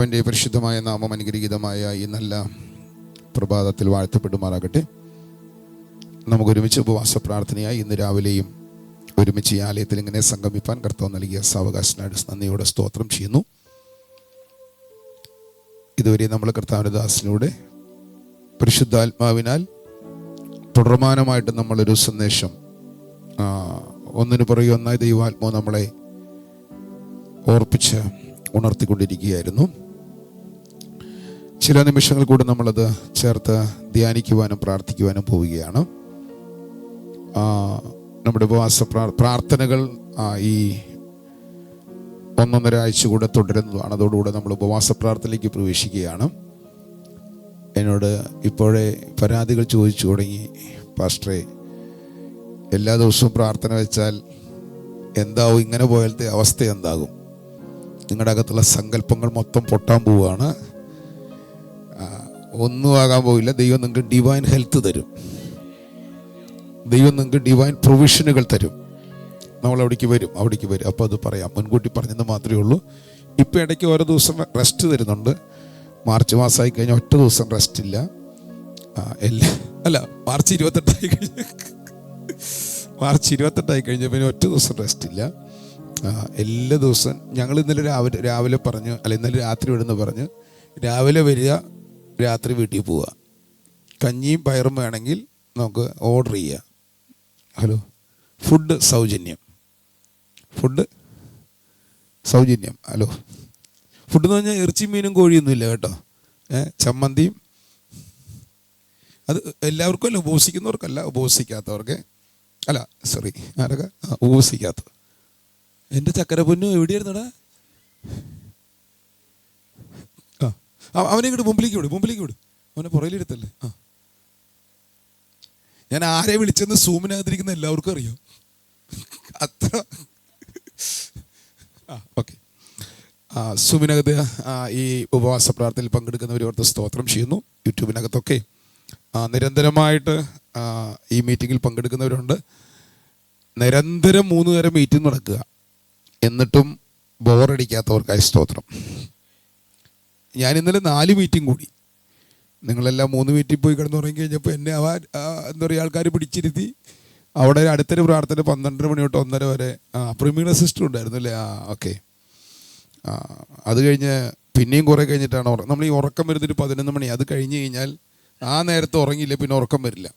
അവൻ്റെ പരിശുദ്ധമായ നാമം അനുഗ്രഹീതമായ ഈ നല്ല പ്രഭാതത്തിൽ വാഴ്ത്തപ്പെടുമാറാകട്ടെ. നമുക്കൊരുമിച്ച് ഉപവാസ പ്രാർത്ഥനയായി ഇന്ന് രാവിലെയും ഒരുമിച്ച് ഈ ആലയത്തിൽ ഇങ്ങനെ സംഗമിപ്പാൻ കർത്താവ് നൽകിയ സാവകാശനായിട്ട് നന്ദിയോടെ സ്തോത്രം ചെയ്യുന്നു. ഇതുവരെ നമ്മൾ കർത്താവിൻ്റെ ദാസനിലൂടെ പരിശുദ്ധാത്മാവിനാൽ തുടർമാനമായിട്ട് നമ്മളൊരു സന്ദേശം ഒന്നിനു പുറകെ ഒന്നായി ദൈവാത്മാവ് നമ്മളെ ഓർപ്പിച്ച് ഉണർത്തിക്കൊണ്ടിരിക്കുകയായിരുന്നു. ചില നിമിഷങ്ങൾ കൂടെ നമ്മളത് ചേർത്ത് ധ്യാനിക്കുവാനും പ്രാർത്ഥിക്കുവാനും പോവുകയാണ്. നമ്മുടെ ഉപവാസ പ്രാർത്ഥനകൾ ഈ 1.5 ആഴ്ച കൂടെ തുടരുന്നതാണ്. അതോടുകൂടെ നമ്മൾ ഉപവാസ പ്രാർത്ഥനയിലേക്ക് പ്രവേശിക്കുകയാണ്. എന്നോട് ഇപ്പോഴേ പരാതികൾ ചോദിച്ചു തുടങ്ങി, പാസ്റ്ററെ എല്ലാ ദിവസവും പ്രാർത്ഥന വെച്ചാൽ എന്താവും, ഇങ്ങനെ പോയാലത്തെ അവസ്ഥ എന്താകും, നിങ്ങളുടെ അകത്തുള്ള സങ്കല്പങ്ങൾ മൊത്തം പൊട്ടാൻ പോവുകയാണ്, ഒന്നും ആകാൻ പോവില്ല, ദൈവം നിങ്ങൾക്ക് ഡിവൈൻ ഹെൽത്ത് തരും, ദൈവം നിങ്ങൾക്ക് ഡിവൈൻ പ്രൊവിഷനുകൾ തരും, നമ്മൾ അവിടേക്ക് വരും. അപ്പോൾ അത് പറയാം, മുൻകൂട്ടി പറഞ്ഞെന്ന് മാത്രമേ ഉള്ളൂ. ഇപ്പം ഇടയ്ക്ക് ഓരോ ദിവസം റെസ്റ്റ് തരുന്നുണ്ട്. മാർച്ച് മാസമായി കഴിഞ്ഞാൽ ഒറ്റ ദിവസം റെസ്റ്റ് ഇല്ല. മാർച്ച് 28 കഴിഞ്ഞ പിന്നെ ഒറ്റ ദിവസം റെസ്റ്റ് ഇല്ല. എല്ലാ ദിവസവും ഞങ്ങൾ ഇന്നലെ രാവിലെ പറഞ്ഞു, ഇന്നലെ രാത്രി വിടുന്ന പറഞ്ഞ് രാവിലെ വരിക, രാത്രി വീട്ടിൽ പോവുക. കഞ്ഞിയും പയറും വേണമെങ്കിൽ നമുക്ക് ഓർഡർ ചെയ്യാം. ഫുഡ് സൗജന്യം. ഫുഡ് എന്ന് പറഞ്ഞാൽ ഇറച്ചിയും മീനും കോഴിയൊന്നും ഇല്ല കേട്ടോ. ചമ്മന്തിയും. അത് എല്ലാവർക്കും അല്ല, ഉപവസിക്കുന്നവർക്കല്ല, ഉപവസിക്കാത്തവർക്ക് ആരൊക്കെ ഉപവസിക്കാത്ത. എൻ്റെ ചക്കര പൊന്നു എവിടെയായിരുന്നടാ? അവനെ ഇങ്ങോട്ട് മുമ്പിലേക്ക് വിട്, അവനെ പുറയിലെടുത്തല്ലേ. ഞാൻ ആരെ വിളിച്ചെന്ന് സൂമിനകത്തിരിക്കുന്ന എല്ലാവർക്കും അറിയാം. അത്ര ഓക്കെ. സൂമിനകത്ത് ഈ ഉപവാസ പ്രാർത്ഥനയിൽ പങ്കെടുക്കുന്നവരോർത്ത് സ്തോത്രം ചെയ്യുന്നു. യൂട്യൂബിനകത്തൊക്കെ നിരന്തരമായിട്ട് ഈ മീറ്റിങ്ങിൽ പങ്കെടുക്കുന്നവരുണ്ട്. നിരന്തരം 3 നേരം മീറ്റിംഗ് നടക്കുക, എന്നിട്ടും ബോറടിക്കാത്തവർക്കായി സ്തോത്രം. ഞാൻ ഇന്നലെ 4 മീറ്റിംഗ് കൂടി. നിങ്ങളെല്ലാം 3 മീറ്റിംഗ് പോയി കിടന്നുറങ്ങി കഴിഞ്ഞപ്പോൾ എന്നെ എന്താ പറയുക, ആൾക്കാർ പിടിച്ചിരുത്തി അവിടെ അടുത്തൊരു പ്രാർത്ഥന 12 മണി തൊട്ട് 1:30 വരെ. പ്രീമിയർ സിസ്റ്റർ ഉണ്ടായിരുന്നു അല്ലേ? ഓക്കെ. അത് കഴിഞ്ഞ് പിന്നെയും കുറേ കഴിഞ്ഞിട്ടാണ് നമ്മൾ ഈ ഉറക്കം വരുന്നൊരു 11 മണി. അത് കഴിഞ്ഞ് കഴിഞ്ഞാൽ ആ നേരത്തെ ഉറങ്ങിയില്ല, പിന്നെ ഉറക്കം വരില്ല.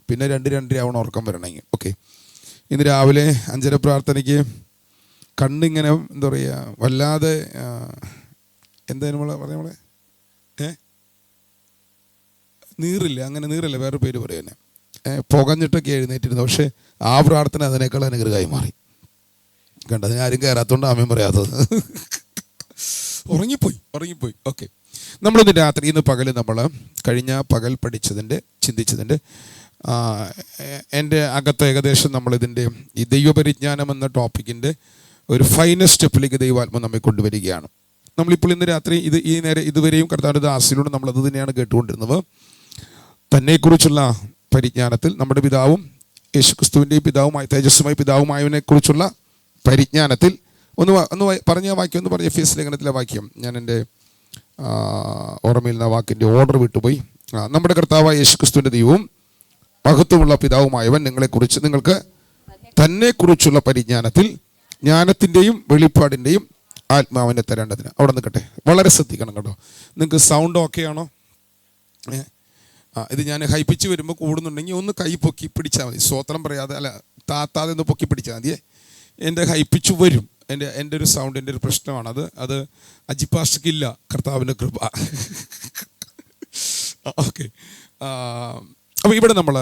പിന്നെ 2-2:30 ആവണം ഉറക്കം വരണമെങ്കിൽ. ഓക്കെ. ഇന്ന് രാവിലെ 5:30 പ്രാർത്ഥനയ്ക്ക് കണ്ണിങ്ങനെ എന്താ പറയുക, വല്ലാതെ നമ്മളെ നീറില്ല, വേറെ പേര് പറയുന്നത്, പുകഞ്ഞിട്ടൊക്കെ എഴുന്നേറ്റിരുന്നു. പക്ഷേ ആ പ്രാർത്ഥന അതിനേക്കാൾ അനുഗ്രഹമായി മാറി. കണ്ടതിന് ആരും കയറാത്തോണ്ട് ആമയും പറയാത്തത്. ഉറങ്ങിപ്പോയി. ഓക്കെ. നമ്മളിന്ന് രാത്രി, ഇന്ന് പകൽ നമ്മൾ കഴിഞ്ഞ പകൽ ചിന്തിച്ചതിൻ്റെ എൻ്റെ അകത്ത് ഏകദേശം നമ്മളിതിൻ്റെ ഈ ദൈവപരിജ്ഞാനം എന്ന ടോപ്പിക്കിൻ്റെ ഒരു ഫൈനൽ സ്റ്റെപ്പിലേക്ക് ദൈവാത്മ നമ്മെ കൊണ്ടുവരികയാണ്. നമ്മളിപ്പോൾ ഇന്ന് രാത്രി ഇതുവരെയും കർത്താവിൻ്റെ ദാസിലൂടെ നമ്മളത് തന്നെയാണ് കേട്ടുകൊണ്ടിരുന്നത്. തന്നെക്കുറിച്ചുള്ള പരിജ്ഞാനത്തിൽ നമ്മുടെ പിതാവും യേശുക്രിസ്തുവിൻ്റെയും പിതാവുമായ തേജസ്സുമായ പിതാവുമായവനെക്കുറിച്ചുള്ള പരിജ്ഞാനത്തിൽ ഒന്ന് പറഞ്ഞ വാക്യം, എഫേസ്യ ലേഖനത്തിലെ വാക്യം, ഞാൻ എൻ്റെ ഓർമ്മയിൽ നിന്ന് വാക്കിൻ്റെ ഓർഡർ വിട്ടുപോയി. നമ്മുടെ കർത്താവായ യേശുക്രിസ്തുവിൻ്റെ ദൈവവും മഹത്വമുള്ള പിതാവുമായവൻ നിങ്ങൾക്ക് തന്നെക്കുറിച്ചുള്ള പരിജ്ഞാനത്തിൽ ജ്ഞാനത്തിൻ്റെയും വെളിപ്പാടിൻ്റെയും ആത്മാവിനെ തരേണ്ടതിന്. അവിടെ നിൽക്കട്ടെ, വളരെ ശ്രദ്ധിക്കണം കേട്ടോ. നിങ്ങൾക്ക് സൗണ്ട് ഓക്കെ ആണോ? ഇത് ഞാൻ ഹൈപ്പിച്ച് വരുമ്പോൾ കൂടുന്നുണ്ടെങ്കിൽ ഒന്ന് കൈ പൊക്കി പിടിച്ചാൽ മതി. സ്വോത്രം പറയാതെ, താത്താതെ ഒന്ന് പൊക്കി പിടിച്ചാൽ മതിയേ. എൻ്റെ ഹൈപ്പിച്ച് വരും. എൻ്റെ ഒരു സൗണ്ടിൻ്റെ ഒരു പ്രശ്നമാണ്. അത് അജിപ്പാസ്റ്റക്കില്ല, കർത്താവിൻ്റെ കൃപ. ഓക്കെ. അപ്പോൾ ഇവിടെ നമ്മൾ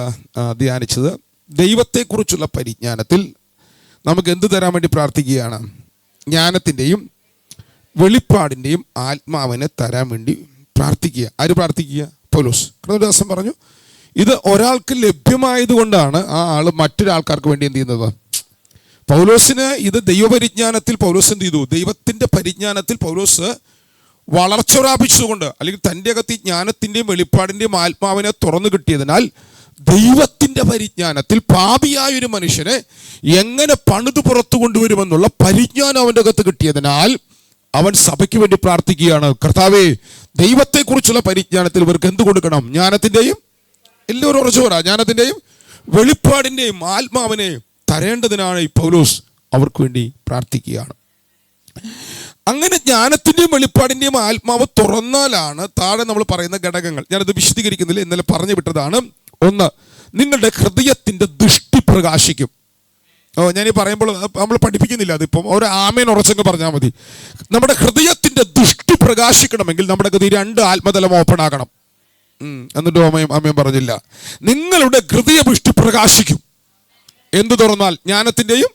ധ്യാനിച്ചത് ദൈവത്തെക്കുറിച്ചുള്ള പരിജ്ഞാനത്തിൽ നമുക്ക് എന്ത് തരാൻ വേണ്ടി പ്രാർത്ഥിക്കുകയാണ്? ജ്ഞാനത്തിൻ്റെയും വെളിപ്പാടിൻ്റെയും ആത്മാവിനെ തരാൻ വേണ്ടി പ്രാർത്ഥിക്കുക. ആര് പ്രാർത്ഥിക്കുക? പൗലോസ്. ദിവസം പറഞ്ഞു, ഇത് ഒരാൾക്ക് ലഭ്യമായതുകൊണ്ടാണ് ആ ആൾ മറ്റൊരാൾക്കാർക്ക് വേണ്ടി എന്ത് ചെയ്യുന്നത്. പൗലോസിന് ഇത് ദൈവപരിജ്ഞാനത്തിൽ പൗലോസ് എന്ത് ചെയ്തു? ദൈവത്തിൻ്റെ പരിജ്ഞാനത്തിൽ പൗലോസ് വളർച്ച പ്രാപിച്ചതുകൊണ്ട്, അല്ലെങ്കിൽ തൻ്റെ അകത്ത് ജ്ഞാനത്തിൻ്റെയും വെളിപ്പാടിൻ്റെയും ആത്മാവിനെ തുറന്നു കിട്ടിയതിനാൽ ദൈവത്തിൻ്റെ പരിജ്ഞാനത്തിൽ പാപിയായൊരു മനുഷ്യനെ എങ്ങനെ പണിത് പുറത്തു കൊണ്ടുവരുമെന്നുള്ള പരിജ്ഞാനം അവൻ്റെ അകത്ത് കിട്ടിയതിനാൽ അവൻ സഭയ്ക്ക് വേണ്ടി പ്രാർത്ഥിക്കുകയാണ്. കർത്താവേ, ദൈവത്തെക്കുറിച്ചുള്ള പരിജ്ഞാനത്തിൽ ഇവർക്ക് എന്ത് കൊടുക്കണം? ജ്ഞാനത്തിൻ്റെയും, എല്ലാവരും ഉറച്ചു പറ, ജ്ഞാനത്തിൻ്റെയും വെളിപ്പാടിൻ്റെയും ആത്മാവിനെ തരേണ്ടതിനാണ് ഈ പൗലോസ് അവർക്ക് വേണ്ടി പ്രാർത്ഥിക്കുകയാണ്. അങ്ങനെ ജ്ഞാനത്തിൻ്റെയും വെളിപ്പാടിൻ്റെയും ആത്മാവ് തുറന്നാലാണ് താഴെ നമ്മൾ പറയുന്ന ഘടകങ്ങൾ. ഞാനത് വിശദീകരിക്കുന്നില്ല, ഇന്നലെ പറഞ്ഞു വിട്ടതാണ്. ഒന്ന്, നിങ്ങളുടെ ഹൃദയത്തിൻ്റെ ദൃഷ്ടി പ്രകാശിക്കും. ഞാനീ പറയുമ്പോൾ നമ്മൾ പഠിപ്പിക്കുന്നില്ല, അതിപ്പം ഒരു ആമേൻ ഉറച്ചങ്ങ് പറഞ്ഞാൽ മതി. നമ്മുടെ ഹൃദയത്തിൻ്റെ ദൃഷ്ടി പ്രകാശിക്കണമെങ്കിൽ നമ്മുടെ ഗതി 2 ആത്മതലം ഓപ്പൺ ആകണം. എന്നിട്ട് അമ്മയും പറഞ്ഞില്ല. നിങ്ങളുടെ ഹൃദയദൃഷ്ടി പ്രകാശിക്കും എന്ത് തുറന്നാൽ? ജ്ഞാനത്തിൻ്റെയും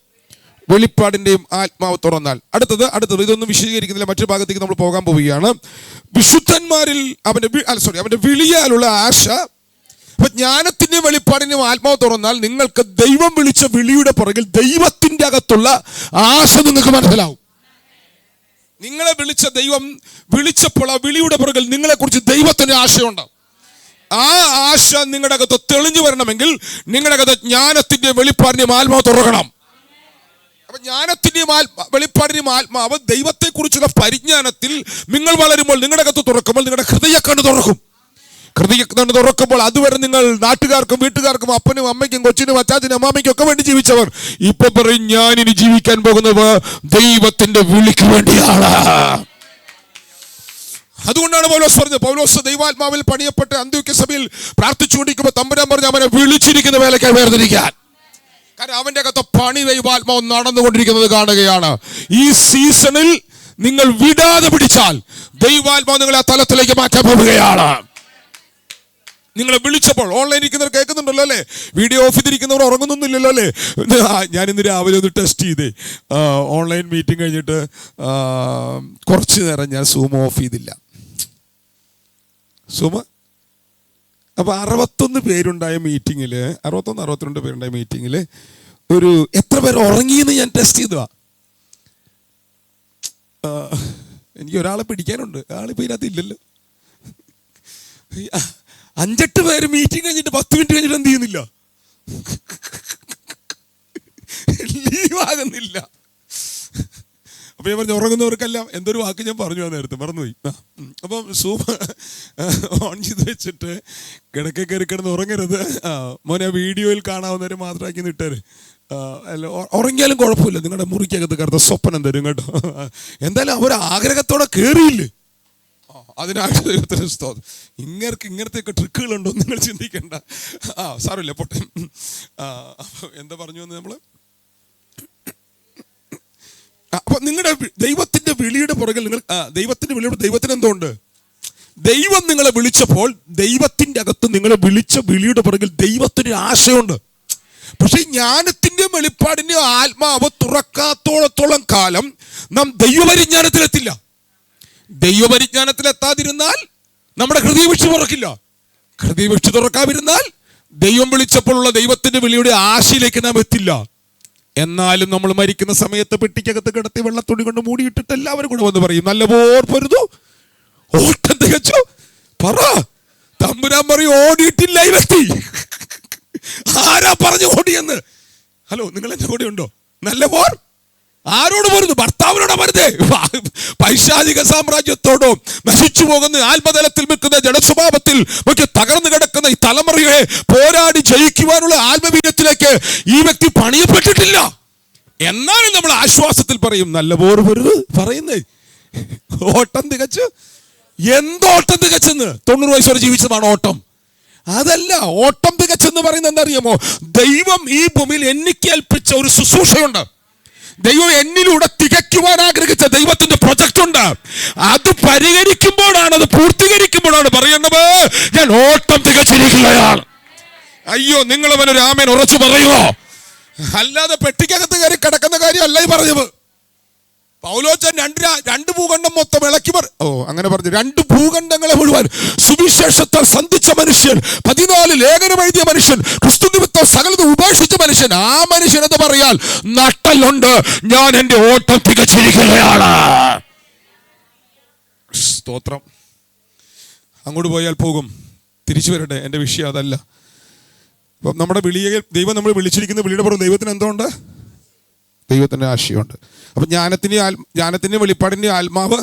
വെളിപ്പാടിൻ്റെയും ആത്മാവ് തുറന്നാൽ. അടുത്തത് ഇതൊന്നും വിശദീകരിക്കുന്നില്ല, മറ്റൊരു ഭാഗത്തേക്ക് നമ്മൾ പോകാൻ പോവുകയാണ്. വിശുദ്ധന്മാരിൽ അവൻ്റെ വിളിയാലുള്ള ആശ. അപ്പൊ ജ്ഞാനത്തിൻ്റെയും വെളിപ്പാടിൻ്റെയും ആത്മാവ് തുറന്നാൽ നിങ്ങൾക്ക് ദൈവം വിളിച്ച വിളിയുടെ പുറകിൽ ദൈവത്തിൻ്റെ അകത്തുള്ള ആശ നിങ്ങൾക്ക് മനസ്സിലാവും. നിങ്ങളെ വിളിച്ച ദൈവം വിളിച്ചപ്പോൾ ആ വിളിയുടെ പുറകിൽ നിങ്ങളെക്കുറിച്ച് ദൈവത്തിന് ആശയുണ്ടാവും. ആ ആശ നിങ്ങളുടെ അകത്ത് തെളിഞ്ഞു വരണമെങ്കിൽ നിങ്ങളുടെ അകത്ത് ജ്ഞാനത്തിൻ്റെയും വെളിപ്പാടിൻ്റെയും ആത്മാവ് തുറക്കണം. അപ്പൊ ജ്ഞാനത്തിൻ്റെയും വെളിപ്പാടിൻ്റെയും ആത്മാവ് ദൈവത്തെക്കുറിച്ചുള്ള പരിജ്ഞാനത്തിൽ നിങ്ങൾ വളരുമ്പോൾ, നിങ്ങളുടെ അകത്ത് തുറക്കുമ്പോൾ നിങ്ങളുടെ ഹൃദയക്കണ്ണ് തുറക്കും. ഹൃദയക്കണ്ണ് തുറക്കുമ്പോൾ അതുവരെ നിങ്ങൾ നാട്ടുകാർക്കും വീട്ടുകാർക്കും അപ്പനും അമ്മയ്ക്കും കൊച്ചിനും അച്ചാച്ചനും അമ്മാമ്മയ്ക്കും ഒക്കെ വേണ്ടി ജീവിച്ചവർ ഇപ്പൊ പറയും, ഞാനിനി ജീവിക്കാൻ പോകുന്നത് ദൈവത്തിന്റെ വിളിക്ക് വേണ്ടിയാണ്. അതുകൊണ്ടാണ് പൗലോസ് പറഞ്ഞത്. പൗലോസ് ദൈവാത്മാവിൽ പണിയപ്പെട്ട് അന്ത്യോക്യ സഭയിൽ പ്രാർത്ഥിച്ചുകൊണ്ടിരിക്കുമ്പോൾ തമ്പുരാൻ പറഞ്ഞു അവനെ വിളിച്ചിരിക്കുന്ന വേലയ്ക്കായി വേർതിരിക്കാൻ. കാരണം അവന്റെ അകത്ത് പണി ദൈവാത്മാവ് നടന്നുകൊണ്ടിരിക്കുന്നത് കാണുകയാണ്. ഈ സീസണിൽ നിങ്ങൾ വിടാതെ പിടിച്ചാൽ ദൈവാത്മാവ് നിങ്ങളെ ആ തലത്തിലേക്ക് മാറ്റാൻ പോവുകയാണ്. നിങ്ങളെ വിളിച്ചപ്പോൾ ഓൺലൈൻ ഇരിക്കുന്നവർ കേൾക്കുന്നുണ്ടല്ലോ അല്ലേ? വീഡിയോ ഓഫ് ചെയ്തിരിക്കുന്നവർ ഉറങ്ങുന്നൊന്നുമില്ലല്ലോ അല്ലേ? ഞാൻ ഇന്ന് രാവിലെ ഒന്ന് ടെസ്റ്റ് ചെയ്തേ. ഓൺലൈൻ മീറ്റിംഗ് കഴിഞ്ഞിട്ട് കുറച്ച് നേരം ഞാൻ സൂം ഓഫ് ചെയ്തില്ല. സൂമ അപ്പോൾ 61 പേരുണ്ടായ മീറ്റിങ്ങിൽ, 62 പേരുണ്ടായ മീറ്റിങ്ങിൽ ഒരു എത്ര പേർ ഉറങ്ങിയെന്ന് ഞാൻ ടെസ്റ്റ് ചെയ്തതാ. എനിക്ക് ഒരാളെ പിടിക്കാനുണ്ട്, ആളിപ്പോൾ ഇതിനകത്ത് ഇല്ലല്ലോ. 5-8 പേര് മീറ്റിംഗ് കഴിഞ്ഞിട്ട് 10 മിനിറ്റ് കഴിഞ്ഞിട്ട് എന്ത് ചെയ്യുന്നില്ല, ലീവാകുന്നില്ല. അപ്പോൾ ഞാൻ പറഞ്ഞു ഉറങ്ങുന്നവർക്കെല്ലാം എന്തൊരു വാക്ക് ഞാൻ പറഞ്ഞു ആ നേരത്തെ മറന്നുപോയി. അപ്പം സൂം ഓൺ ചെയ്ത് വെച്ചിട്ട് കിടക്കെ കയറി കിടന്ന് ഉറങ്ങരുത് മോനെ, വീഡിയോയിൽ കാണാവുന്നവരെ മാത്രമാക്കി നിട്ടേര്. അല്ല, ഉറങ്ങിയാലും കുഴപ്പമില്ല, നിങ്ങളുടെ മുറിക്കകത്ത് കറുത്ത സ്വപ്നം തരും കേട്ടോ. എന്തായാലും അവർ ആഗ്രഹത്തോടെ കയറിയില്ലേ, അതിനായിട്ട് ദൈവത്തിന് സ്തോത്രം. ഇങ്ങനത്തെയൊക്കെ ട്രിക്കുകളുണ്ടോ നിങ്ങൾ ചിന്തിക്കേണ്ട. സാരമില്ല, പൊട്ടെ. എന്താ പറഞ്ഞു എന്ന് നമ്മൾ. അപ്പൊ നിങ്ങളുടെ ദൈവത്തിന്റെ വിളിയുടെ പുറകിൽ നിങ്ങൾ ദൈവത്തിന് എന്തുകൊണ്ട്? ദൈവം നിങ്ങളെ വിളിച്ചപ്പോൾ ദൈവത്തിന്റെ അകത്ത് നിങ്ങളെ വിളിച്ച വിളിയുടെ പുറകിൽ ദൈവത്തിന് ആശയുണ്ട്. പക്ഷെ ജ്ഞാനത്തിന്റെയും വെളിപ്പാടിന്റെയും ആത്മാവ് തുറക്കാത്തോളത്തോളം കാലം നാം ദൈവപരിജ്ഞാനത്തിലെത്തില്ല. ദൈവപരിജ്ഞാനത്തിലെത്താതിരുന്നാൽ നമ്മുടെ ഹൃദയവീഴ്ച തുറക്കില്ല. ഹൃദയവീഴ്ച തുറക്കാതിരുന്നാൽ ദൈവം വിളിച്ചപ്പോഴുള്ള ദൈവത്തിന്റെ വിളിയുടെ ആശയിലേക്ക് നാം എത്തില്ല. എന്നാലും നമ്മൾ മരിക്കുന്ന സമയത്ത് പെട്ടിക്കകത്ത് കിടത്തി വെള്ളത്തുണി കൊണ്ട് മൂടിയിട്ടിട്ട് എല്ലാവരും കൂടെ വന്ന് പറയും, നല്ല പോർപ്പരുതു, ഓട്ടം തികച്ചു. പറ, തമ്പുരാൻ പറയും ഓടിയിട്ടില്ല ഈ വ്യക്തി. ആരാ പറഞ്ഞു ഓടിയെന്ന്? ഹലോ, നിങ്ങൾ എന്റെ കൂടെ ഉണ്ടോ? നല്ല പോർ ആരോട് പോരുന്നു? ഭർത്താവിനോട് വരുതേ. പൈശാചിക സാമ്രാജ്യത്തോടോ നശിച്ചു പോകുന്ന ആത്മതലത്തിൽ നിൽക്കുന്ന ജഡസ്വഭാവത്തിൽ തകർന്നു കിടക്കുന്ന ഈ തലമുറയെ പോരാടി ജയിക്കുവാനുള്ള ആത്മവീര്യത്തിലേക്ക് ഈ വ്യക്തി പണിയപ്പെട്ടിട്ടില്ല. എന്നാലും നമ്മൾ ആശ്വാസത്തിൽ പറയും, നല്ല പോർ വരുത് പറയുന്നേ. ഓട്ടം തികച്ച്. എന്തോട്ടം തികച്ചെന്ന്? 90 വയസ്സ് വരെ ജീവിച്ചതാണ് ഓട്ടം. അതല്ല, ഓട്ടം തികച്ചെന്ന് പറയുന്നത് എന്തറിയാമോ? ദൈവം ഈ ഭൂമിയിൽ എനിക്ക് ഏൽപ്പിച്ച ഒരു ശുശ്രൂഷയുണ്ട്. ദൈവം എന്നിലൂടെ തികയ്ക്കുവാൻ ആഗ്രഹിച്ച ദൈവത്തിന്റെ പ്രൊജക്ട് ഉണ്ട്. അത് പരിഹരിക്കുമ്പോഴാണ്, അത് പൂർത്തീകരിക്കുമ്പോഴാണ് പറയേണ്ടത്, ഞാൻ ഓട്ടം തികച്ചിരിക്കുകയാണ്. അയ്യോ, നിങ്ങൾ അവനൊരു ആമേൻ ഉറച്ചു പറയുമോ? അല്ലാതെ പെട്ടിക്കകത്ത് കയറി കിടക്കുന്ന കാര്യമല്ല ഈ പറഞ്ഞത്. പൗലോച്ചൻ രണ്ട് ഭൂഖണ്ഡം മൊത്തം ഇളക്കി അങ്ങനെ പറഞ്ഞു. 2 ഭൂഖണ്ഡങ്ങളെ മുഴുവൻ സുവിശേഷത്താൽ സന്ധിച്ച മനുഷ്യൻ, 14 ലേഖനം എഴുതിയ മനുഷ്യൻ, ക്രിസ്തു നിമിത്തം സകലതും ഉപേക്ഷിച്ച മനുഷ്യൻ. ആ മനുഷ്യൻ എന്ന് പറയാൽ നട്ടലുണ്ട്, ഞാൻ എന്റെ ഓട്ടം തികച്ചിരിക്കുകയാണ്. സ്തോത്രം. അങ്ങോട്ട് പോയാൽ പോകും, തിരിച്ചു വരട്ടെ. എൻ്റെ വിഷയം അതല്ല. അപ്പം നമ്മുടെ വിളിയെ ദൈവം നമ്മൾ വിളിച്ചിരിക്കുന്ന വിളിയുടെ പുറം ദൈവത്തിന് എന്തുകൊണ്ട്? ദൈവത്തിൻ്റെ ആശയമുണ്ട്. അപ്പം ജ്ഞാനത്തിൻ്റെ വെളിപ്പാടിൻ്റെ ആത്മാവ്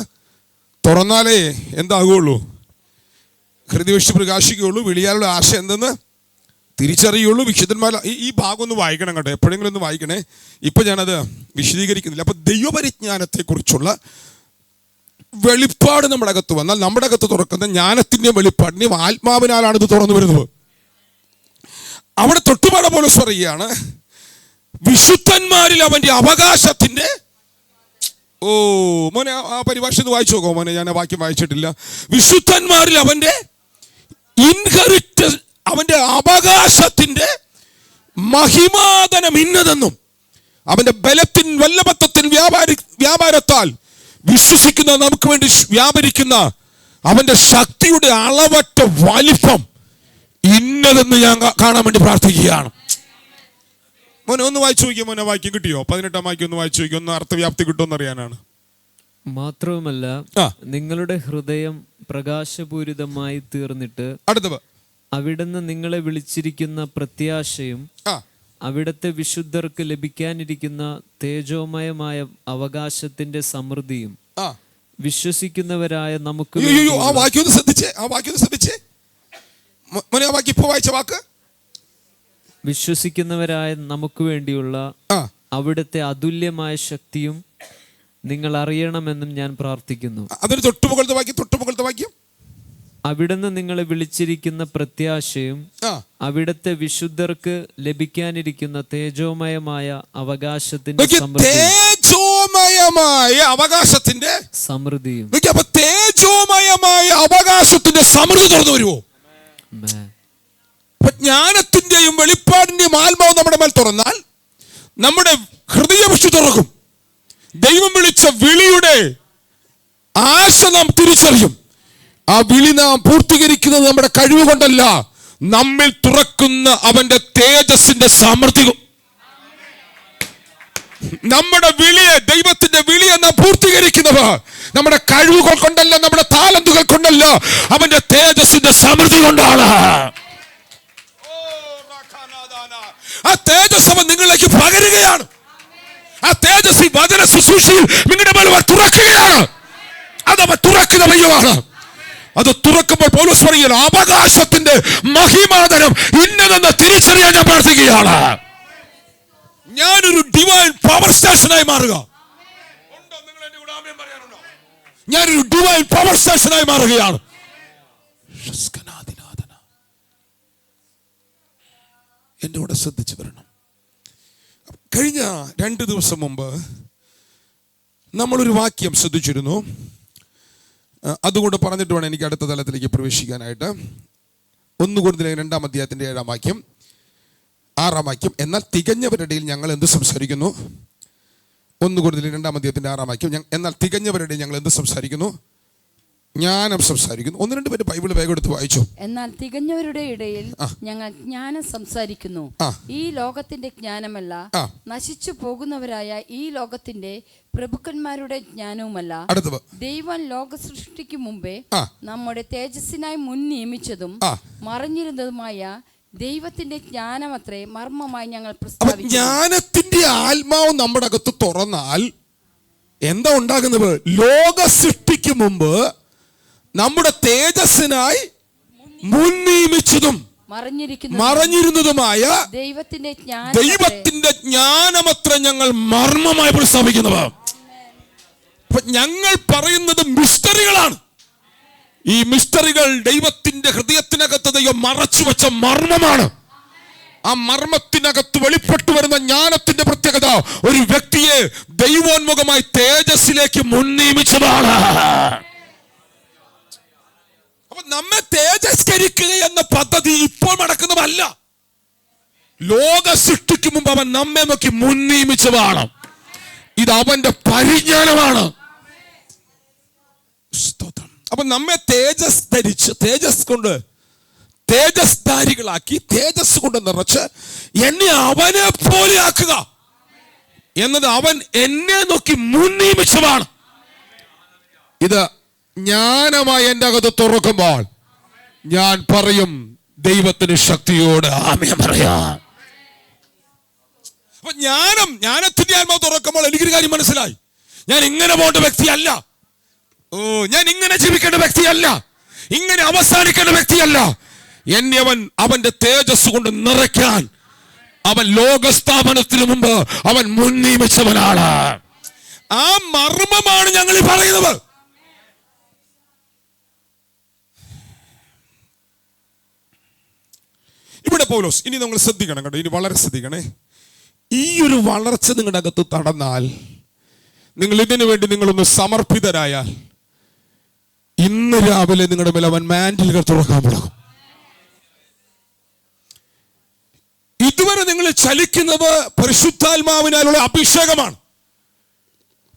തുറന്നാലേ എന്താകുള്ളൂ? ഹൃദയവശി പ്രകാശിക്കുകയുള്ളൂ. വിളിയാലുള്ള ആശ എന്തെന്ന് തിരിച്ചറിയുള്ളൂ. വിശുദ്ധന്മാർ ഈ ഭാഗം ഒന്ന് വായിക്കണം കേട്ടോ, എപ്പോഴെങ്കിലും ഒന്ന് വായിക്കണേ. ഇപ്പം ഞാനത് വിശദീകരിക്കുന്നില്ല. അപ്പം ദൈവപരിജ്ഞാനത്തെക്കുറിച്ചുള്ള വെളിപ്പാട് നമ്മുടെ അകത്ത് വന്നാൽ നമ്മുടെ അകത്ത് തുറക്കുന്ന ജ്ഞാനത്തിൻ്റെയും വെളിപ്പാടിൻ്റെയും ആത്മാവിനാലാണ് ഇത് തുറന്നു വരുന്നത്. അവിടെ തൊട്ടുപാട പോലെ പറയുകയാണ്, വിശുദ്ധന്മാരിൽ അവൻ്റെ അവകാശത്തിൻ്റെ മോനെ ആ പരിഭാഷ വായിച്ചു നോക്കോ മോനെ, ഞാൻ ആ വാക്യം വായിച്ചിട്ടില്ല. വിശുദ്ധന്മാരിൽ അവൻ്റെ ഇൻഹെറിറ്റൻസ്, അവൻ്റെ അവകാശത്തിൻ്റെ മഹിമാതനം ഇന്നതെന്നും അവൻ്റെ ബലത്തിൻ വല്ലഭത്വത്തിൻ വ്യാപാരത്താൽ വിശ്വസിക്കുന്ന നമുക്ക് വേണ്ടി വ്യാപരിക്കുന്ന അവൻ്റെ ശക്തിയുടെ അളവറ്റ വലിപ്പം ഇന്നതെന്ന് ഞാൻ കാണാൻ വേണ്ടി പ്രാർത്ഥിക്കുകയാണ്. മോനെ ഒന്ന് വായിച്ചു നോക്കിയോ മോനെ, വാക്യം കിട്ടിയോ? 18-ാം വാക്യം ഒന്ന് വായിച്ചു നോക്കിയോ, ഒന്ന് അർത്ഥവ്യാപ്തി കിട്ടുമെന്ന് അറിയാനാണ്. മാത്രവുമല്ല നിങ്ങളുടെ ഹൃദയം പ്രകാശപൂരിതമായി തീർന്നിട്ട് അടുത്തത് അവിടുന്ന് നിങ്ങളെ വിളിച്ചിരിക്കുന്ന പ്രത്യാശയും അവിടുത്തെ വിശുദ്ധർക്ക് ലഭിക്കാനിരിക്കുന്ന തേജോമയമായ അവകാശത്തിന്റെ സമൃദ്ധിയും വിശ്വസിക്കുന്നവരായ നമുക്ക് വിശ്വസിക്കുന്നവരായ നമുക്ക് വേണ്ടിയുള്ള അവിടുത്തെ അതുല്യമായ ശക്തിയും നിങ്ങൾ അറിയണമെന്നും ഞാൻ പ്രാർത്ഥിക്കുന്നു. അവിടുന്ന് നിങ്ങളെ വിളിച്ചിരിക്കുന്ന പ്രത്യാശയും അവിടുത്തെ വിശുദ്ധർക്ക് ലഭിക്കാനിരിക്കുന്ന തേജോമയമായ അവകാശത്തിന്റെ സമൃദ്ധിയും തേജോമയമായ അവകാശത്തിന്റെ സമൃദ്ധി തുറന്നു വരുമോ? ജ്ഞാനത്തിന്റെയും വെളിപ്പാടിന്റെയും ആത്മാവ് നമ്മുടെ മേൽ തുറന്നാൽ നമ്മുടെ ഹൃദയവിശു തുറക്കും. ദൈവം വിളിച്ച വിളിയുടെ ആശ നാം തിരിച്ചറിയും. ആ വിളി നാം പൂർത്തീകരിക്കുന്നത് നമ്മുടെ കഴിവ് കൊണ്ടല്ല, നമ്മിൽ തുറക്കുന്ന അവന്റെ തേജസ്സിന്റെ സമൃദ്ധി. നമ്മുടെ വിളിയെ, ദൈവത്തിന്റെ വിളിയെ നാം പൂർത്തീകരിക്കുന്നത് നമ്മുടെ കഴിവുകൾ കൊണ്ടല്ല, നമ്മുടെ താലന്തുകൾ കൊണ്ടല്ല, അവന്റെ തേജസ്സിന്റെ സമൃദ്ധി കൊണ്ടാണ്. ആ തേജസ് അവൻ നിങ്ങളിലേക്ക് പകരുകയാണ്. ആ തേജസ് വചന ശുശ്രൂഷയിൽ നിങ്ങളുടെ മേൽ തുറക്കുകയാണ്. അതവ തുറക്കുന്ന ദൈവമാണ്. അത് തുറക്കുമ്പോൾ പൗലോസ് പറയുന്നു, അവകാശത്തിന്റെ മഹിമാതരം ഇന്നതെന്ന് തിരിച്ചറിയാൻ ഞാൻ പ്രാർത്ഥിക്കുകയാണ്. ഞാനൊരു ഡിവൈൻ പവർ സ്റ്റേഷനായി മാറുക. ഞാനൊരു ഡിവൈൻ പവർ സ്റ്റേഷനായി മാറുകയാണ്. എൻ്റെ കൂടെ ശ്രദ്ധിച്ചു വരണം. കഴിഞ്ഞ 2 ദിവസം മുമ്പ് നമ്മളൊരു വാക്യം ശ്രദ്ധിച്ചിരുന്നു. അതുകൊണ്ട് പറഞ്ഞിട്ട് വേണം എനിക്ക് അടുത്ത തലത്തിലേക്ക് പ്രവേശിക്കാനായിട്ട്. 1 കൊരിന്ത്യർ 2-ാം അധ്യായത്തിൻ്റെ 7-ാം വാക്യം, 6-ാം വാക്യം. എന്നാൽ തികഞ്ഞവരുടെ ഇടയിൽ ഞങ്ങൾ എന്ത് സംസാരിക്കുന്നു? 1 കൊരിന്ത്യർ 2-ാം അധ്യായത്തിൻ്റെ 6-ാം വാക്യം. എന്നാൽ തികഞ്ഞവരുടെ ഇടയിൽ ഞങ്ങൾ എന്ത് സംസാരിക്കുന്നു? ജ്ഞാനം സംസാരിക്കുന്നു. 1-2 പേര് ബൈബിൾ വേഗം എടുത്ത് വായിച്ചു. എന്നാൽ തികഞ്ഞവരുടെ ഇടയിൽ ഞങ്ങൾ ജ്ഞാനം സംസാരിക്കുന്നു, ഈ ലോകത്തിന്റെ ജ്ഞാനമല്ല, നശിച്ചു പോകുന്നവരായ ഈ ലോകത്തിന്റെ പ്രഭുക്കന്മാരുടെ ജ്ഞാനവുമല്ല, ദൈവം ലോക സൃഷ്ടിക്ക് മുമ്പേ നമ്മുടെ തേജസ്സിനായി മുൻ നിയമിച്ചതും മറഞ്ഞിരുന്നതുമായ ദൈവത്തിന്റെ ജ്ഞാനമത്രേ മർമ്മമായി ഞങ്ങൾ പ്രസ്താവിക്കുന്നു. ജ്ഞാനത്തിന്റെ ആത്മാവ് നമ്മുടെ അകത്ത് തുറന്നാൽ എന്താ ഉണ്ടാകുന്നത്? ലോക സൃഷ്ടിക്ക് മുമ്പ് നമ്മുടെ തേജസ്സിനായി മുൻ നിയമിച്ചതും മറഞ്ഞിരുന്നതുമായ ദൈവത്തിന്റെ ജ്ഞാനമത്ര ഞങ്ങൾ മർമ്മമായി പ്രസ്താവിക്കുന്നത്. ഞങ്ങൾ പറയുന്നത് മിസ്റ്ററികളാണ്. ഈ മിസ്റ്ററികൾ ദൈവത്തിന്റെ ഹൃദയത്തിനകത്ത് ദൈവം മറച്ചു വെച്ച മർമ്മമാണ്. ആ മർമ്മത്തിനകത്ത് വെളിപ്പെട്ടു വരുന്ന ജ്ഞാനത്തിന്റെ പ്രത്യേകത ഒരു വ്യക്തിയെ ദൈവോന്മുഖമായി തേജസ്സിലേക്ക് മുൻ നിയമിച്ചതാണ്. അപ്പൊ നമ്മെ തേജസ്കരിക്കുക എന്ന പദ്ധതി ഇപ്പോൾ നടക്കുന്നതല്ല. ലോക സൃഷ്ടിക്ക് മുമ്പ് അവൻ നമ്മെ നോക്കി മുൻ നിയമിച്ചതാണ്. ഇത് അവന്റെ പരിജ്ഞാനമാണ്. അപ്പൊ നമ്മെ തേജസ് ധരിച്ച് തേജസ്ധാരികളാക്കി തേജസ് കൊണ്ട് നിറച്ച് എന്നെ അവനെ പോലെ ആക്കുക എന്നത് അവൻ എന്നെ നോക്കി മുൻ നിയമിച്ചതാണ്. ഇത് ജ്ഞാനമായി എൻ്റെ അകത്ത് തുറക്കുമ്പോൾ ഞാൻ പറയും ദൈവത്തിന് ശക്തിയോട് ആമേൻ പറയാം. അപ്പൊ ജ്ഞാനത്തിന്റെ ആത്മാവ് തുറക്കുമ്പോൾ എനിക്കൊരു കാര്യം മനസ്സിലായി. ഞാൻ ഇങ്ങനെ പോകേണ്ട വ്യക്തിയല്ല. ഞാൻ ഇങ്ങനെ ജീവിക്കേണ്ട വ്യക്തിയല്ല. ഇങ്ങനെ അവസാനിക്കേണ്ട വ്യക്തിയല്ല. എന്നെ അവന്റെ തേജസ് കൊണ്ട് നിറയ്ക്കാൻ അവൻ ലോകസ്ഥാപനത്തിന് മുമ്പ് അവൻ മുൻനിയമിച്ചവനാണ്. ആ മർമ്മമാണ് ഞങ്ങൾ ഈ പറയുന്നത്. ഇവിടെ പൗലോസ്, ഇനി നിങ്ങൾ ശ്രദ്ധിക്കണം കേട്ടോ, ഇനി വളരെ ശ്രദ്ധിക്കണേ. ഈ ഒരു വളർച്ച നിങ്ങളുടെ അകത്ത് തടന്നാൽ, നിങ്ങൾ ഇതിനു വേണ്ടി നിങ്ങളൊന്ന് സമർപ്പിതരായാൽ, ഇന്ന് രാവിലെ നിങ്ങളുടെ മേൽ അവൻ മാൻഡിലുകൾ തുറക്കാൻ തുടങ്ങും. ഇതുവരെ നിങ്ങൾ ചലിക്കുന്നത് പരിശുദ്ധാത്മാവിനാലുള്ള അഭിഷേകമാണ്.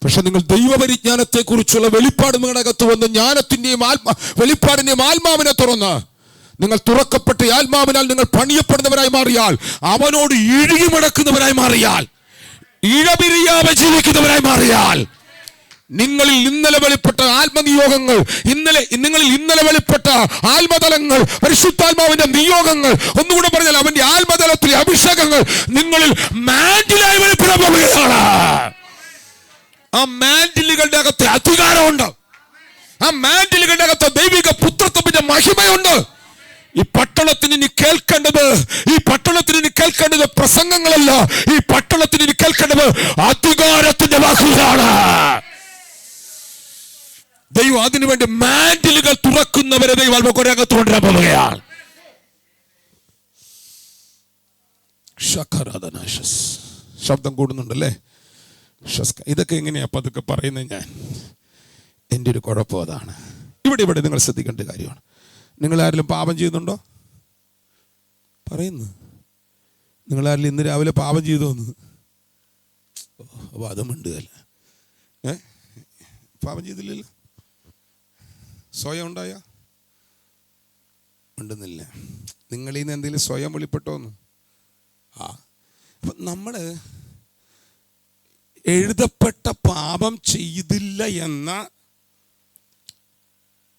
പക്ഷെ നിങ്ങൾ ദൈവപരിജ്ഞാനത്തെ കുറിച്ചുള്ള വെളിപ്പാട് നിങ്ങളുടെ അകത്ത് വന്ന് ജ്ഞാനത്തിന്റെയും വെളിപ്പാടിന്റെയും ആത്മാവിനെ തുറന്ന് നിങ്ങൾ തുറക്കപ്പെട്ട ആത്മാവിനാൽ നിങ്ങൾ പണിയപ്പെടുന്നവരായി മാറിയാൽ, അവനോട് ഇഴുകിമടക്കുന്നവരായി മാറിയാൽ, ഇഴപിരിയാതെ ജീവിക്കുന്നവരായി മാറിയാൽ, നിങ്ങളിൽ ഇന്നലെ വെളിപ്പെട്ട ആത്മനിയോഗങ്ങൾ, നിങ്ങളിൽ ഇന്നലെ വെളിപ്പെട്ട ആത്മതലങ്ങൾ, പരിശുദ്ധാത്മാവിന്റെ നിയോഗങ്ങൾ, ഒന്നുകൂടെ പറഞ്ഞാൽ അവന്റെ ആത്മതലത്തിലെ അഭിഷേകങ്ങൾ നിങ്ങളിൽ മാൻഡിലായി വെളിപ്പെടാൻ പോവുകയാണ്. ആ മാൻഡിലുകളുടെ അകത്തെ അധികാരമുണ്ട്. ആ മാൻഡിലുകളുടെ അകത്ത് ദൈവിക പുത്രത്വത്തിന്റെ മഹിമയുണ്ട്. ഈ പട്ടണത്തിന് ഇനി കേൾക്കേണ്ടത് പ്രസംഗങ്ങളല്ല. ഈ പട്ടണത്തിന് ഇനി കേൾക്കേണ്ടത് അധികാരത്തിന്റെ വാക്കുകളാണ്. ദൈവം അതിനുവേണ്ടി മാൻഡിലുകൾ തുറക്കുന്നവരെ ദൈവം അല്പക്കൊരകത്ത് കൊണ്ടുവരാൻ പോവുകയാണ്. ശബ്ദം കൂടുന്നുണ്ടല്ലേ? ഇതൊക്കെ എങ്ങനെയാ പതുക്കെ പറയുന്നത്? എൻ്റെ ഒരു കുഴപ്പം അതാണ്. ഇവിടെ നിങ്ങൾ ശ്രദ്ധിക്കേണ്ട കാര്യമാണ്. നിങ്ങൾ ആരെങ്കിലും പാപം ചെയ്യുന്നുണ്ടോ? പറയുന്നു. നിങ്ങളാരെങ്കിലും ഇന്ന് രാവിലെ പാപം ചെയ്തോന്ന്? അപ്പോൾ അതും മിണ്ടുകയല്ല. പാപം ചെയ്തില്ലല്ലോ. സ്വയം ഉണ്ടായ ഉണ്ടെന്നില്ല. നിങ്ങളിൽ നിന്ന് എന്തെങ്കിലും സ്വയം വെളിപ്പെട്ടോന്ന്? അപ്പം നമ്മൾ എഴുതപ്പെട്ട പാപം ചെയ്തില്ല എന്ന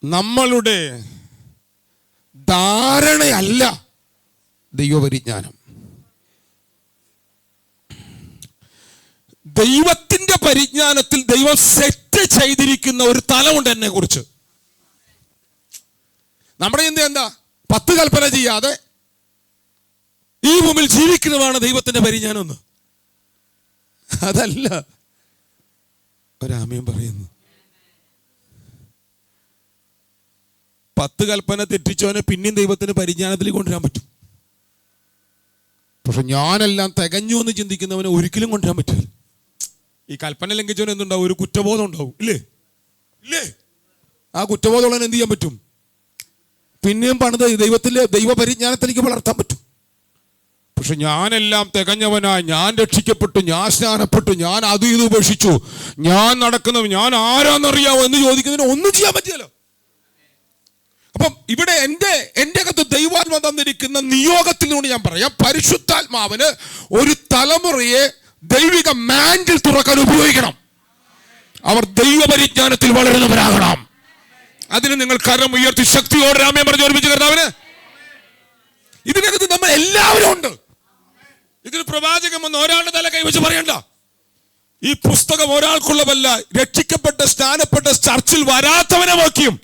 നമ്മളുടെ ധാരണയല്ല ദൈവപരിജ്ഞാനം. ദൈവത്തിന്റെ പരിജ്ഞാനത്തിൽ ദൈവം സെറ്റ് ചെയ്തിരിക്കുന്ന ഒരു തലമുണ്ട് എന്നെ കുറിച്ച്. നമ്മുടെ ചിന്ത എന്താ? 10 കൽപ്പന ചെയ്യാതെ ഈ ഭൂമിയിൽ ജീവിക്കുന്നതാണ് ദൈവത്തിന്റെ പരിജ്ഞാനം എന്ന്. അതല്ല. ഒരാമയും പറയുന്നു. 10 കൽപ്പന തെറ്റിച്ചവനെ പിന്നെയും ദൈവത്തിന് പരിജ്ഞാനത്തിൽ കൊണ്ടുവരാൻ പറ്റും. പക്ഷെ ഞാനെല്ലാം തികഞ്ഞു എന്ന് ചിന്തിക്കുന്നവനെ ഒരിക്കലും കൊണ്ടുവരാൻ പറ്റില്ല. ഈ കൽപ്പന ലംഘിച്ചവൻ എന്തുണ്ടാവും? ഒരു കുറ്റബോധം ഉണ്ടാവും. ഇല്ലേ? ആ കുറ്റബോധമുള്ളവൻ എന്ത് ചെയ്യാൻ പറ്റും? പിന്നെയും പണിത് ദൈവപരിജ്ഞാനത്തിലേക്ക് വളർത്താൻ പറ്റും. പക്ഷെ ഞാനെല്ലാം തികഞ്ഞവനായി, ഞാൻ രക്ഷിക്കപ്പെട്ടു, ഞാൻ സ്നാനപ്പെട്ടു, ഞാൻ അത് ഇത് ഉപേക്ഷിച്ചു, ഞാൻ നടക്കുന്നവൻ, ഞാൻ ആരാന്നറിയാമോ എന്ന് ചോദിക്കുന്നതിന് ഒന്നും ചെയ്യാൻ പറ്റില്ലല്ലോ. അപ്പം ഇവിടെ എൻ്റെ അകത്ത് ദൈവാത്മാ തന്നിരിക്കുന്ന നിയോഗത്തിലൂടെ ഞാൻ പറയാം, പരിശുദ്ധാത്മാവിന് ഒരു തലമുറയെ ദൈവിക മാൻഡിൽ തുറക്കാൻ ഉപയോഗിക്കണം. അവർ ദൈവപരിജ്ഞാനത്തിൽ വളരുന്നവരാകണം. അതിന് നിങ്ങൾ കരം ഉയർത്തി ശക്തിയോടെ രാമയെ പറഞ്ഞ് ഓർമ്മിച്ച് കർത്താവിന്. ഇതിനകത്ത് നമ്മൾ എല്ലാവരും ഉണ്ട്. ഇതിന് പ്രവാചകൻ വന്ന് ഒരാളുടെ തല കൈവച്ച് പറയണ്ട. ഈ പുസ്തകം ഒരാൾക്കുള്ളതല്ല. രക്ഷിക്കപ്പെട്ട സ്നാനപ്പെട്ട ചർച്ചിൽ വരാത്തവനെ നോക്കിയും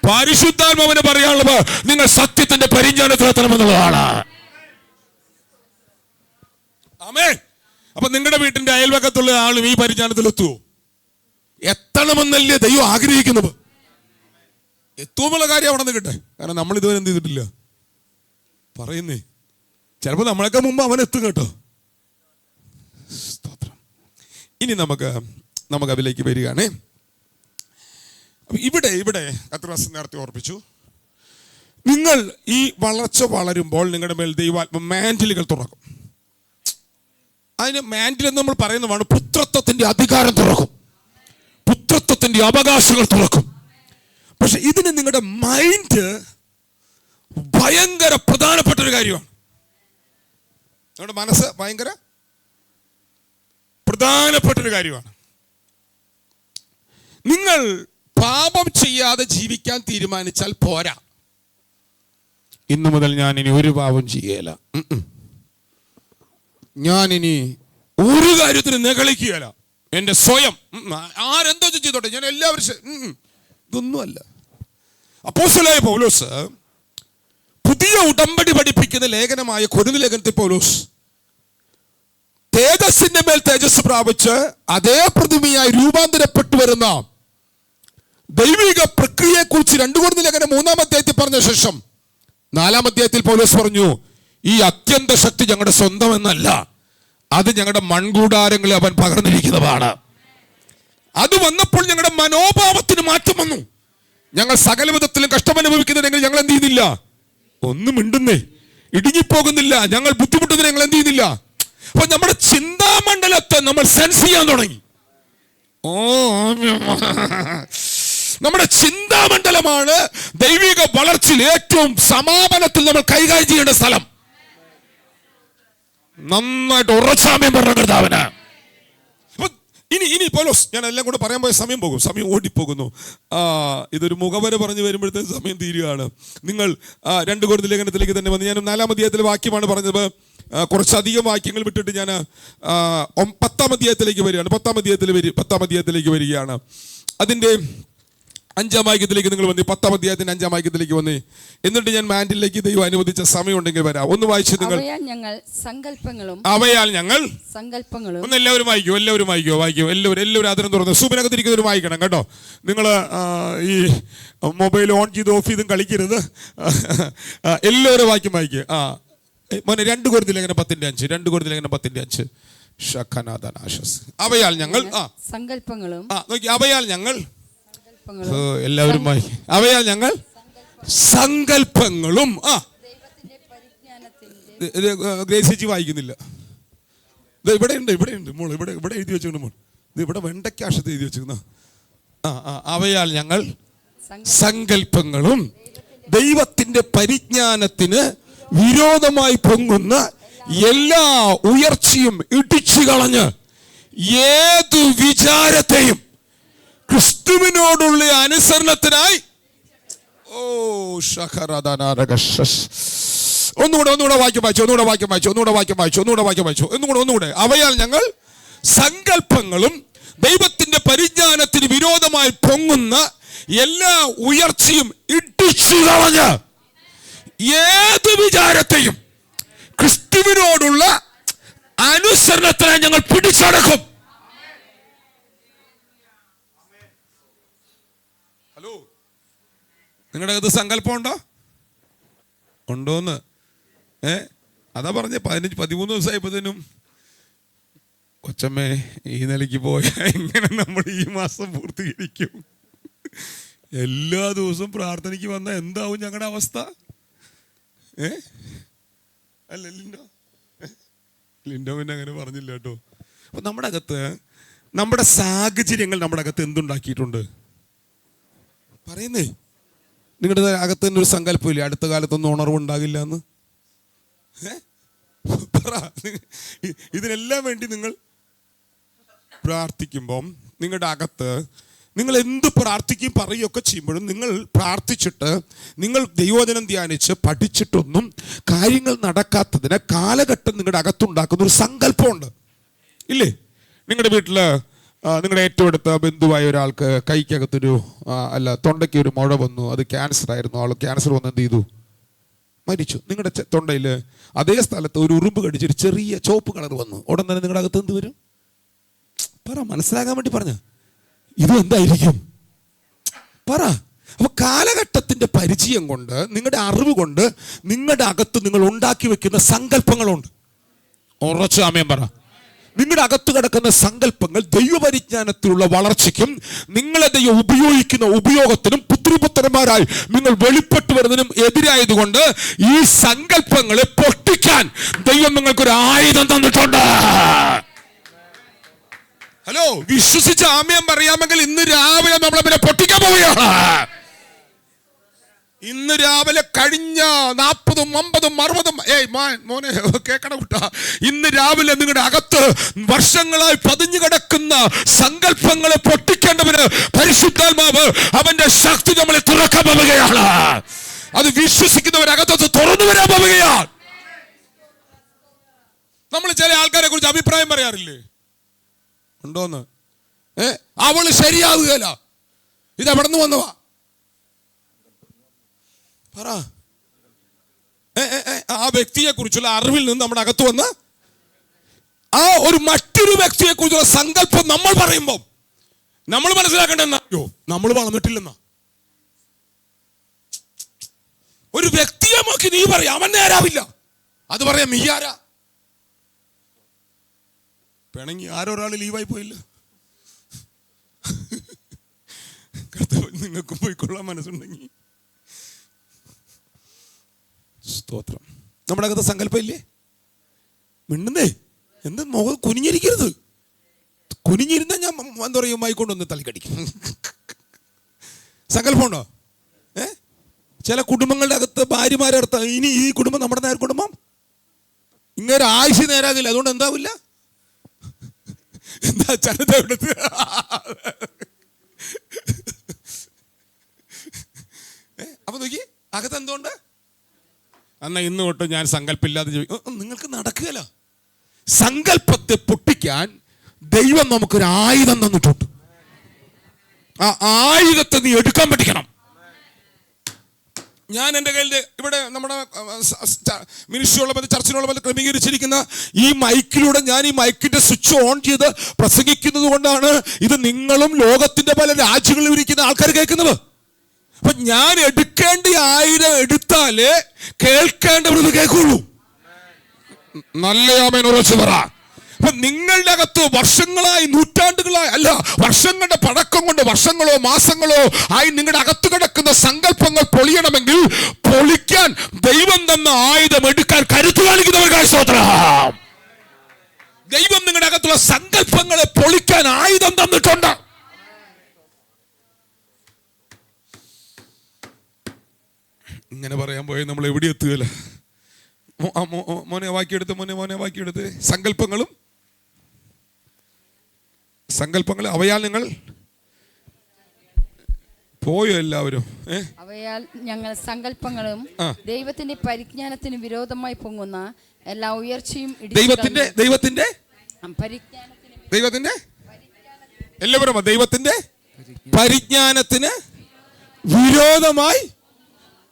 പരിശുദ്ധാത്മാവിനെ പറയാനുള്ളത് നിങ്ങൾ സത്യത്തിന്റെ പരിജ്ഞാനത്തിലെത്തണമെന്നുള്ളതാണ്. ആമേൻ. അപ്പൊ നിങ്ങളുടെ വീട്ടിന്റെ അയൽവക്കത്തുള്ള ആളും ഈ പരിജ്ഞാനത്തിലെത്തുവോ? എത്തണമെന്നല്ലേ ദൈവം ആഗ്രഹിക്കുന്നത്? എത്തുമ്പോഴുള്ള കാര്യം അവിടെ നിന്ന് കിട്ടെ. കാരണം നമ്മൾ ഇതുവരെ എന്ത് ചെയ്തിട്ടില്ല പറയുന്നേ. ചിലപ്പോൾ നമ്മളൊക്കെ മുമ്പ് അവൻ എത്തും കേട്ടോ. സ്തോത്രം. ഇനി നമുക്ക് അതിലേക്ക് വരികയാണേ. ഇവിടെ കർത്താവ് നേരത്തെ ഓർപ്പിച്ചു, നിങ്ങൾ ഈ വളർച്ച വളരുമ്പോൾ നിങ്ങളുടെ മേൽ ദൈവാത്മ മാൻഡിലുകൾ തുറക്കും. അതിന് മാൻഡിൽ എന്ന് നമ്മൾ പറയുന്നതാണ് പുത്രത്വത്തിന്റെ അധികാരം തുറക്കും, പുത്രത്വത്തിന്റെ അവകാശങ്ങൾ തുറക്കും. പക്ഷെ ഇതിന് നിങ്ങളുടെ മൈൻഡ് ഭയങ്കര പ്രധാനപ്പെട്ട ഒരു കാര്യമാണ്. നിങ്ങളുടെ മനസ്സ് ഭയങ്കര പ്രധാനപ്പെട്ടൊരു കാര്യമാണ്. നിങ്ങൾ പാപം ചെയ്യാതെ ജീവിക്കാൻ തീരുമാനിച്ചാൽ പോരാ. ഇന്നു മുതൽ ഞാൻ ഇനി ഒരു പാപം ചെയ്യല, ഞാൻ ഇനി ഒരു കാര്യത്തിന് നിഗളിക്കുകയല്ല. എൻ്റെ സ്വയം ആരെന്തോ ചെയ്തോട്ടെ, ഞാൻ എല്ലാവരും ഇതൊന്നുമല്ല. അപ്പോസ്തലനായ പൗലോസ് പുതിയ ഉടമ്പടി പഠിപ്പിക്കുന്ന ലേഖനമായ കൊരിന്ത്യർ ലേഖനത്തിൽ പൗലോസ് തേജസ്സിന്റെ മേൽ തേജസ് പ്രാപിച്ച് അതേ പ്രതിമയായി രൂപാന്തരപ്പെട്ടു വരുന്ന ദൈവിക പ്രക്രിയയെ കുറിച്ച് 2 കൊരിന്ത്യർ ലേഖനം 3-ാം അധ്യായത്തിൽ പറഞ്ഞ ശേഷം 4-ാം അധ്യായത്തിൽ പൗലോസ് പറഞ്ഞു, ഈ അത്യന്ത ശക്തി ഞങ്ങളുടെ സ്വന്തം എന്നല്ല, അത് ഞങ്ങളുടെ മൺകൂടാരങ്ങളിൽ അവൻ പകർന്നിരിക്കുന്നതാണ്. അത് വന്നപ്പോൾ ഞങ്ങളുടെ മനോഭാവത്തിന് മാറ്റം വന്നു. ഞങ്ങൾ സകല വിധത്തിലും കഷ്ടമനുഭവിക്കുന്നുണ്ടെങ്കിൽ ഞങ്ങൾ എന്ത് ചെയ്യുന്നില്ല? ഒന്നും മിണ്ടുന്നേ, ഇടുങ്ങിപ്പോകുന്നില്ല. ഞങ്ങൾ ബുദ്ധിമുട്ടുന്നതിന് ഞങ്ങൾ എന്ത് ചെയ്യുന്നില്ല? അപ്പൊ നമ്മുടെ ചിന്താമണ്ഡലത്തെ നമ്മൾ സെൻസ് ചെയ്യാൻ തുടങ്ങി. നമ്മുടെ ചിന്താമണ്ഡലമാണ് ദൈവിക വളർച്ചയിൽ ഏറ്റവും സമാപനത്തിൽ നമ്മൾ കൈകാര്യം ചെയ്യേണ്ട സ്ഥലം. നന്നായിട്ട് ഉറച്ചാമ്യം പറഞ്ഞ കർത്താവിന്. ഇനി പൗലോസ്, ഞാൻ എല്ലാം കൂടെ പറയാൻ പോയ സമയം പോകും, സമയം ഓടിപ്പോകുന്നു. ഇതൊരു മുഖവര പറഞ്ഞു വരുമ്പോഴത്തേക്ക് സമയം തീരുകയാണ്. നിങ്ങൾ 2 കൊരിന്ത്യർ ലേഖനത്തിലേക്ക് തന്നെ വന്ന്, ഞാൻ 4-ാം അധ്യായത്തിലെ വാക്യമാണ് പറഞ്ഞത്. കുറച്ചധികം വാക്യങ്ങൾ വിട്ടിട്ട് ഞാൻ 10-ാം അധ്യായത്തിലേക്ക് വരികയാണ്. 10-ാം അധ്യായത്തിലേക്ക് വരികയാണ്. അതിൻ്റെ 5-ാം വാക്യത്തിലേക്ക് നിങ്ങൾ വന്നേ. 10-ാം അധ്യായത്തിന്റെ 5-ാം വാക്യത്തിലേക്ക് വന്നേ. എന്നിട്ട് ഞാൻ മാൻഡിലേക്ക് ദൈവം അനുവദിച്ച സമയം ഉണ്ടെങ്കിൽ വരാം. ഒന്ന് വായിച്ചു നിങ്ങൾ. അവയാൽ ഞങ്ങൾ സങ്കല്പങ്ങളും ഒന്ന് എല്ലാവരും വായിക്കോ, എല്ലാവരും അതിരം തുറന്ന് സൂപ്പിനകത്തിരിക്കുന്നവരും വായിക്കണം കേട്ടോ. നിങ്ങൾ ഈ മൊബൈൽ ഓൺ ചെയ്ത് ഓഫ് ചെയ്തും കളിക്കരുത്. എല്ലാവരും വായിക്കും വായിക്കുക. മോനെ 2 കൊരിന്ത്യർ ലേഖനം 10:5. 2 കൊരിന്ത്യർ ലേഖനം 10:5. അവയാൽ ഞങ്ങൾ സങ്കല്പങ്ങളും അവയാൽ ഞങ്ങൾ എല്ലാവരുമായി അവയാൽ ഞങ്ങൾ സങ്കല്പങ്ങളും ഗ്രേസിച്ച് വായിക്കുന്നില്ല. ഇവിടെ ഉണ്ട് മോൾ, ഇവിടെ എഴുതി വെച്ചിട്ടുണ്ട് മോൾ. ഇത് ഇവിടെ വെണ്ടയ്ക്കാശത്ത് എഴുതി വെച്ചിരുന്ന അവയാൽ ഞങ്ങൾ സങ്കല്പങ്ങളും ദൈവത്തിന്റെ പരിജ്ഞാനത്തിന് വിരോധമായി പൊങ്ങുന്ന എല്ലാ ഉയർച്ചയും ഇടിച്ചു കളഞ്ഞ് ഏതു വിചാരത്തെയും ക്രിസ്തുവിനോടുള്ള അനുസരണത്തിനായി ഒന്നുകൂടെ വാക്യം വായിച്ചു. അവയാൽ ഞങ്ങൾ സങ്കല്പങ്ങളും ദൈവത്തിന്റെ പരിജ്ഞാനത്തിന് വിരോധമായി പൊങ്ങുന്ന എല്ലാ ഉയർച്ചയും ഇടിച്ചു കളഞ്ഞ് ഏത് വിചാരത്തെയും ക്രിസ്തുവിനോടുള്ള അനുസരണത്തിനായി ഞങ്ങൾ പിടിച്ചടക്കും. ഹലോ, നിങ്ങളുടെ അകത്ത് സങ്കല്പം ഉണ്ടോന്ന്? അതാ പറഞ്ഞ 13 ദിവസമായപ്പോഴത്തേനും കൊച്ചമ്മേ ഈ നിലയ്ക്ക് പോയാൽ എങ്ങനെ നമ്മൾ ഈ മാസം പൂർത്തീകരിക്കും? എല്ലാ ദിവസവും പ്രാർത്ഥനയ്ക്ക് വന്നാൽ എന്താവും ഞങ്ങളുടെ അവസ്ഥ? അല്ല ലിൻഡോ പിന്നെ അങ്ങനെ പറഞ്ഞില്ല കേട്ടോ. അപ്പൊ നമ്മുടെ അകത്ത് നമ്മുടെ സാഹചര്യങ്ങൾ നമ്മുടെ അകത്ത് എന്തുണ്ടാക്കിയിട്ടുണ്ട് പറയുന്നേ. നിങ്ങളുടെ അകത്ത് തന്നെ ഒരു സങ്കല്പമില്ലേ അടുത്ത കാലത്തൊന്നും ഉണർവുണ്ടാകില്ല എന്ന്? പറ. ഇതിനെല്ലാം വേണ്ടി നിങ്ങൾ പ്രാർത്ഥിക്കുമ്പം നിങ്ങളുടെ അകത്ത് നിങ്ങൾ എന്ത് പ്രാർത്ഥിക്കുകയും പറയുകയൊക്കെ ചെയ്യുമ്പോഴും നിങ്ങൾ പ്രാർത്ഥിച്ചിട്ട് നിങ്ങൾ ദൈവവചനം ധ്യാനിച്ച് പഠിച്ചിട്ടൊന്നും കാര്യങ്ങൾ നടക്കാത്തതിന് കാലഘട്ടം നിങ്ങളുടെ അകത്തുണ്ടാക്കുന്ന ഒരു സങ്കല്പമുണ്ട് ഇല്ലേ? നിങ്ങളുടെ വീട്ടിൽ നിങ്ങളുടെ ഏറ്റവും അടുത്ത ബന്ധുവായ ഒരാൾക്ക് കൈക്കകത്തൊരു തൊണ്ടയ്ക്ക് ഒരു മുഴ വന്നു, അത് ക്യാൻസർ ആയിരുന്നു. ആൾ ക്യാൻസർ വന്ന് എന്ത് ചെയ്തു? മരിച്ചു. നിങ്ങളുടെ തൊണ്ടയിൽ അതേ സ്ഥലത്ത് ഒരു ഉറുമ്പ് കടിച്ചൊരു ചെറിയ ചുവപ്പ് കളർ വന്നു. ഉടൻ തന്നെ നിങ്ങളുടെ അകത്ത് എന്ത് വരും? പറ, മനസ്സിലാകാൻ വേണ്ടി പറഞ്ഞ ഇത് എന്തായിരിക്കും? പറ. അപ്പൊ കാലഘട്ടത്തിന്റെ പരിചയം കൊണ്ട് നിങ്ങളുടെ അറിവ് കൊണ്ട് നിങ്ങളുടെ അകത്ത് നിങ്ങൾ ഉണ്ടാക്കി വെക്കുന്ന സങ്കല്പങ്ങളുണ്ട്. ഉറച്ച ആമേൻ പറ. നിങ്ങളുടെ അകത്ത് കിടക്കുന്ന സങ്കല്പങ്ങൾ ദൈവപരിജ്ഞാനത്തിലുള്ള വളർച്ചയ്ക്കും നിങ്ങളെ ദൈവം ഉപയോഗിക്കുന്ന ഉപയോഗത്തിനും പുത്രിപുത്രന്മാരായി നിങ്ങൾ വെളിപ്പെട്ടു വരുന്നതിനും എതിരായതുകൊണ്ട് ഈ സങ്കല്പങ്ങളെ പൊട്ടിക്കാൻ ദൈവം നിങ്ങൾക്കൊരു ആയുധം തന്നിട്ടുണ്ട്. ഹലോ, വിശ്വസിച്ച് ആമേൻ പറയാമെങ്കിൽ ഇന്ന് രാവിലെ നമ്മളെ പൊട്ടിക്കാൻ പോവുകയാണ്. ഇന്ന് രാവിലെ കഴിഞ്ഞ 40, 50, 60 മോനെ കേക്കണ കൂട്ടാ, ഇന്ന് രാവിലെ നിങ്ങളുടെ അകത്ത് വർഷങ്ങളായി പതിഞ്ഞു കിടക്കുന്ന സങ്കല്പങ്ങളെ പൊട്ടിക്കേണ്ടവന് പരിശുദ്ധാത്മാവ് അവന്റെ ശക്തി നമ്മളെ തുറക്കാൻ പോവുകയാണ്. അത് വിശ്വസിക്കുന്നവരകത്ത് തുറന്നു വരാൻ പോവുകയാണ്. നമ്മൾ ചില ആൾക്കാരെ കുറിച്ച് അഭിപ്രായം പറയാറില്ലേ? ഉണ്ടോന്ന്? അവള് ശരിയാവുകയല്ല, ഇത് എവിടെ നിന്ന് വന്നവാ പറ. ആ വ്യക്തിയെ കുറിച്ചുള്ള അറിവിൽ നിന്ന് നമ്മുടെ അകത്ത് വന്ന് ആ ഒരു മറ്റൊരു വ്യക്തിയെ കുറിച്ചുള്ള സങ്കല്പം നമ്മൾ പറയുമ്പോൾ നമ്മൾ മനസ്സിലാക്കേണ്ടെന്നാ, നമ്മൾ വളർന്നിട്ടില്ലെന്നാ. ഒരു വ്യക്തിയെ നോക്കി നീ പറയാം അവൻ നേരാവില്ല, അത് പറയാം നീ ആരാ? പിണങ്ങി ആരൊരാൾ ലീവായി പോയില്ല. നിങ്ങൾക്കും പോയിക്കൊള്ളാൻ മനസ്സുണ്ടെങ്കിൽ സ്തോത്രം. നമ്മുടെ അകത്ത് സങ്കല്പം ഇല്ലേ? മിണ്ടുന്നേ, എന്ത് മുഖം കുനിഞ്ഞിരിക്കരുത്. കുനിഞ്ഞിരുന്ന ഞാൻ എന്താ പറയും, മൈക്കൊണ്ടൊന്ന് തലക്കടിക്കും. സങ്കല്പമുണ്ടോ? ചില കുടുംബങ്ങളുടെ അകത്ത് ഭാര്യമാരെ അടുത്ത ഇനി ഈ കുടുംബം നമ്മുടെ നേർ കുടുംബം, ഇങ്ങനെ ആയുഷ് നേരാകില്ല, അതുകൊണ്ട് എന്താവില്ല, എന്താ ചരിത എടുത്ത് അപ്പൊ നോക്കി അകത്ത് എന്തുകൊണ്ട്? എന്നാ ഇന്ന് തൊട്ട് ഞാൻ സങ്കല്പമില്ലാതെ ചോദിക്കും. നിങ്ങൾക്ക് നടക്കുകയല്ല. സങ്കല്പത്തെ പൊട്ടിക്കാൻ ദൈവം നമുക്കൊരു ആയുധം തന്നിട്ടുണ്ട്. ആ ആയുധത്തെ നീ എടുക്കാൻ പഠിക്കണം. ഞാൻ എൻ്റെ കയ്യിൽ ഇവിടെ നമ്മുടെ മിനിസ്ട്രിയുള്ള ചർച്ചിനുള്ള ക്രമീകരിച്ചിരിക്കുന്ന ഈ മൈക്കിലൂടെ ഞാൻ ഈ മൈക്കിന്റെ സ്വിച്ച് ഓൺ ചെയ്ത് പ്രസംഗിക്കുന്നത് കൊണ്ടാണ് ഇത് നിങ്ങളും ലോകത്തിന്റെ പല രാജ്യങ്ങളിലും ഇരിക്കുന്ന ആൾക്കാർ കേൾക്കുന്നത്. അപ്പൊ ഞാൻ എടുക്കേണ്ട ആയുധം എടുത്താലേ കേൾക്കേണ്ടവർ കേൾക്കുള്ളൂ. നല്ല ആമേൻ ഉറച്ചു പറ. അപ്പൊ നിങ്ങളുടെ അകത്ത് വർഷങ്ങളായി, നൂറ്റാണ്ടുകളായി, അല്ല വർഷങ്ങളുടെ പഴക്കം കൊണ്ട്, വർഷങ്ങളോ മാസങ്ങളോ ആയി നിങ്ങളുടെ അകത്ത് കിടക്കുന്ന സങ്കല്പങ്ങൾ പൊളിയണമെങ്കിൽ പൊളിക്കാൻ ദൈവം തന്ന ആയുധം എടുക്കാൻ കരുത്തു കാണിക്കുന്നവർക്കായി സ്തോത്രം. ദൈവം നിങ്ങളുടെ അകത്തുള്ള സങ്കല്പങ്ങളെ പൊളിക്കാൻ ആയുധം തന്നിട്ടുണ്ട്. ഇങ്ങനെ പറയാൻ പോയി നമ്മൾ എവിടെ എത്തുകയില്ല. മോനെ വാക്കിയെടുത്ത് സങ്കല്പങ്ങൾ അവയാൽ നിങ്ങൾ പോയോ എല്ലാവരും? അവയാൽ ഞങ്ങൾ സങ്കല്പങ്ങളും ദൈവത്തിന്റെ പരിജ്ഞാനത്തിന് വിരോധമായി പൊങ്ങുന്ന എല്ലാ ഉയർച്ചയും ദൈവത്തിന്റെ എല്ലാവരും ദൈവത്തിന്റെ പരിജ്ഞാനത്തിന് വിരോധമായി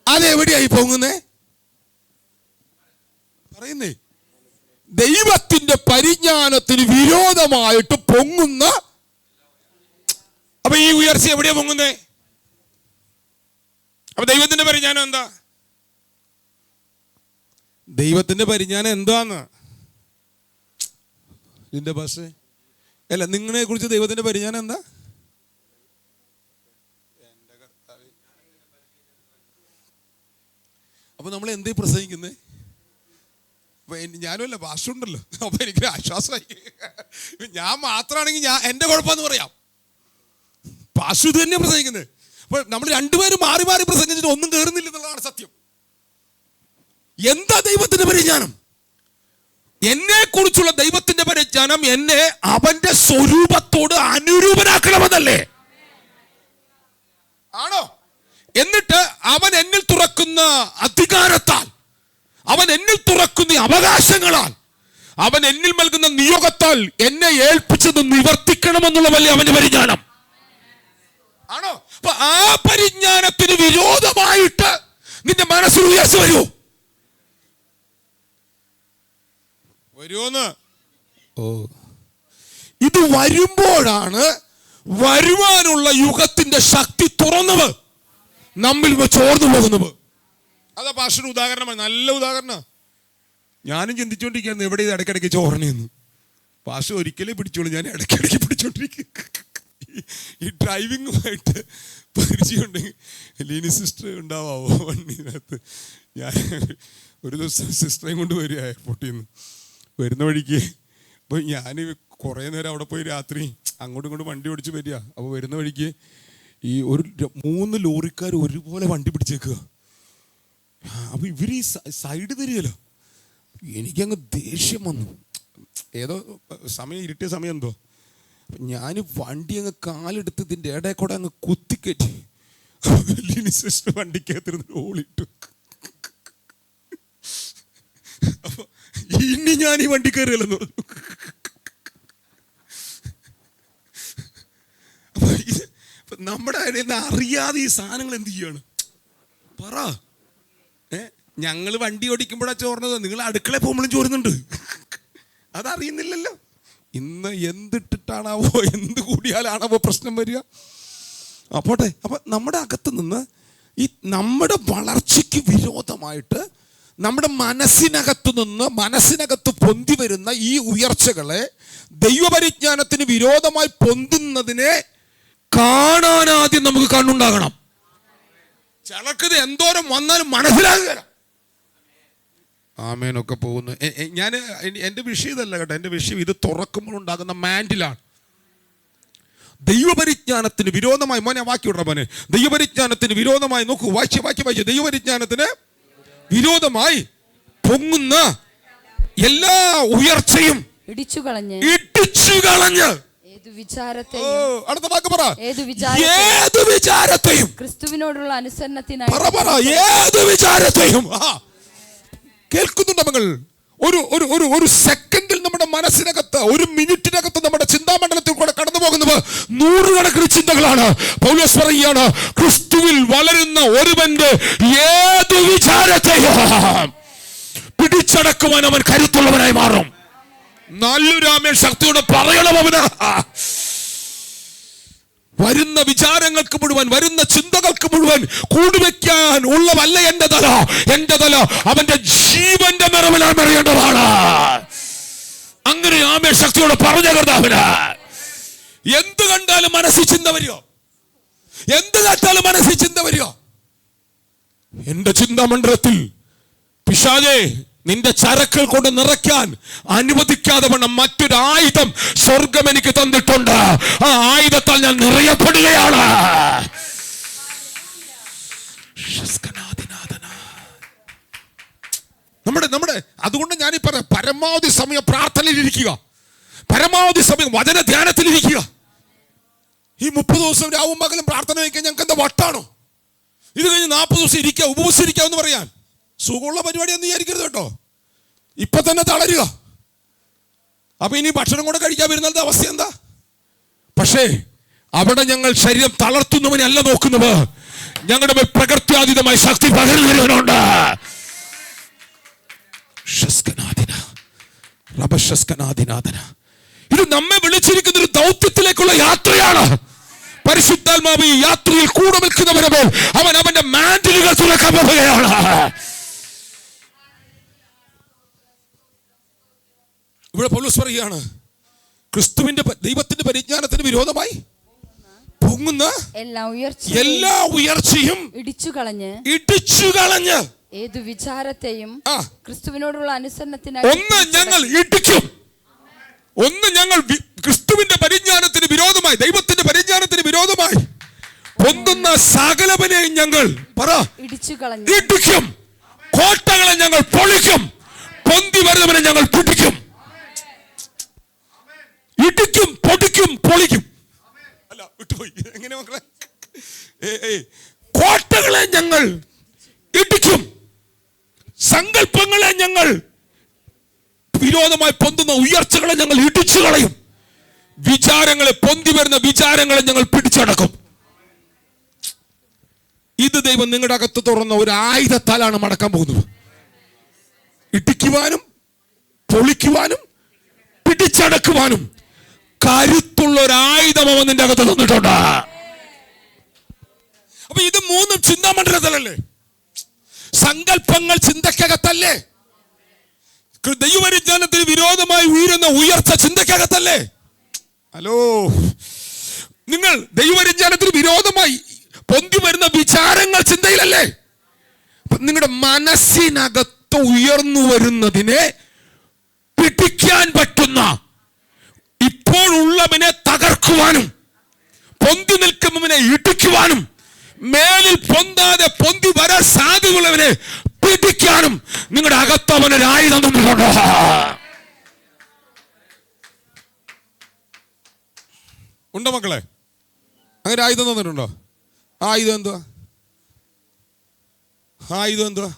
അതെവിടെയായി പൊങ്ങുന്നേ പറയുന്നേ? ദൈവത്തിന്റെ പരിജ്ഞാനത്തിന് വിരോധമായിട്ട് പൊങ്ങുന്ന. അപ്പൊ ഈ ഉയർച്ച എവിടെയാ പൊങ്ങുന്നേ? അപ്പൊ ദൈവത്തിന്റെ പരിജ്ഞാനം എന്താ? ദൈവത്തിന്റെ പരിജ്ഞാനം എന്താന്ന് ഇതിന്റെ ബസ് അല്ല, നിങ്ങളെ കുറിച്ച് ദൈവത്തിന്റെ പരിജ്ഞാനം എന്താ? അപ്പൊ നമ്മൾ എന്തേ പ്രസംഗിക്കുന്നേ? ഞാനുമല്ല, ഭാഷയുണ്ടല്ലോ. അപ്പൊ എനിക്ക് ആശ്വാസമായി. ഞാൻ മാത്രമാണെങ്കിൽ എന്റെ കുഴപ്പമെന്ന് പറയാം. ഭാഷ ഇത് തന്നെ പ്രസംഗിക്കുന്നത്. അപ്പൊ നമ്മൾ രണ്ടുപേരും മാറി മാറി പ്രസംഗിച്ചിട്ട് ഒന്നും കയറുന്നില്ല എന്നുള്ളതാണ് സത്യം. എന്താ ദൈവത്തിന്റെ പരിജ്ഞാനം? എന്നെ കുറിച്ചുള്ള ദൈവത്തിന്റെ പരിജ്ഞാനം എന്നെ അവന്റെ സ്വരൂപത്തോട് അനുരൂപനാക്കണമെന്നല്ലേ? ആണോ? എന്നിട്ട് അവൻ എന്നിൽ തുറക്കുന്ന അധികാരത്താൽ, അവൻ എന്നിൽ തുറക്കുന്ന അവകാശങ്ങളാൽ, അവൻ എന്നിൽ നൽകുന്ന നിയോഗത്താൽ എന്നെ ഏൽപ്പിച്ചത് നിവർത്തിക്കണമെന്നുള്ളതല്ലേ അവന്റെ പരിജ്ഞാനം? ആണോ? അപ്പൊ ആ പരിജ്ഞാനത്തിന് വിരോധമായിട്ട് നിന്റെ മനസ്സിൽ ഉയർച്ച വരുമോന്ന്? ഇത് വരുമ്പോഴാണ് വരുവാനുള്ള യുഗത്തിന്റെ ശക്തി തുറന്നത്, നമ്മിൽ ചോർന്നു പോകുന്നത്. അതാ പാസ്റ്റർ ഉദാഹരണമാണ്, നല്ല ഉദാഹരണം. ഞാനും ചിന്തിച്ചോണ്ടിരിക്കുന്നു എവിടെ ഇത് ഇടയ്ക്കിടയ്ക്ക് ചോർന്നെന്ന്. പാസ്റ്റർ ഒരിക്കലേ പിടിച്ചോളൂ, ഞാൻ ഇടയ്ക്കിടയ്ക്ക് പിടിച്ചോണ്ടിരിക്കും. ഈ ഡ്രൈവിങ്ങുമായിട്ട് പരിചയമുണ്ടെങ്കിൽ ലീനി സിസ്റ്റർ ഉണ്ടാവാമോ വണ്ടിനകത്ത്? ഞാൻ ഒരു ദിവസം സിസ്റ്ററേയും കൊണ്ട് വരിക എയർപോർട്ടിൽ നിന്ന്. വരുന്ന വഴിക്ക് അപ്പോൾ ഞാൻ കുറേ നേരം അവിടെ പോയി രാത്രി അങ്ങോട്ടും ഇങ്ങോട്ടും വണ്ടി ഓടിച്ച് വരിക. അപ്പോൾ വരുന്ന വഴിക്ക് ഈ 3 ലോറിക്കാർ ഒരുപോലെ വണ്ടി പിടിച്ചേക്കുക. അപ്പോൾ ഇവർ ഈ സൈഡ് തരികയല്ലോ. എനിക്കങ്ങ് ദേഷ്യം വന്നു. ഏതോ സമയം, ഇരുട്ടിയ സമയം എന്തോ. ഞാൻ വണ്ടി അങ്ങ് കാലെടുത്ത് ഇതിൻ്റെ ഇടയിൽ കൂടെ അങ്ങ് കുത്തിക്കറ്റി വണ്ടിക്കകത്തിരുന്ന് ഓളിട്ടു. അപ്പോൾ ഇനി ഞാൻ ഈ വണ്ടി കയറിയല്ലെന്ന് പറഞ്ഞു. അപ്പൊ നമ്മുടെ ഇടയിൽ അറിയാതെ ഈ സാധനങ്ങൾ എന്ത് ചെയ്യാണ് പറ. ഞങ്ങൾ വണ്ടി ഓടിക്കുമ്പോഴാണ് ചോർന്നത്, നിങ്ങൾ അടുക്കളയിൽ പോകുമ്പോഴും ചോരുന്നുണ്ട്, അതറിയുന്നില്ലല്ലോ. ഇന്ന് എന്തിട്ടിട്ടാണാവോ, എന്ത് കൂടിയാലാണാവോ പ്രശ്നം വരിക. പോട്ടെ. അപ്പം നമ്മുടെ അകത്ത് നിന്ന് ഈ നമ്മുടെ വളർച്ചയ്ക്ക് വിരോധമായിട്ട് നമ്മുടെ മനസ്സിനകത്ത് പൊന്തി വരുന്ന ഈ ഉയർച്ചകളെ, ദൈവപരിജ്ഞാനത്തിന് വിരോധമായി പൊന്തുന്നതിനെ കാണാൻ ആദ്യം നമുക്ക് കണ്ണുണ്ടാകണം. ചിലർക്കിത് എന്തോരം വന്നാലും മനസ്സിലാകുക. ആമേനൊക്കെ പോകുന്നു. ഞാൻ എൻ്റെ വിഷയം ഇതല്ല കേട്ടോ, എൻ്റെ വിഷയം ഇത് തുറക്കുമ്പോൾ ഉണ്ടാകുന്ന മാൻഡിലാണ്. ദൈവപരിജ്ഞാനത്തിന് വിരോധമായി, മോനെ വാക്കി വിടറ മോനെ, ദൈവപരിജ്ഞാനത്തിന് വിരോധമായി നോക്കൂ, വായിച്ച് ദൈവപരിജ്ഞാനത്തിന് വിരോധമായി പൊങ്ങുന്ന എല്ലാ ഉയർച്ചയും ഇടിച്ചു കളഞ്ഞ് അടുത്ത വാക്ക് പറ, ഏത് വിചാരത്തെയും ക്രിസ്തുവിനോടുള്ള അനുസരണത്തിനായി ഏത് വിചാരത്തെയും. കേൾക്കുന്നുണ്ട് മകൾ? ഒരു സെക്കൻഡിൽ നമ്മുടെ മനസ്സിനകത്ത്, ഒരു മിനിറ്റിനകത്ത് നമ്മുടെ ചിന്താമണ്ഡലത്തിൽ കൂടെ കടന്നു പോകുന്നത് നൂറുകണക്കിന് ചിന്തകളാണ്. പൗലോസ് പറയുകയാണ്, ക്രിസ്തുവിൽ വളരുന്ന ഒരുവന്റെ ഏത് വിചാരത്തെയും പിടിച്ചടക്കുവാൻ അവൻ കരുത്തുള്ളവനായി മാറും. നല്ലൊരു ആമേൻ ശക്തിയോടെ പറയണം. അവന് വരുന്ന വിചാരങ്ങൾക്ക് മുഴുവൻ, വരുന്ന ചിന്തകൾക്ക് മുഴുവൻ കൂടുവെക്കാൻ ഉള്ളതല്ല എന്റെ തല. എന്റെ തല അവന്റെ ജീവന്റെ നിറവിലാൽ മെറിയേണ്ടതാണ്. അങ്ങനെ ആമേൻ ശക്തിയോടെ പറഞ്ഞ കർത്താവിന്. എന്ത് കണ്ടാലും മനസ്സിൽ ചിന്ത വരികയോ, എന്ത് കേട്ടാലും മനസ്സിൽ ചിന്ത വരികയോ. എന്റെ ചിന്താമണ്ഡലത്തിൽ പിശാചേ നിന്റെ ചരക്കൾ കൊണ്ട് നിറയ്ക്കാൻ അനുവദിക്കാതെ വണ്ണം മറ്റൊരു ആയുധം സ്വർഗം എനിക്ക് തന്നിട്ടുണ്ട്. ആ ആയുധത്താൽ ഞാൻ നിറയപ്പെടുകയാണ്. നമ്മുടെ അതുകൊണ്ട് ഞാനീ പറയാം, പരമാവധി സമയം പ്രാർത്ഥനയിലിരിക്കുക, പരമാവധി സമയം വചന ധ്യാനത്തിലിരിക്കുക. ഈ 30 ദിവസം രാവും പകലും പ്രാർത്ഥന വയ്ക്കാൻ ഞങ്ങൾക്ക് എന്താ വട്ടാണോ? ഇത് കഴിഞ്ഞ് 40 ദിവസം ഇരിക്കുക, ഉപവസിരിക്കുക എന്ന് പറയാൻ സുഖമുള്ള പരിപാടിയൊന്നും വിചാരിക്കരുത് കേട്ടോ. ഇപ്പൊ തന്നെ തളരുക. അപ്പൊ ഇനി ഭക്ഷണം കൂടെ കഴിക്കാൻ വരുന്നത് അവസ്ഥ എന്താ? പക്ഷേ അവിടെ ഞങ്ങൾ ശരീരം തളർത്തുന്നവനല്ല നോക്കുന്നത്, ഞങ്ങളുടെ മേൽ പ്രകൃത്യാതീതമായി ശക്തി പകരുന്നവനുണ്ട്. ഇത് നമ്മെ വിളിച്ചിരിക്കുന്ന ഒരു ദൗത്യത്തിലേക്കുള്ള യാത്രയാണ്. പരിശുദ്ധാത്മാവ് ഈ യാത്രയിൽ കൂടെ നിൽക്കുന്നവരെ മേൽ അവൻ അവന്റെ മാൻഡിലുകൾ തുറക്കാൻ പോവുകയാണ്. ഇവിടെ പൗലോസ് പറയുകയാണ്, ക്രിസ്തുവിന്റെ ദൈവത്തിന്റെ പരിജ്ഞാനത്തിന് വിരോധമായി പൊങ്ങുന്ന എല്ലാ ഉയർച്ചയും ഇടിച്ചു കളഞ്ഞ് ഏതു വിചാരത്തെയും ക്രിസ്തുവിനോടുള്ള അനുസരണത്തിനായി ഒന്ന് ഞങ്ങൾ ഇടിക്കും, ഒന്ന് ഞങ്ങൾ ക്രിസ്തുവിന്റെ പരിജ്ഞാനത്തിന് വിരോധമായി, ദൈവത്തിന്റെ പരിജ്ഞാനത്തിന് വിരോധമായി പൊന്തുന്ന സകലവനെയും ഞങ്ങൾ ഇടിക്കും. കോട്ടകളെ ഞങ്ങൾ പൊളിക്കും, പൊന്തി വരുന്നവനെ ഞങ്ങൾ പിടിക്കും. ഇടിക്കും, പൊടിക്കും, പൊളിക്കും. അല്ല വിട്ടുപോയി, എങ്ങനെ മക്കളെ? കോട്ടകളെ ഞങ്ങൾ ഇടിക്കും, സങ്കല്പങ്ങളെ ഞങ്ങൾ, വിരോധമായി പൊന്തുന്ന ഉയർച്ചകളെ ഞങ്ങൾ ഇടിച്ചു കളയും, വിചാരങ്ങളെ, പൊന്തി വരുന്ന വിചാരങ്ങളെ ഞങ്ങൾ പിടിച്ചടക്കും. ഇത് ദൈവം നിങ്ങളുടെ അകത്ത് തുറന്ന ഒരു ആയുധത്താലാണ് മടക്കാൻ പോകുന്നത്. ഇടിക്കുവാനും പൊളിക്കുവാനും പിടിച്ചടക്കുവാനും കരുത്തുള്ള ഒരു ആയുധം അവൻ നിന്റെ അകത്ത് തന്നിട്ടുണ്ട്. അപ്പൊ ഇത് മൂന്നും ചിന്താമണ്ഡലത്തിലല്ലേ? സങ്കല്പങ്ങൾ ചിന്തക്കകത്തല്ലേ? ദൈവപരിജ്ഞാനത്തിന് വിരോധമായി ഉയരുന്ന ഉയർച്ച ചിന്തക്കകത്തല്ലേ? ഹലോ, നിങ്ങൾ ദൈവപരിജ്ഞാനത്തിന് വിരോധമായി പൊന്തി വരുന്ന വിചാരങ്ങൾ ചിന്തയിലല്ലേ? നിങ്ങളുടെ മനസ്സിനകത്ത് ഉയർന്നു വരുന്നതിനെ പിടിക്കാൻ പറ്റുന്ന, ഇപ്പോൾ ഉള്ളവനെ തകർക്കുവാനും പൊന്തി നിൽക്കുന്നവനെ ഇടിക്കുവാനും മേലിൽ പൊന്താതെ പൊന്തി വരാൻ സാധ്യതയുള്ളവനെ പിടിക്കാനും നിങ്ങളുടെ അകത്തവനൊരു ആയുധം തന്നിട്ടുണ്ടോ? ഉണ്ടോ മക്കളെ? അങ്ങനെ ആയുധം തന്നിട്ടുണ്ടോ? ആയുധം എന്തുവാ? ആയുധം എന്തുവാ?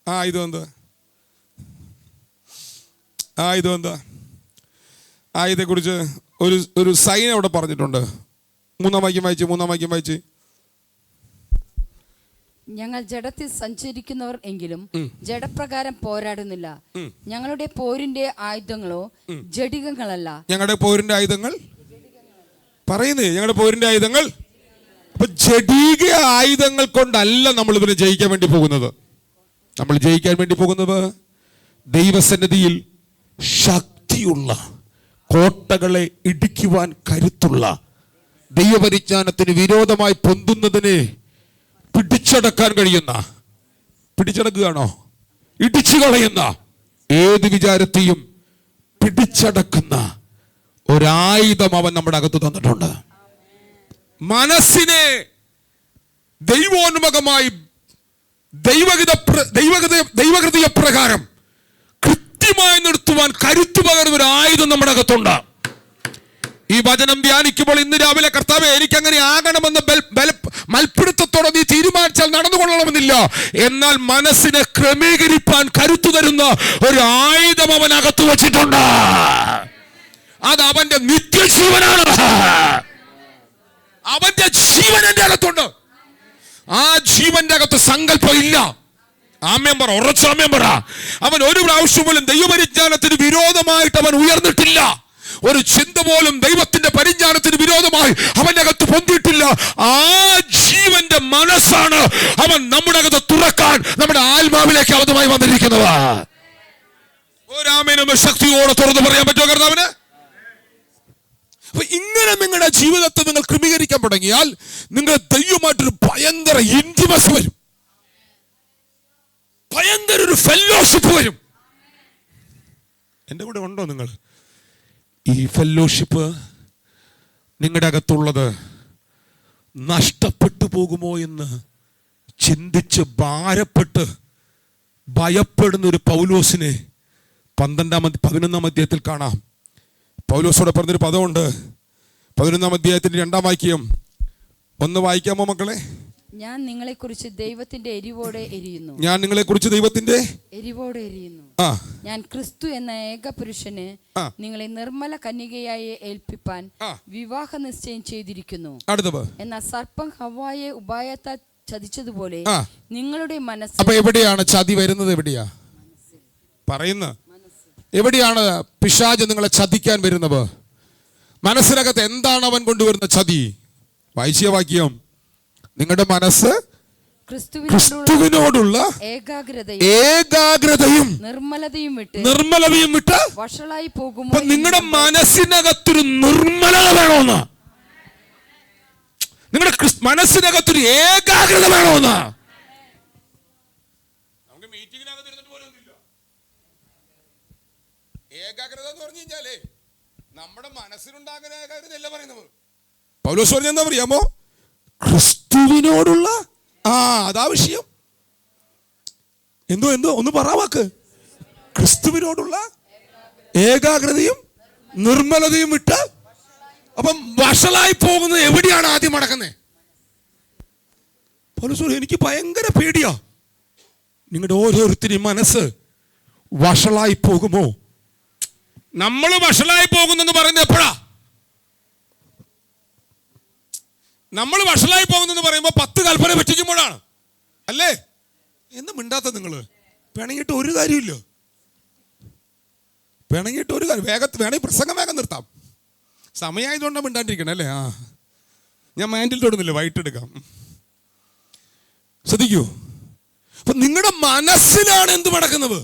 ഇതെന്താ? ഇതെന്താ? ഇതേക്കുറിച്ച് ഒരു സൈൻ അവിടെ പറഞ്ഞിട്ടുണ്ട്. മൂന്നാം വാക്യം വായിച്ച്. ഞങ്ങൾ ജഡത്തിൽ സഞ്ചരിക്കുന്നവർ എങ്കിലും ജഡപ്രകാരം പോരാടുന്നില്ല. ഞങ്ങളുടെ പോരിന്റെ ആയുധങ്ങളോ ജഡികങ്ങളല്ല. ഞങ്ങളുടെ പോരിന്റെ ആയുധങ്ങൾ പറയുന്നേ, ഞങ്ങളുടെ പോരിന്റെ ആയുധങ്ങൾ. അപ്പൊ ജഡീക ആയുധങ്ങൾ കൊണ്ടല്ല നമ്മൾ ഇവരെ ജയിക്കാൻ വേണ്ടി പോകുന്നത്. നമ്മൾ ജയിക്കാൻ വേണ്ടി പോകുന്നത് ദൈവസന്നിധിയിൽ ശക്തിയുള്ള, കോട്ടകളെ ഇടിക്കുവാൻ കരുത്തുള്ള, ദൈവപരിജ്ഞാനത്തിന് വിരോധമായി പൊന്തുന്നതിനെ പിടിച്ചടക്കാൻ കഴിയുന്ന, പിടിച്ചടക്കുകയാണോ, ഇടിച്ചു കളയുന്ന, ഏത് വിചാരത്തെയും പിടിച്ചടക്കുന്ന ഒരായുധം അവൻ നമ്മുടെ അകത്ത് തന്നിട്ടുണ്ട്. മനസ്സിനെ ദൈവോന്മുഖമായി ദൈവകൃതിയ പ്രകാരം കൃത്യമായി നിർത്തുവാൻ കരുത്തു പകരുന്ന ഒരു ആയുധം നമ്മുടെ അകത്തുണ്ട്. ഈ വചനം ധ്യാനിക്കുമ്പോൾ ഇന്ന് രാവിലെ കർത്താവേ എനിക്ക് അങ്ങനെ ആകണമെന്ന് മൽപ്പിടുത്തത്തോടെ നീ തീരുമാനിച്ചാൽ നടന്നുകൊള്ളണമെന്നില്ല. എന്നാൽ മനസ്സിനെ ക്രമീകരിപ്പാൻ കരുത്തു തരുന്ന ഒരു ആയുധം അവൻ അകത്ത് വച്ചിട്ടുണ്ട്. അത് അവന്റെ നിത്യജീവനാണ്. അവന്റെ ജീവൻ എന്റെ അകത്തുണ്ട്. ആ ജീവന്റെ അകത്ത് സങ്കല്പം ഇല്ല. ആമേൻ പറ, ഉറച്ച ആമേൻ പറ. അവൻ ഒരു പ്രാവശ്യം പോലും ദൈവപരിജ്ഞാനത്തിന് വിരോധമായിട്ട് അവൻ ഉയർന്നിട്ടില്ല. ഒരു ചിന്ത പോലും ദൈവത്തിന്റെ പരിജ്ഞാനത്തിന് വിരോധമായി അവന്റെ അകത്ത് പൊന്തിയിട്ടില്ല. ആ ജീവന്റെ മനസ്സാണ് അവൻ നമ്മുടെ അകത്ത് തുറക്കാൻ നമ്മുടെ ആത്മാവിലേക്ക് അവധമായി വന്നിരിക്കുന്നത്. ഒരാമേനൊന്ന് ശക്തിയോടെ തുറന്ന് പറയാൻ പറ്റുമോ കർത്താവിന്? അപ്പൊ ഇങ്ങനെ നിങ്ങളുടെ ജീവിതത്തെ നിങ്ങൾ ക്രമീകരിക്കാൻ തുടങ്ങിയാൽ നിങ്ങൾ ദൈവമായിട്ടൊരു ഭയങ്കര ഇന്റിമസി വരും, ഭയങ്കര ഒരു ഫെല്ലോഷിപ്പ് വരും. എൻ്റെ കൂടെ ഉണ്ടോ നിങ്ങൾ? ഈ ഫെല്ലോഷിപ്പ് നിങ്ങളുടെ അകത്തുള്ളത് നഷ്ടപ്പെട്ടു പോകുമോ എന്ന് ചിന്തിച്ച് ഭാരപ്പെട്ട് ഭയപ്പെടുന്ന ഒരു പൗലോസിനെ 11-ാം അധ്യായത്തിൽ കാണാം. പൗലോസോടെ പറഞ്ഞൊരു പദമുണ്ട്. 11-ാം അധ്യായത്തിന്റെ 2-ാം വാക്യം ഒന്ന് വായിക്കാമോ മക്കളെ? ഞാൻ നിങ്ങളെക്കുറിച്ച് ദൈവത്തിന്റെ എരിവോടെ എരിയുന്നു. ഞാൻ നിങ്ങളെക്കുറിച്ച് ദൈവത്തിന്റെ എരിവോടെ എരിയുന്നു. ഞാൻ ക്രിസ്തു എന്ന ഏക പുരുഷന് നിങ്ങളെ നിർമ്മല കന്യകയായി ഏൽപ്പിപ്പാൻ വിവാഹ നിശ്ചയം ചെയ്തിരിക്കുന്നു. എന്നാൽ സർപ്പം ഹവ്വായെ ഉപായത്താൽ ചതിച്ചതുപോലെ നിങ്ങളുടെ മനസ്സ്. അപ്പൊ എവിടെയാണ് ചതി വരുന്നത്? എവിടെയാ പറയുന്നത്? എവിടെയാണ് പിശാച് നിങ്ങളെ ചതിക്കാൻ വരുന്നത്? മനസ്സിനകത്ത് എന്താണ് അവൻ കൊണ്ടുവരുന്ന ചതി? വായിച്ച വാക്യം, നിങ്ങളുടെ മനസ്സ് ക്രിസ്തുവിനോടുള്ള ഏകാഗ്രതയും നിർമ്മലതയും വിട്ട് വഷളായി പോകുമോ? നിങ്ങളുടെ മനസ്സിനകത്തൊരു നിർമ്മലത വേണമെന്ന്, നിങ്ങളുടെ മനസ്സിനകത്തൊരു ഏകാഗ്രത വേണമെന്ന്. നമുക്ക് മീറ്റിംഗിനകത്ത് ഇരുന്നിട്ട് പോലും ഒന്നുമില്ല. ഏകാഗ്രത എന്ന് പറഞ്ഞു കഴിഞ്ഞാലേ നമ്മുടെ മനസ്സിലുണ്ടാകുന്ന ഏകാഗ്രതയല്ല പറയുന്നത്. പൗലോസ് പറഞ്ഞ എന്താ പറയാമോ? ക്രിസ്തുവിനോടുള്ള അതാ വിഷയം. എന്തോ ഒന്ന് പറയാവാക്ക്. ക്രിസ്തുവിനോടുള്ള ഏകാഗ്രതയും നിർമ്മലതയും വിട്ട്. അപ്പം വഷളായി പോകുന്നത് എവിടെയാണ് ആദ്യം നടക്കുന്നത്? പൗലോസ് എനിക്ക് ഭയങ്കര പേടിയാ, നിങ്ങളുടെ ഓരോരുത്തരുടെയും മനസ്സ് വഷളായി പോകുമോ? നമ്മൾ വഷളായി പോകുന്നെന്ന് പറയുന്നത് എപ്പോഴാ? നമ്മൾ വഷളായി പോകുന്നെന്ന് പറയുമ്പോൾ 10 കൽപ്പന പറ്റിക്കുമ്പോഴാണ്, അല്ലേ? എന്ന് മിണ്ടാത്ത നിങ്ങള് പിണങ്ങിയിട്ട് ഒരു കാര്യമില്ല. പിണങ്ങിയിട്ട് ഒരു കാര്യം. വേണമെങ്കിൽ പ്രസംഗം വേഗം നിർത്താം. സമയമായതുകൊണ്ടാണ് മിണ്ടാണ്ടിരിക്കണം, അല്ലേ? ഞാൻ മാൻഡിൽ തൊടുന്നില്ല, വൈകിട്ടെടുക്കാം. ശ്രദ്ധിക്കൂ. അപ്പൊ നിങ്ങളുടെ മനസ്സിലാണ് എന്ത് നടക്കുന്നത്?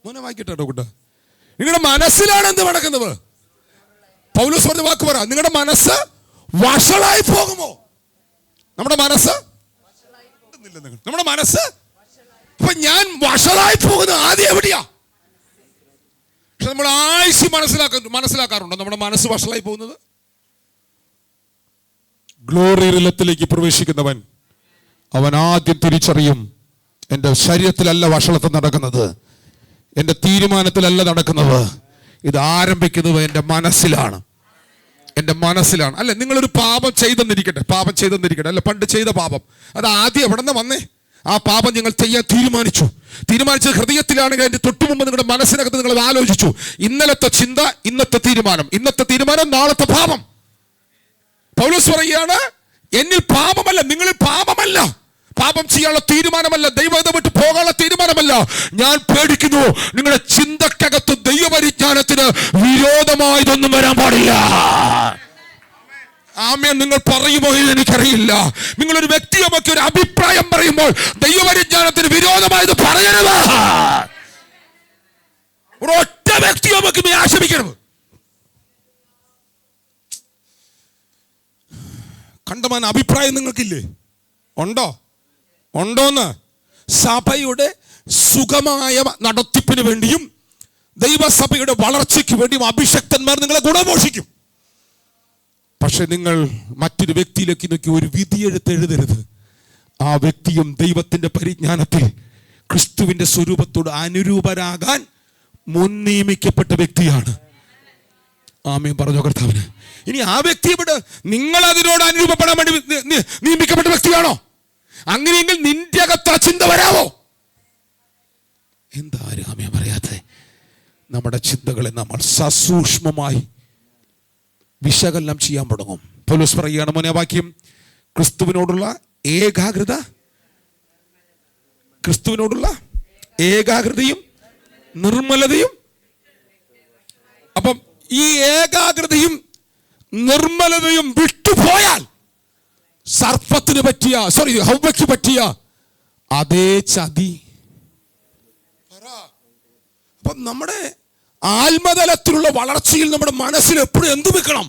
മോനെ വായിക്കട്ടോ കൂട്ട. നിങ്ങളുടെ മനസ്സിലാണ് എന്ത് നടക്കുന്നത്? പൗലോസ് പറഞ്ഞ വാക്ക് പറ. നിങ്ങളുടെ മനസ്സ് വഷളായി പോകുമോ? നമ്മുടെ മനസ്സ് അപ്പൊ ഞാൻ വഷളായി പോകുന്നത് ആദ്യം എവിടെയാ? പക്ഷെ നമ്മൾ ആഴ്ച മനസ്സിലാക്കാറുണ്ടോ നമ്മുടെ മനസ്സ് വഷളായി പോകുന്നത്? ഗ്ലോറി റിലത്തിലേക്ക് പ്രവേശിക്കുന്നവൻ അവൻ ആദ്യം തിരിച്ചറിയും, എൻ്റെ ശരീരത്തിലല്ല വഷളത്വം നടക്കുന്നത്, എൻ്റെ തീരുമാനത്തിലല്ല നടക്കുന്നത്, ഇത് ആരംഭിക്കുന്നത് എൻ്റെ മനസ്സിലാണ്. അല്ലെ? നിങ്ങളൊരു പാപം ചെയ്തെന്നിരിക്കട്ടെ, അല്ല പണ്ട് ചെയ്ത പാപം, അത് ആദ്യം എവിടെ നിന്ന് വന്നേ? ആ പാപം നിങ്ങൾ ചെയ്യാൻ തീരുമാനിച്ച ഹൃദയത്തിലാണെങ്കിൽ അതിന്റെ തൊട്ടു മുമ്പ് നിങ്ങളുടെ മനസ്സിനകത്ത് നിങ്ങൾ ആലോചിച്ചു. ഇന്നലത്തെ ചിന്ത, ഇന്നത്തെ തീരുമാനം, നാളത്തെ പാപം. പൗലോസ് പറയുകയാണ്, എന്നിൽ പാപമല്ല, നിങ്ങളിൽ പാപമല്ല, പാപം ചെയ്യാനുള്ള തീരുമാനമല്ല, ദൈവത്തെ വിട്ട് പോകാനുള്ള തീരുമാനമല്ല. ഞാൻ പേടിക്കുന്നു, നിങ്ങളുടെ ചിന്തക്കകത്ത് ദൈവപരിജ്ഞാനത്തിന് വിരോധമായതൊന്നും വരാൻ പാടില്ല. ആമേൻ. നിങ്ങൾ പറയുമോ എന്ന് എനിക്കറിയില്ല. നിങ്ങളൊരു വ്യക്തിയുമൊക്കെ ഒരു അഭിപ്രായം പറയുമ്പോൾ ദൈവപരിജ്ഞാനത്തിന് വിരോധമായത് പറയരുത്. ഒരൊറ്റ വ്യക്തിയുമൊക്കെ നീ ആശമിക്കരുത്. കണ്ടമാന അഭിപ്രായം നിങ്ങൾക്കില്ലേ? ഉണ്ടോന്ന്? സഭയുടെ സുഖമായ നടത്തിപ്പിന് വേണ്ടിയും ദൈവസഭയുടെ വളർച്ചയ്ക്ക് വേണ്ടിയും അഭിഷക്തന്മാർ നിങ്ങളെ ഗുണമോഷിക്കും. പക്ഷെ നിങ്ങൾ മറ്റൊരു വ്യക്തിയിലേക്ക് നോക്കി ഒരു വിധിയെഴുത്തെഴുതരുത്. ആ വ്യക്തിയും ദൈവത്തിന്റെ പരിജ്ഞാനത്തിൽ ക്രിസ്തുവിന്റെ സ്വരൂപത്തോട് അനുരൂപരാകാൻ മുൻ നിയമിക്കപ്പെട്ട വ്യക്തിയാണ്. ആമേൻ പറഞ്ഞോ കർത്താവിന്. ഇനി ആ വ്യക്തി ഇവിടെ നിങ്ങൾ അതിനോട് അനുരൂപപ്പെടാൻ വേണ്ടി നിയമിക്കപ്പെട്ട വ്യക്തിയാണോ? അങ്ങനെയെങ്കിൽ നിന്റെ അകത്ത് ആ ചിന്ത വരാവോ? എന്താ ആമേൻ പറയാത്തെ? നമ്മുടെ ചിന്തകളെ നമ്മൾ സസൂക്ഷ്മമായി വിശകലനം ചെയ്യാൻ തുടങ്ങും. പൗലോസ് പറയുകയാണ്, മോനെ വാക്യം, ക്രിസ്തുവിനോടുള്ള ഏകാഗ്രതയും നിർമ്മലതയും. അപ്പം ഈ ഏകാഗ്രതയും നിർമ്മലതയും വിട്ടുപോയാൽ ഹവ്വയ്ക്ക് പറ്റിയ അതേ ചതി. അപ്പം നമ്മുടെ ആത്മതലത്തിലുള്ള വളർച്ചയിൽ നമ്മുടെ മനസ്സിൽ എപ്പോഴും എന്ത് വെക്കണം?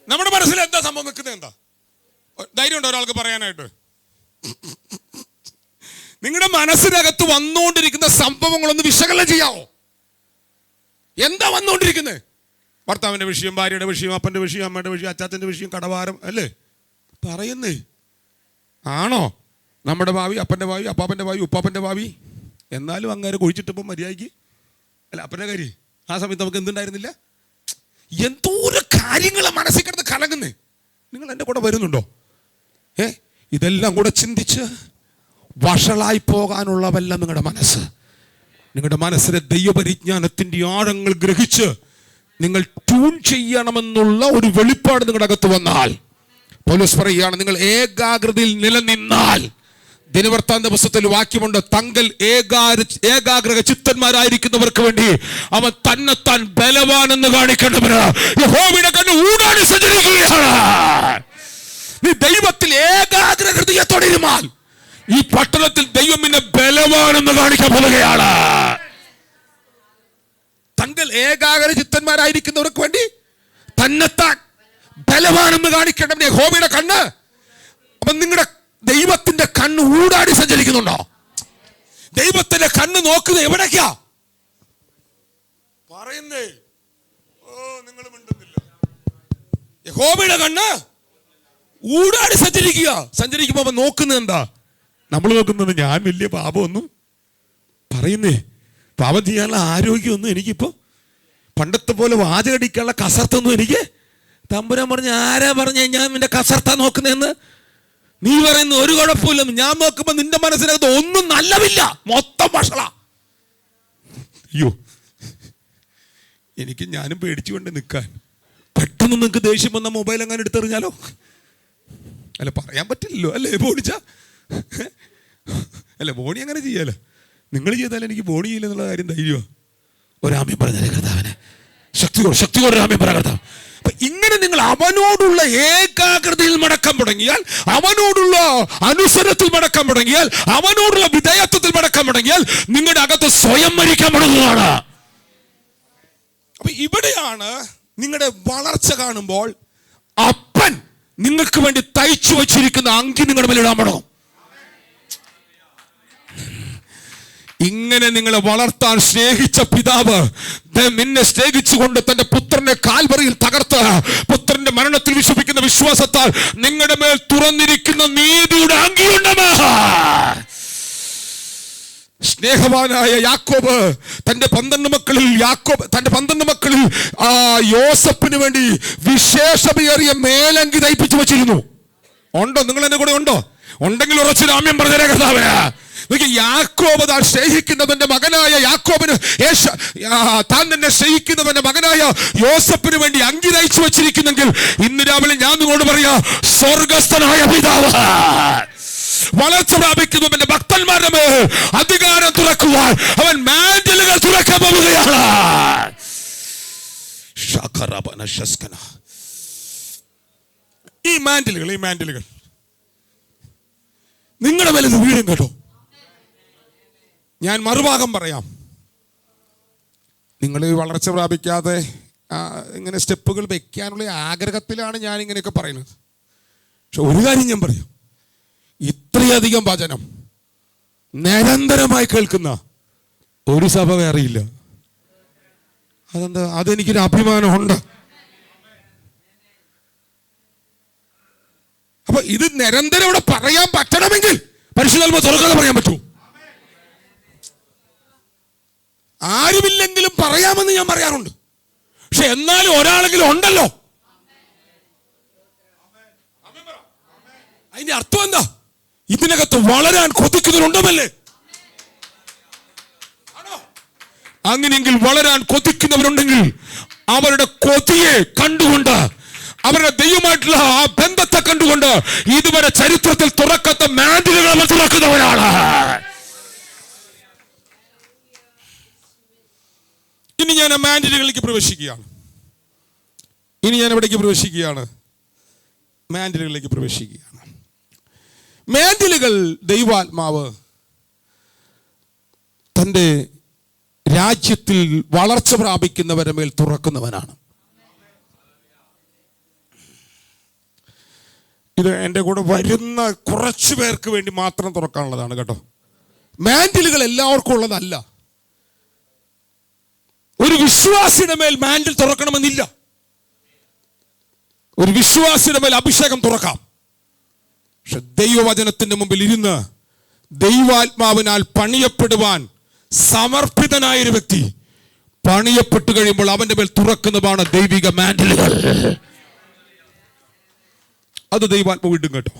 നമ്മുടെ മനസ്സിൽ എന്താ സംഭവം വെക്കുന്നത്? എന്താ ധൈര്യമുണ്ടോ ഒരാൾക്ക് പറയാനായിട്ട്? നിങ്ങളുടെ മനസ്സിനകത്ത് വന്നുകൊണ്ടിരിക്കുന്ന സംഭവങ്ങളൊന്ന് വിശകലനം ചെയ്യാവോ? എന്താ വന്നുകൊണ്ടിരിക്കുന്നത്? ഭർത്താവിന്റെ വിഷയം, ഭാര്യയുടെ വിഷയം, അപ്പന്റെ വിഷയം, അമ്മയുടെ വിഷയം, അച്ചാച്ചന്റെ വിഷയം, കടവാരം അല്ലേ പറയുന്നേ? ആണോ? നമ്മുടെ ഭാവി, അപ്പന്റെ ഭാവി, അപ്പാപ്പന്റെ ഭാവി, ഉപ്പാപ്പന്റെ ഭാവി. എന്നാലും അങ്ങേരെ കുഴിച്ചിട്ടപ്പോൾ മര്യാദയ്ക്ക് അല്ല അപ്പൻ്റെ കാര്യം ആ സമയത്ത് നമുക്ക് എന്തുണ്ടായിരുന്നില്ല? എന്തോരം കാര്യങ്ങളെ മനസ്സിൽ കിടന്ന് കലങ്ങുന്നേ. നിങ്ങൾ എൻ്റെ കൂടെ വരുന്നുണ്ടോ? ഇതെല്ലാം കൂടെ ചിന്തിച്ച് വഷളായി പോകാനുള്ളവല്ല നിങ്ങളുടെ മനസ്സിലെ ദൈവപരിജ്ഞാനത്തിൻ്റെ ആഴങ്ങൾ ഗ്രഹിച്ച് നിങ്ങൾ ട്യൂൺ ചെയ്യണമെന്നുള്ള ഒരു വെളിപ്പാട് നിങ്ങളുടെ അകത്ത് വന്നാൽ, പൗലോസ് പറയുകയാണ്, നിങ്ങൾ ഏകാഗ്രതയിൽ നിലനിന്നാൽ. ദിനവൃത്താന്ത പുസ്തകത്തിൽ വാക്യമുണ്ട്, തങ്കൽ ഏകാഗ്ര ചിത്തന്മാരായിരിക്കുന്നവർക്ക് വേണ്ടി അവൻ തന്നെത്താൻ ബലവാനെന്ന് കാണിക്കേണ്ടവന് യഹോവയുടെ കണ്ണ് ഊടാടി സഞ്ചരിക്കുകയാണ്. നീ ദൈവത്തിൽ ഏകാഗ്ര ഹൃദയത്തോടെ ഇരുന്നാൽ ഈ പട്ടണത്തിൽ ദൈവം നിന്നെ ബലവാനെന്ന് കാണിക്കാൻ പോവുകയാണ്. തങ്കൽ ഏകാഗ്ര ചിത്തന്മാരായിരിക്കുന്നവർക്ക് വേണ്ടി തന്നെത്താൻ ബലവാനെന്ന് കാണിക്കേണ്ടവന് യഹോവയുടെ കണ്ണ്. അപ്പൊ നിങ്ങളുടെ ദൈവത്തിന്റെ കണ്ണ് ഊടാടി സഞ്ചരിക്കുന്നുണ്ടോ? ദൈവത്തിന്റെ കണ്ണ് നോക്കുന്നത് എവിടേക്കാ പറയുന്നേ? നിങ്ങൾ മിണ്ടുന്നില്ല. യഹോവയുടെ കണ്ണ് ഊടാടി സഞ്ചരിക്കുമ്പോ അവൻ നോക്കുന്നത് എന്താ? നമ്മൾ നോക്കുന്നത് ഞാൻ വലിയ പാപമൊന്നും പറയുന്നേ, പാപം ചെയ്യാനുള്ള ആരോഗ്യമൊന്നും എനിക്കിപ്പോ പണ്ടത്തെ പോലെ വാചകടിക്കാനുള്ള കസർത്തൊന്നും എനിക്ക് തമ്പുരാൻ പറഞ്ഞ ആരാ പറഞ്ഞ ഞാൻ നിന്റെ കസർത്താ നോക്കുന്നതെന്ന്? നീ പറയുന്ന ഒരു കുഴപ്പമില്ല. ഞാൻ നോക്കുമ്പോ നിന്റെ മനസ്സിനകത്ത് ഒന്നും നല്ലവില്ല, മൊത്തം വഷള. അയ്യോ, എനിക്ക് ഞാനും പേടിച്ചുകൊണ്ട് നിൽക്കാൻ. പെട്ടെന്ന് നിങ്ങൾക്ക് ദേഷ്യം വന്ന മൊബൈൽ അങ്ങനെ എടുത്തെറിഞ്ഞാലോ? അല്ല, പറയാൻ പറ്റില്ലല്ലോ അല്ലേ? ബോണിച്ച അല്ല, ബോണി അങ്ങനെ ചെയ്യാലോ. നിങ്ങൾ ചെയ്താലും എനിക്ക് ബോണി ചെയ്യില്ല എന്നുള്ള കാര്യം ധൈര്യമാണ്. ഒരാമ്യം പറഞ്ഞാലേ കർത്താവിനെ ശക്തിയോടെ രാമ്യം പറ കർത്താവ്. ഇങ്ങനെ നിങ്ങൾ അവനോടുള്ള ഏകാഗ്രതയിൽ മടക്കാൻ തുടങ്ങിയാൽ, അവനോടുള്ള അനുസരണത്തിൽ മടക്കാൻ തുടങ്ങിയാൽ, അവനോടുള്ള വിധേയത്വത്തിൽ മടക്കാൻ തുടങ്ങിയാൽ നിങ്ങളുടെ അകത്ത് സ്വയം മരിക്കാൻ തുടങ്ങുകയാണ്. അപ്പൊ ഇവിടെയാണ് നിങ്ങളുടെ വളർച്ച കാണുമ്പോൾ അപ്പൻ നിങ്ങൾക്ക് വേണ്ടി തയ്ച്ചു വച്ചിരിക്കുന്ന അങ്കി നിങ്ങളുടെ മേൽ ഇടാൻ തുടങ്ങും. ഇങ്ങനെ നിങ്ങളെ വളർത്താൻ സ്നേഹിച്ച പിതാവ് നിന്നെ സ്നേഹിച്ചുകൊണ്ട് തന്റെ പുത്രനെ കാൽവറിയിൽ തകർത്ത് പുത്രന്റെ മരണത്തിൽ വിശ്വസിക്കുന്ന വിശ്വാസത്താൽ നിങ്ങളുടെ മേൽ തുറന്നിരിക്കുന്ന നീതിയുടെ അങ്കിയുണ്ട്. സ്നേഹവാനായ യാക്കോബ് തന്റെ 12 മക്കളിൽ യോസഫിന് വേണ്ടി വിശേഷമേറിയ മേലങ്കി തയ്പ്പിച്ചു വെച്ചിരുന്നു. ഉണ്ടോ? നിങ്ങൾ എന്റെ കൂടെ ഉണ്ടോ? ഉണ്ടെങ്കിൽ ഉറച്ചു രാമ്യം പറഞ്ഞ കർത്താവിന്. യാക്കോബ് താൻ സ്നേഹിക്കുന്നവന്റെ മകനായ യാക്കോബിന് താൻ തന്നെ സ്നേഹിക്കുന്നവന്റെ മകനായ യോസഫിന് വേണ്ടി അങ്കി തയ്ച്ചു വെച്ചിരിക്കുന്നെങ്കിൽ ഇന്ന് രാവിലെ ഞാൻ നിങ്ങളോട് പറയാ, സ്വർഗസ്ഥനായ പിതാവ് വളർച്ച പ്രാപിക്കുന്നവന്റെ ഭക്തന്മാരുടെ മേൽ അധികാരം തുറക്കുവാൻ അവൻ മാൻഡലുകൾ തുറക്കാൻ പോവുകയാണ്. ഈ മാൻഡലുകൾ നിങ്ങളുടെ മേലെ വീഴും കേട്ടോ. ഞാൻ മറുഭാഗം പറയാം. നിങ്ങൾ വളർച്ച പ്രാപിക്കാതെ ഇങ്ങനെ സ്റ്റെപ്പുകൾ വെക്കാനുള്ള ആഗ്രഹത്തിലാണ് ഞാൻ ഇങ്ങനെയൊക്കെ പറയുന്നത്. പക്ഷെ ഒരു കാര്യം ഞാൻ പറയും, ഇത്രയധികം വചനം നിരന്തരമായി കേൾക്കുന്ന ഒരു സഭ വേറെയില്ല. അതെന്താ? അതെനിക്കൊരു അഭിമാനമുണ്ട്. അപ്പൊ ഇത് നിരന്തരം ഇവിടെ പറയാൻ പറ്റണമെങ്കിൽ പരിശുദ്ധാത്മാവ് തുറക്കാതെ പറയാൻ പറ്റൂ. ആരുമില്ലെങ്കിലും പറയാമെന്ന് ഞാൻ പറയാറുണ്ട്. പക്ഷെ എന്നാലും ഒരാളെങ്കിലും ഉണ്ടല്ലോ. അതിന്റെ അർത്ഥം എന്താ? ഇതിനകത്ത് വളരാൻ കൊതിക്കുന്നവരുണ്ടല്ലേ? അങ്ങനെയെങ്കിൽ വളരാൻ കൊതിക്കുന്നവരുണ്ടെങ്കിൽ അവരുടെ കൊതിയെ കണ്ടുകൊണ്ട്, അവരുടെ ദൈവമായിട്ടുള്ള ആ ബന്ധത്തെ കണ്ടുകൊണ്ട് ഇതുവരെ ചരിത്രത്തിൽ തുറക്കാത്ത മാൻഡിലുകൾ അവർ തുറക്കുന്നവരാണ്. ഇനി ഞാൻ ആ മാൻഡിലുകളിലേക്ക് പ്രവേശിക്കുകയാണ്. മാൻഡിലുകളിലേക്ക് പ്രവേശിക്കുകയാണ്. മാൻഡിലുകൾ ദൈവാത്മാവ് തൻ്റെ രാജ്യത്തിൽ വളർച്ച പ്രാപിക്കുന്നവരുടെ മേൽ തുറക്കുന്നവനാണ്. ഇത് എൻ്റെ കൂടെ വരുന്ന കുറച്ചു പേർക്ക് വേണ്ടി മാത്രം തുറക്കാനുള്ളതാണ് കേട്ടോ. മാൻഡിലുകൾ എല്ലാവർക്കും ഉള്ളതല്ല. ഒരു വിശ്വാസിയുടെ മേൽ മാൻഡിൽ തുറക്കണമെന്നില്ല. ഒരു വിശ്വാസിയുടെ മേൽ അഭിഷേകം തുറക്കാം. പക്ഷെ ദൈവവചനത്തിന്റെ മുമ്പിൽ ഇരുന്ന് ദൈവാത്മാവിനാൽ പണിയപ്പെടുവാൻ സമർപ്പിതനായൊരു വ്യക്തി പണിയപ്പെട്ടു കഴിയുമ്പോൾ അവന്റെ മേൽ തുറക്കുന്നതാണ് ദൈവിക മാൻഡിലുകൾ. അത് ദൈവാത്മാവ് ഇടും കേട്ടോ.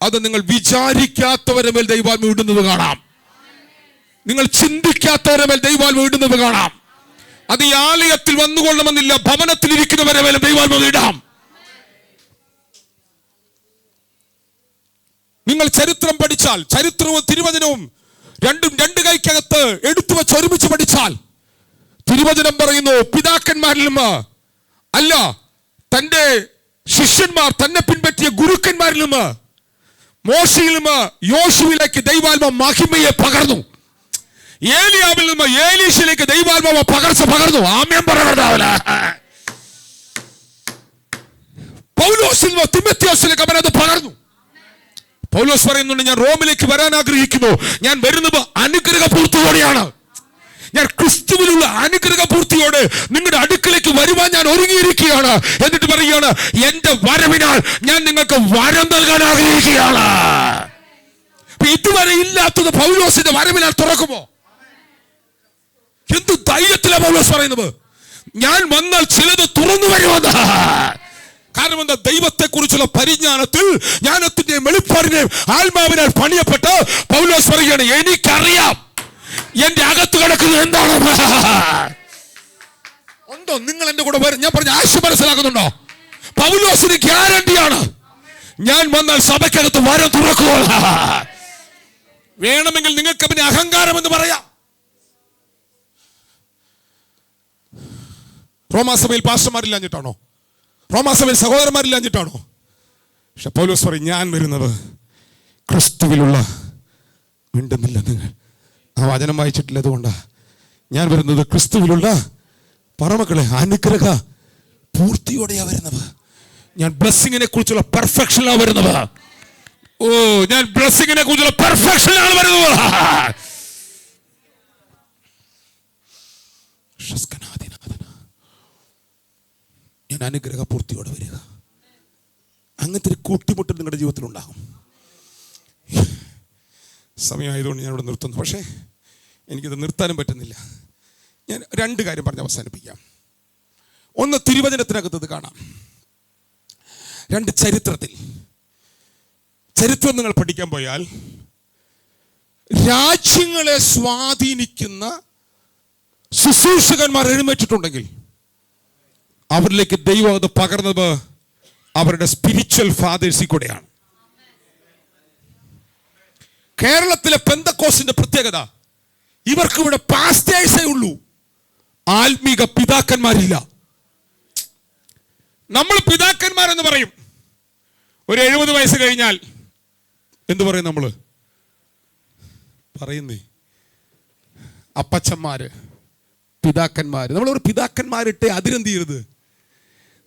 അത് നിങ്ങൾ വിചാരിക്കാത്തവരുടെ മേൽ ദൈവാത്മാവ് ഇടുന്നത് കാണാം. നിങ്ങൾ ചിന്തിക്കാത്തവരുടെ മേൽ ദൈവാത്മാവ് ഇടുന്നത് കാണാം. അത് ഈ ആലയത്തിൽ വന്നുകൊള്ളണമെന്നില്ല, ഭവനത്തിൽ ഇരിക്കുന്നവരെ മേലും ദൈവാത്മാവ് ഇടാം. നിങ്ങൾ ചരിത്രം പഠിച്ചാൽ, ചരിത്രവും തിരുവചനവും രണ്ടും രണ്ട് കൈക്കകത്ത് എടുത്തു വെച്ച് ഒരുമിച്ച് പഠിച്ചാൽ, തിരുവചനം പറയുന്നു പിതാക്കന്മാരിൽ നിന്ന് അല്ല, തന്റെ ശിഷ്യന്മാർ തന്നെ പിൻപറ്റിയ ഗുരുക്കന്മാരിൽ നിന്ന്, മോശയിൽ നിന്ന് യോശുവിലേക്ക് ദൈവാത്മാവ് മഹിമയെ പകർന്നു. ഏലിയാവിൽ നിന്ന് ഏലീശയിലേക്ക് ദൈവാത്മാവ് പകർച്ച പകർന്നു. ആമേൻ പറയണതാവല. പൗലോസിൽ നിന്ന് തിമോഥെയോസിലേക്ക് അവൻ അത് പകർന്നു. പൗലോസ് പറയുന്നുണ്ട്, ഞാൻ റോമിലേക്ക് വരാൻ ആഗ്രഹിക്കുന്നു. ഞാൻ വരുന്നത് അനുഗ്രഹ പൂർത്തിയോടെയാണ്. ഞാൻ ക്രിസ്തുവിലുള്ള അനുഗ്രഹ പൂർത്തിയോടെ നിങ്ങളുടെ അടുക്കലേക്ക് വരുവാൻ ഞാൻ ഒരുങ്ങിയിരിക്കുകയാണ്. എന്നിട്ട് പറയുകയാണ്, എന്റെ വരവിനാൽ ഞാൻ നിങ്ങൾക്ക് വരം നൽകാൻ ആഗ്രഹിക്കുകയാണ്. ഇതുവരെ ഇല്ലാത്തത് പൗലോസിന്റെ വരവിനാൽ തുറക്കുമോ? എന്ത് ധൈര്യത്തിലാണ് പൗലോസ് പറയുന്നത്? ഞാൻ വന്നാൽ ചിലത് തുറന്നു വരുമെന്ന്. കാരണം എന്താ? ദൈവത്തെ കുറിച്ചുള്ള പരിജ്ഞാനത്തിൽ ജ്ഞാനത്തിന്റെയും വെളിപ്പാടിന്റെയും ആത്മാവിനാൽ പണിയപ്പെട്ട് പൗലോസ് പറയുകയാണ്, എനിക്കറിയാം എന്റെ അകത്ത് കിടക്കുന്നത് എന്താണെന്ന്. ഉണ്ടോ നിങ്ങൾ എന്റെ കൂടെ വരും? ഞാൻ പറഞ്ഞ ആശയം മനസ്സിലാക്കുന്നുണ്ടോ? പൗലോസിന് ഗ്യാരണ്ടിയാണ്, ഞാൻ വന്നാൽ സഭയ്ക്കകത്ത് വരം തുറക്കുക. വേണമെങ്കിൽ നിങ്ങൾക്ക് പിന്നെ അഹങ്കാരം എന്ന് പറയാം. റോമാസഭയിൽ പാസ്റ്റർമാരില്ലാഞ്ഞിട്ടാണോ? റോമാസഭയിൽ സഹോദരന്മാരില്ലാഞ്ഞിട്ടാണോ? പക്ഷെ പൗലോസ് പറയും, ഞാൻ വരുന്നത് ക്രിസ്തുവിലുള്ള, മിണ്ടുന്നില്ല നിങ്ങൾ, ആ വചനം വായിച്ചിട്ടില്ല, അതുകൊണ്ടാ ഞാൻ വരുന്നത് ക്രിസ്തുവിലുള്ള പറമക്കളെ അനുഗ്രഹ പൂർത്തിയോടെയാ വരുന്നത്. ഞാൻ ബ്ലെസ്സിങ്ങിനെ കുറിച്ചുള്ള പെർഫെക്ഷനാണ് വരുന്നത്. ഓ, ഞാൻ ബ്ലെസ്സിങ്ങിനെ കുറിച്ചുള്ള പെർഫെക്ഷനാണ് വരുന്നത്. ഞാൻ അനുഗ്രഹ പൂർത്തിയോടെ വരിക. അങ്ങനത്തെ ഒരു കൂട്ടിമുട്ടൽ നിങ്ങളുടെ ജീവിതത്തിൽ ഉണ്ടാകും. സമയമായതുകൊണ്ട് ഞാൻ ഇവിടെ നിർത്തുന്നു. പക്ഷേ എനിക്കിത് നിർത്താനും പറ്റുന്നില്ല. ഞാൻ രണ്ട് കാര്യം പറഞ്ഞ് അവസാനിപ്പിക്കാം. ഒന്ന്, തിരുവചനത്തിനകത്ത് ഇത് കാണാം. രണ്ട്, ചരിത്രത്തിൽ. ചരിത്രം നിങ്ങൾ പഠിക്കാൻ പോയാൽ രാജ്യങ്ങളെ സ്വാധീനിക്കുന്ന ശുശ്രൂഷകന്മാർ എഴുന്നേറ്റിട്ടുണ്ടെങ്കിൽ അവരിലേക്ക് ദൈവം അത് പകർന്നത് അവരുടെ സ്പിരിച്വൽ ഫാദേഴ്സിൽ കൂടെയാണ്. കേരളത്തിലെ പെന്തക്കോസ്റ്റിന്റെ പ്രത്യേകത, ഇവർക്ക് ഇവിടെ പാസ്റ്റേഴ്സേ ഉള്ളൂ, ആത്മീക പിതാക്കന്മാരില്ല. നമ്മൾ പിതാക്കന്മാരെന്ന് പറയും. ഒരു 70 വയസ്സ് കഴിഞ്ഞാൽ എന്തു പറയും? നമ്മൾ പറയുന്നേ അപ്പച്ചന്മാര്, പിതാക്കന്മാര്. നമ്മളൊരു പിതാക്കന്മാരിട്ട് അതിരെന്ത് ചെയ്യരുത്.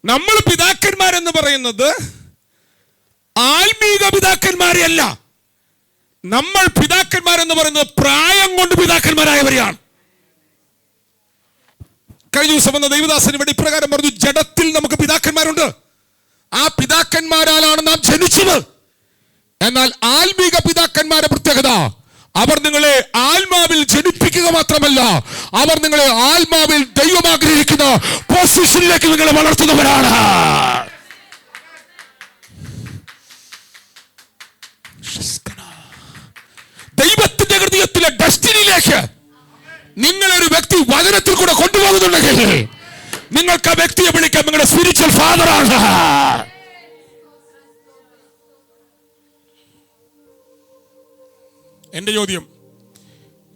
നമ്മൾ പിതാക്കന്മാരെന്ന് പറയുന്നത് ആത്മീക പിതാക്കന്മാരെയല്ല. നമ്മൾ പിതാക്കന്മാരെന്ന് പറയുന്നത് പ്രായം കൊണ്ട് പിതാക്കന്മാരായവരെയാണ്. കഴിഞ്ഞ ദിവസം വന്ന ദൈവദാസൻ ഇവിടെ ഇപ്രകാരം പറഞ്ഞു, ജഡത്തിൽ നമുക്ക് പിതാക്കന്മാരുണ്ട്, ആ പിതാക്കന്മാരാലാണ് നാം ജനിച്ചത്. എന്നാൽ ആത്മീക പിതാക്കന്മാരുടെ പ്രത്യേകത, അവർ നിങ്ങളെ ആത്മാവിൽ ജനിപ്പിക്കുക മാത്രമല്ല, അവർ നിങ്ങളെ ആത്മാവിൽ ദൈവം ആഗ്രഹിക്കുന്ന പൊസിഷനിലേക്ക് നിങ്ങളെ വളർത്തുന്നവരാണ്. ദൈവത്തിന്റെ ഹൃദയത്തിലെ ഡെസ്റ്റിനിയിലേക്ക് നിങ്ങളൊരു വ്യക്തി വചനത്തിൽ കൂടെ കൊണ്ടുപോകുന്നുണ്ടെങ്കിൽ നിങ്ങൾക്ക് ആ വ്യക്തിയെ വിളിക്കാൻ നിങ്ങളുടെ സ്പിരിച്വൽ ഫാദറാണ്. എന്റെ ചോദ്യം,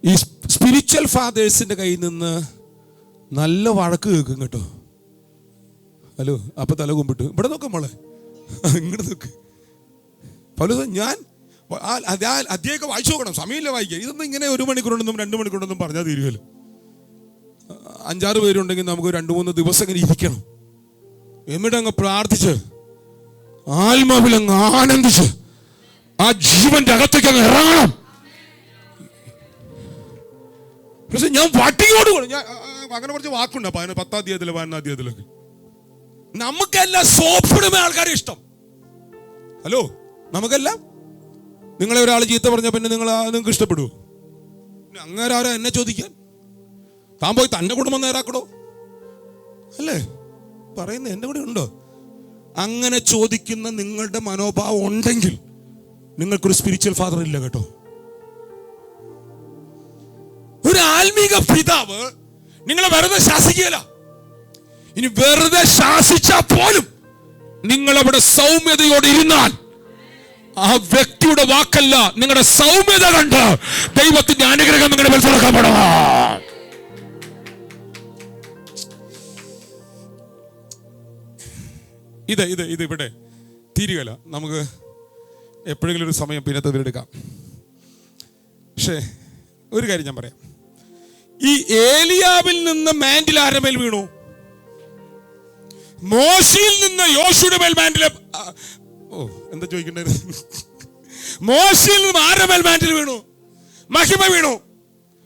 ഈ സ്പിരിച്വൽ ഫാദേഴ്സിന്റെ കയ്യിൽ നിന്ന് നല്ല വഴക്ക് കേൾക്കും കേട്ടോ. ഹലോ, അപ്പൊ തല കുമ്പിട്ട് ഇവിടെ നോക്കാം മോളെ, ഇങ്ങോട്ട് നോക്ക്. പല ഞാൻ അധ്യായമൊക്കെ വായിച്ചു നോക്കണം, സമയമില്ല വായിക്കുക. ഇതൊന്നും ഇങ്ങനെ 1 മണിക്കൂറുണ്ടെന്നും 2 മണിക്കൂറുണ്ടെന്നും പറഞ്ഞാൽ തീരുമല്ലോ. 5-6 പേരുണ്ടെങ്കിൽ നമുക്ക് 2-3 ദിവസം ഇങ്ങനെ ഇരിക്കണം. എന്നിട്ട് അങ്ങ് പ്രാർത്ഥിച്ച് ആത്മാവിലങ്ങ് ആനന്ദിച്ച് ആ ജീവന്റെ അകത്തേക്ക് അങ്ങ് ഇറങ്ങണം. പക്ഷെ ഞാൻ വട്ടിയോട് ഞാൻ അങ്ങനെ കുറച്ച് വാക്കുണ്ട് 10-ാം അധ്യായത്തില് 11-ാം അധ്യായത്തിലൊക്കെ. നമുക്കെല്ലാം സോപ്പിടുന്ന ആൾക്കാരെ ഇഷ്ടം. ഹലോ, നമുക്കെല്ലാം നിങ്ങളെ ഒരാൾ ചീത്ത പറഞ്ഞ പിന്നെ നിങ്ങൾക്ക് ഇഷ്ടപ്പെടുവോ? അങ്ങനെ ആരാ എന്നെ ചോദിക്കാൻ? താൻ പോയി തൻ്റെ കുടുംബം നേരാക്കടോ അല്ലേ പറയുന്നത്? എൻ്റെ കൂടെ ഉണ്ടോ? അങ്ങനെ ചോദിക്കുന്ന നിങ്ങളുടെ മനോഭാവം ഉണ്ടെങ്കിൽ നിങ്ങൾക്കൊരു സ്പിരിച്വൽ ഫാദർ ഇല്ല കേട്ടോ. ഒരു ആത്മീക പിതാവ് നിങ്ങളെ വെറുതെ ശാസിക്കുകയില്ല. ഇനി വെറുതെ ശാസിച്ചാൽ പോലും നിങ്ങൾ അവിടെ സൗമ്യതയോടെ ഇരുന്നാൽ ആ വ്യക്തിയുടെ വാക്കല്ല, നിങ്ങളുടെ സൗമ്യത കണ്ട് ദൈവത്തിന്റെ അനുഗ്രഹം നിങ്ങളുടെ മേൽ തുറക്കപ്പെടും. ഇത് ഇവിടെ തീരുകയില്ല. നമുക്ക് എപ്പോഴെങ്കിലും ഒരു സമയം പിന്നത്തെ ഇതിലെടുക്കാം. പക്ഷേ ഒരു കാര്യം ഞാൻ പറയാം, ഈ ഏലിയാവിൽ നിന്ന് മാൻഡിൽ ആരുടെ മേൽ വീണു? മോശയിൽ നിന്ന് യോശുവയുടെ മേൽ മാൻഡിൽ. എന്താ ചോദിക്കണ്ടത്? മോശയിൽ നിന്ന് ആരുടെ മേൽ മാൻഡിൽ വീണു? മഹിമ വീണു.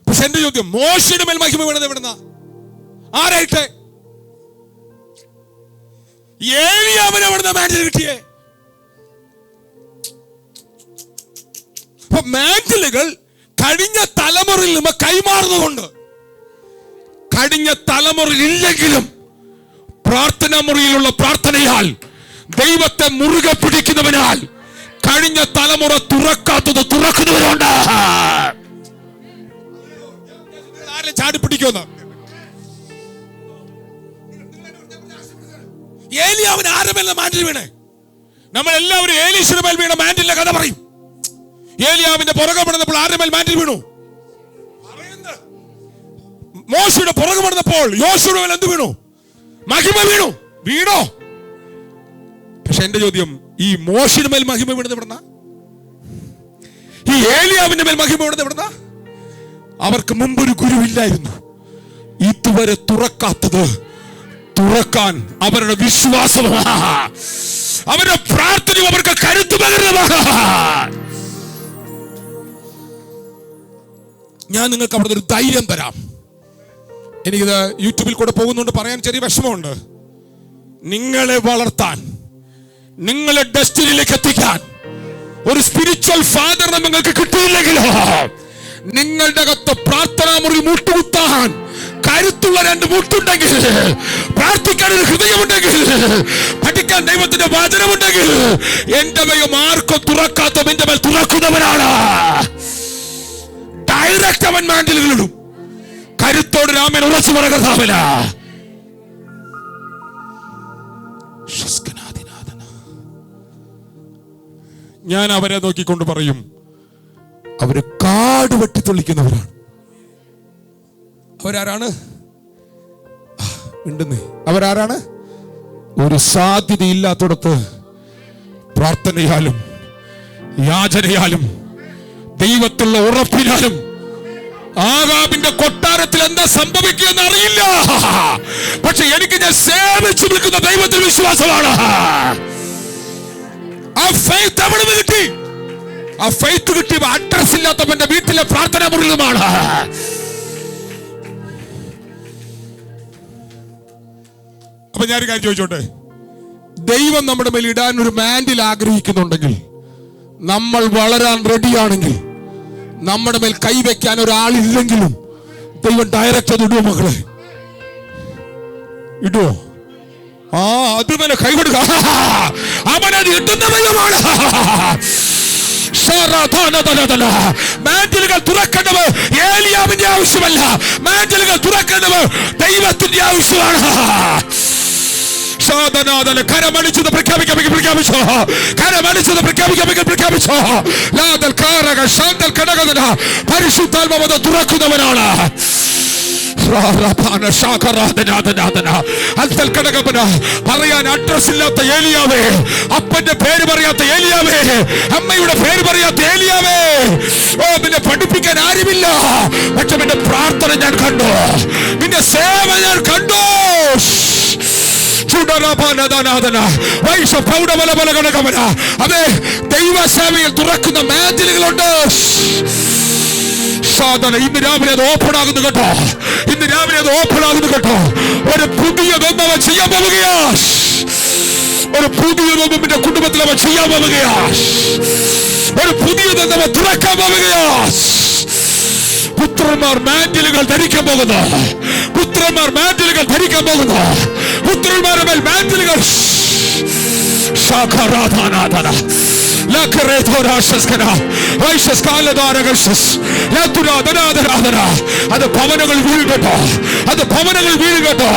പക്ഷെ എന്റെ ചോദ്യം, മോശയുടെ മേൽ മഹിമ വീണത് എവിടുന്ന? ആരായിട്ട്? ഏലിയാവിന് എവിടുന്ന മാൻഡിൽ കിട്ടിയേ? അപ്പൊ മാൻഡിലുകൾ കഴിഞ്ഞ തലമുറയിൽ നിന്ന് കൈമാറുന്നതുകൊണ്ട് കഴിഞ്ഞ തലമുറയിൽ ഇല്ലെങ്കിലും പ്രാർത്ഥനാ മുറിയിലുള്ള പ്രാർത്ഥനയാൽ ദൈവത്തെ മുറുകെ പിടിക്കുന്നവനാൽ കഴിഞ്ഞ തലമുറ തുറക്കാത്തത് തുറക്കുന്നവരുണ്ട്. ചാടി പിടിക്കുന്ന ഏലിയാവിന് ആരുടെ മേൽ മാൻഡിൽ വീണേ? നമ്മളെല്ലാവരും ഏലീശയുടെ മേൽ വീണ മാൻഡിലിന്റെ കഥ പറയും. ഏലിയാവിന്റെ പുറകെ പടന്നപ്പോൾ ആരുടെ മേൽ മാൻഡിൽ വീണു? മോശയുടെ പുറകെ പടന്നപ്പോൾ യോശുവയുടെ മേൽ എന്ത് വീണു? മഹിമ വീണോ? പക്ഷെ എന്റെ ചോദ്യം, ഈ മോശയുടെ മേൽ മഹിമ വീണത് എവിടുന്ന? ഈ ഏലിയാവിന്റെ മേൽ മഹിമ വീണത് എവിടുന്ന? അവർക്ക് മുമ്പൊരു ഗുരുവില്ലായിരുന്നു. ഇതുവരെ തുറക്കാത്തത് തുറക്കാൻ അവരുടെ വിശ്വാസമാണ്, അവരുടെ പ്രാർത്ഥനയും അവർക്ക് കരുത്തു പകരുന്നതാണ്. ഞാൻ നിങ്ങൾക്ക് അവിടെ ഒരു ധൈര്യം തരാം. എനിക്കിത് യൂട്യൂബിൽ കൂടെ പോകുന്നുണ്ട്, പറയാൻ ചെറിയ വിഷമമുണ്ട്. നിങ്ങളെ വളർത്താൻ, നിങ്ങളെ ഡെസ്റ്റിനിയിലേക്ക് എത്തിക്കാൻ ഒരു സ്പിരിച്വൽ ഫാദർ നിങ്ങൾക്ക് കിട്ടിയില്ലെങ്കിലോ, നിങ്ങളുടെ അകത്ത് പ്രാർത്ഥനാ മുറി മുട്ടുകുത്താൻ കരുത്തുള്ള 2 മുട്ടുണ്ടെങ്കിൽ, പ്രാർത്ഥിക്കാൻ ഒരു ഹൃദയമുണ്ടെങ്കിൽ, പഠിക്കാൻ തുറക്കാൻ ദൈവത്തിന്റെ വചനമുണ്ടെങ്കിൽ എന്റെ മേൽ ആർക്കും തുറക്കാത്ത എന്റെ മേൽ തുറക്കുന്നവനാണ്. ഡയറക്റ്റ് അവൻ മാൻഡിലുകളിടും. കരുത്തോട് രാമൻ ഉറച്ചു പറയുക. ഞാൻ അവരെ നോക്കിക്കൊണ്ട് പറയും, അവര് കാട് വെട്ടിത്തെളിക്കുന്നവരാണ്. അവരാരാണ്? മിണ്ടുന്നേ. അവരാരാണ്? ഒരു സാധ്യതയില്ലാത്തടത്ത് പ്രാർത്ഥനയാലും യാചനയാലും ദൈവത്തിലുള്ള ഉറപ്പിനാലും ആകാബിന്റെ കൊട്ടാരത്തിൽ എന്താ സംഭവിക്കുമെന്ന് അറിയില്ല. പക്ഷെ എനിക്ക് ഞാൻ സേവിച്ചു നിൽക്കുന്ന ദൈവത്തിൽ വിശ്വാസമാണ്. ആ ഫെയ്ത്ത് എവിടെ നിന്ന് കിട്ടി? ആ ഫെയ്ത്ത് കിട്ടിയ അഡ്രസ് ഇല്ലാത്തവന്റെ വീട്ടിലെ പ്രാർത്ഥന മുറിയിലുമാണ്. അപ്പൊ ഞാനൊരു കാര്യം ചോദിച്ചോട്ടെ, ദൈവം നമ്മുടെ മേൽ ഇടാൻ ഒരു മാൻഡിൽ ആഗ്രഹിക്കുന്നുണ്ടെങ്കിൽ, നമ്മൾ വളരാൻ റെഡിയാണെങ്കിൽ, നമ്മുടെ മേൽ കൈവയ്ക്കാൻ ഒരാളില്ലെങ്കിലും ദൈവം ഡയറക്റ്റ് അത് ഇടുവോ? മക്കളെ ഇടുവോ? ആ അത് തന്നെ കൈ കൊടുക്ക. അവനത് ഇട്ടുന്ന ദൈവമാണ്. മാൻഡിലുകൾ തുറക്കേണ്ടത് ഏലിയാവിന്റെ ആവശ്യമല്ല, മാൻഡിലുകൾ തുറക്കേണ്ടത് ദൈവത്തിന്റെ ആവശ്യമാണ്. കരമടിച്ചത് പ്രഖ്യാപിച്ചോ, കരമടിച്ചത് പ്രഖ്യാപിച്ചോ. പരിശുദ്ധാത്മാവ് തുറക്കുന്നവനാണ്. പറയാൻ അഡ്രസ് ഇല്ലാത്ത ഏലിയാവേ, അപ്പന്റെ പേര് പറയാത്ത ഏലിയാവേ, അമ്മയുടെ പേര് പറയാത്ത ഏലിയാവേ, ഓ നിന്നെ പഠിപ്പിക്കാൻ ആരുമില്ല, പക്ഷെ നിന്റെ പ്രാർത്ഥന ഞാൻ കണ്ടു, നിന്റെ സേവ ഞാൻ കണ്ടു. അതെ, ദൈവസേവയിൽ തുറക്കുന്ന മാൻഡിലുകളുണ്ട്. ഇന്ന് രാവിലെ അത് ഓപ്പൺ ആകുന്നു കേട്ടോ. ഇന്ന് രാവിലെ അത് ഓപ്പൺ ആകുന്നു കേട്ടോ. ഒരു പുതിയ ബന്ധം ചെയ്യാൻ പോവുകയാ. ഒരു പുതിയ ബന്ധത്തിന്റെ കുടുംബത്തിൽ അവൻ ചെയ്യാൻ പോവുകയാ. ഒരു പുതിയ ബന്ധം തുറക്കാൻ പോവുകയാ. പുത്രന്മാർ മാൻഡിലുകൾ ധരിക്കാൻ പോകുന്നു. പുത്രന്മാർ മാൻഡിലുകൾ ധരിക്കാൻ പോകുന്നു. പുത്രന്മാരുടെ മേൽ മാൻഡിലുകൾ. അത് ഭവനങ്ങൾ വീഴുകട്ടോ. അത് ഭവനങ്ങൾ വീഴുകട്ടോ.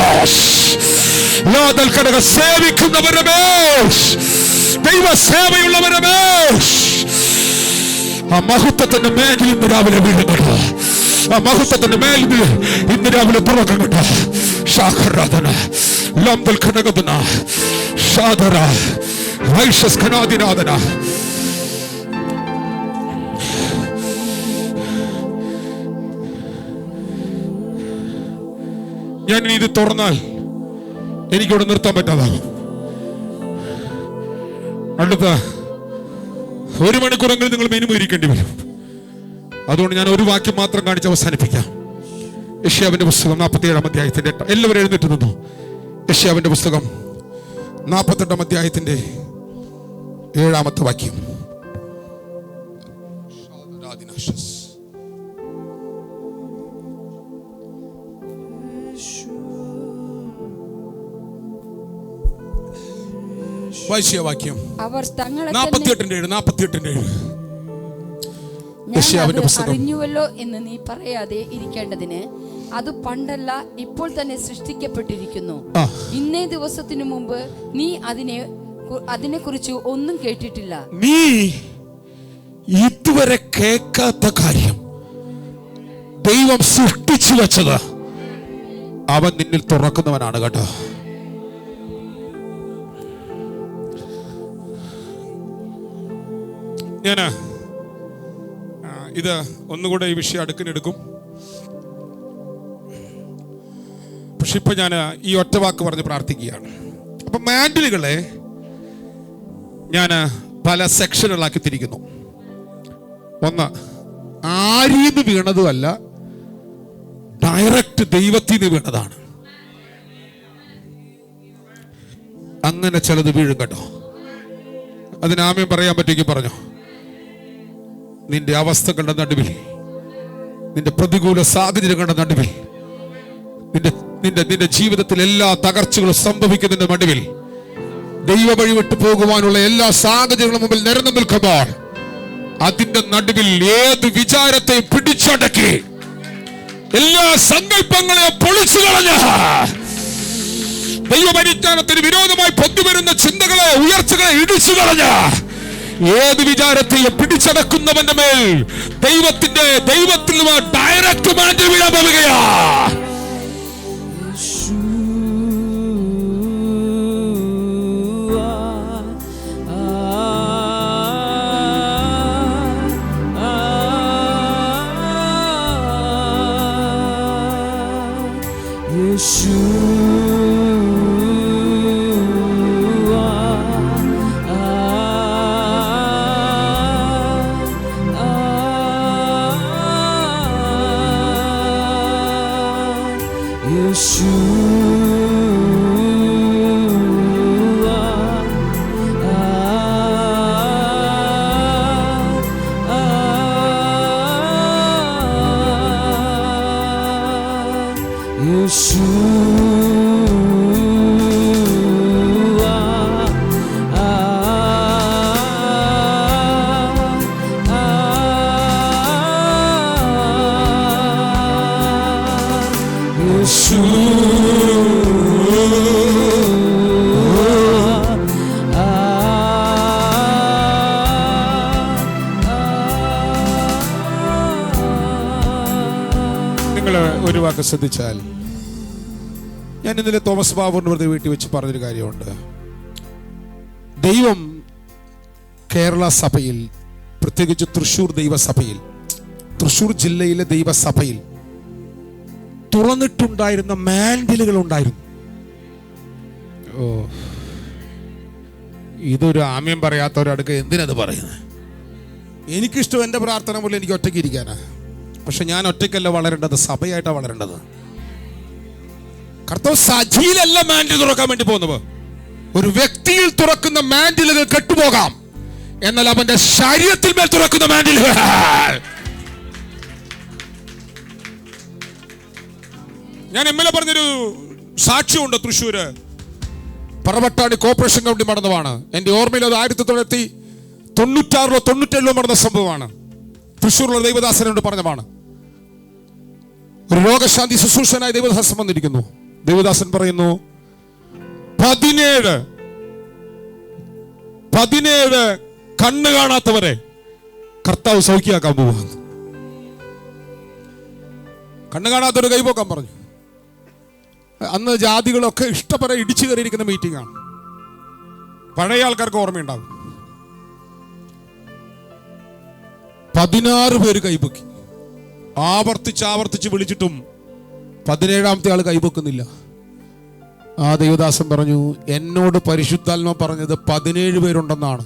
സേവിക്കുന്നവരുടെ മേൽ, ദൈവ സേവയുള്ളവരുടെ മേൽ ആ മഹത്വത്തിന്റെ മേലിൽ ഇന്ന് രാവിലെ വീഴുകട്ടോ. ആ മഹത്വത്തിന്റെ മേലിൽ ഇന്ന് രാവിലെ തുറക്കും കേട്ടോ. ശാഖരാധന ലംബൽ ഘടകധന സാധന വൈശ്വസ്കനാദിനാഥന. ഞാൻ ഇത് തുറന്നാൽ എനിക്കിവിടെ നിർത്താൻ പറ്റാതാകും. അടുത്ത 1 മണിക്കൂറെങ്കിലും നിങ്ങൾ മിനിമം ഇരിക്കേണ്ടി വരും. അതുകൊണ്ട് ഞാൻ ഒരു വാക്യം മാത്രം കാണിച്ച് അവസാനിപ്പിക്കാം. യെശയ്യാവിന്റെ പുസ്തകം 47-ാം അധ്യായത്തിന്റെ, എല്ലാവരും എഴുന്നേറ്റ് നിന്നു. യെശയ്യാവിന്റെ പുസ്തകം 48-ാം അധ്യായത്തിന്റെ 7-ാമത്തെ വാക്യം. വാക്യം അവർ തങ്ങളെ 48-ന്റെ 7. അറിഞ്ഞുവല്ലോ എന്ന് നീ പറയാതെ ഇരിക്കേണ്ടതിന് അത് പണ്ടല്ല ഇപ്പോൾ തന്നെ സൃഷ്ടിക്കപ്പെട്ടിരിക്കുന്നു. ഇന്നേ ദിവസത്തിനു മുമ്പ് നീ അതിനെ കുറിച്ച് ഒന്നും കേട്ടിട്ടില്ല. നീ ഇതുവരെ കേൾക്കാത്ത കാര്യം ദൈവം സൃഷ്ടിച്ചു വെച്ചത് അവൻ നിന്നിൽ തുറക്കുന്നവനാണ് കേട്ടോ. ഞാന് ഇത് ഒന്നുകൂടെ ഈ വിഷയം അടുക്കിനെടുക്കും. പക്ഷെ ഇപ്പൊ ഞാൻ ഈ ഒറ്റ വാക്ക് പറഞ്ഞ് പ്രാർത്ഥിക്കുകയാണ്. അപ്പൊ മാൻഡിലുകളെ ഞാൻ പല സെക്ഷനുകളാക്കി തിരിക്കുന്നു. ഒന്ന്, ആരീന്ന് വീണതുമല്ല, ഡയറക്റ്റ് ദൈവത്തിൽ നിന്ന് വീണതാണ്. അങ്ങനെ ചിലത് വീഴും കേട്ടോ. അതിനാമേ പറയാൻ പറ്റുമെങ്കിൽ പറഞ്ഞോ. നിന്റെ അവസ്ഥകളുടെ നടുവിൽ, നിന്റെ പ്രതികൂല സാഹചര്യങ്ങളുടെ നടുവിൽ, നിന്റെ ജീവിതത്തിൽ എല്ലാ തകർച്ചകളും സംഭവിക്കുന്നതിന്റെ നടുവിൽ ദൈവ വഴി വിട്ടു പോകുവാനുള്ള എല്ലാ സാഹചര്യങ്ങളും മുമ്പിൽ നിരന്നു നിൽക്കുമ്പോൾ അതിന്റെ നടുവിൽ ഏത് വിചാരത്തെയും പിടിച്ചടക്കി എല്ലാ സങ്കല്പങ്ങളെയും പൊളിച്ചു കളഞ്ഞ ദൈവപരിജ്ഞാനത്തിന് വിരോധമായി പൊന്തുവരുന്ന ചിന്തകളെ, ഉയർച്ചകളെ ഇടിച്ചു കളഞ്ഞ ഏത് വിചാരത്തെയും പിടിച്ചടക്കുന്നവന്റെ മേൽ ദൈവത്തിൽ നിന്ന് ഡയറക്റ്റ് മാറ്റി വീഴാൻ പോവുകയാ. ഒരു വാക്ക് ശ്രദ്ധിച്ചാൽ, ഞാൻ ഇന്നലെ തോമസ് ബാബുവിന്റെ വെറുതെ വീട്ടിൽ വെച്ച് പറഞ്ഞൊരു കാര്യമുണ്ട്. ദൈവം കേരള സഭയിൽ, പ്രത്യേകിച്ച് തൃശ്ശൂർ ദൈവസഭയിൽ, തൃശ്ശൂർ ജില്ലയിലെ ദൈവസഭയിൽ തുറന്നിട്ടുണ്ടായിരുന്ന മാൻഡിലുകൾ ഉണ്ടായിരുന്നു. ഓ, ഇതൊരു ആമ്യം പറയാത്തവരടുക്ക് എന്തിനത് പറയുന്നത്? എനിക്കിഷ്ടം എൻ്റെ പ്രാർത്ഥന പോലെ എനിക്ക് ഒറ്റയ്ക്ക് ഇരിക്കാനാ. പക്ഷെ ഞാൻ ഒറ്റയ്ക്കല്ല വളരേണ്ടത്, സഭയായിട്ടാണ് വളരേണ്ടത്. കർത്താവ് സജിയിലല്ല മാൻഡിൽ തുറക്കാൻ വേണ്ടി പോകുന്നത്. ഒരു വ്യക്തിയിൽ തുറക്കുന്ന മാൻഡിലുകൾ കെട്ടുപോകാം, എന്നാൽ അവന്റെ ശരീരത്തിൽ മേൽ തുറക്കുന്ന മാൻഡിലുകൾ. ഞാൻ എംഎൽഎ പറഞ്ഞൊരു സാക്ഷ്യമുണ്ട്. തൃശ്ശൂര് പറവട്ടാണി കോർപ്പറേഷൻ കൗണ്ടി നടന്നതാണ്. എൻ്റെ ഓർമ്മയിൽ അത് 1996 97 നടന്ന സംഭവമാണ്. തൃശ്ശൂരിലുള്ള ദൈവദാസനോട് പറഞ്ഞതാണ്. ഒരു രോഗശാന്തി ശുശ്രൂഷനായി ദൈവദാസൻ വന്നിരിക്കുന്നു. ദൈവദാസൻ പറയുന്നു, 17 കണ്ണ് കാണാത്തവരെ കർത്താവ് സൗഖ്യമാക്കാൻ പോവാന്ന്. കണ്ണ് കാണാത്തൊരു കൈപോക്കാൻ പറഞ്ഞു. അന്ന് ജാതികളൊക്കെ ഇഷ്ടപ്പെടാൻ ഇടിച്ചു കയറിയിരിക്കുന്ന മീറ്റിംഗ് ആണ്. പഴയ ആൾക്കാർക്ക് ഓർമ്മയുണ്ടാകും. 16 പേര് കൈപൊക്കി. ആവർത്തിച്ച് വിളിച്ചിട്ടും 17ാമത്തെ ആൾ കൈപൊക്കുന്നില്ല. ആ ദൈവദാസൻ പറഞ്ഞു, എന്നോട് പരിശുദ്ധാത്മ പറഞ്ഞത് 17 പേരുണ്ടെന്നാണ്.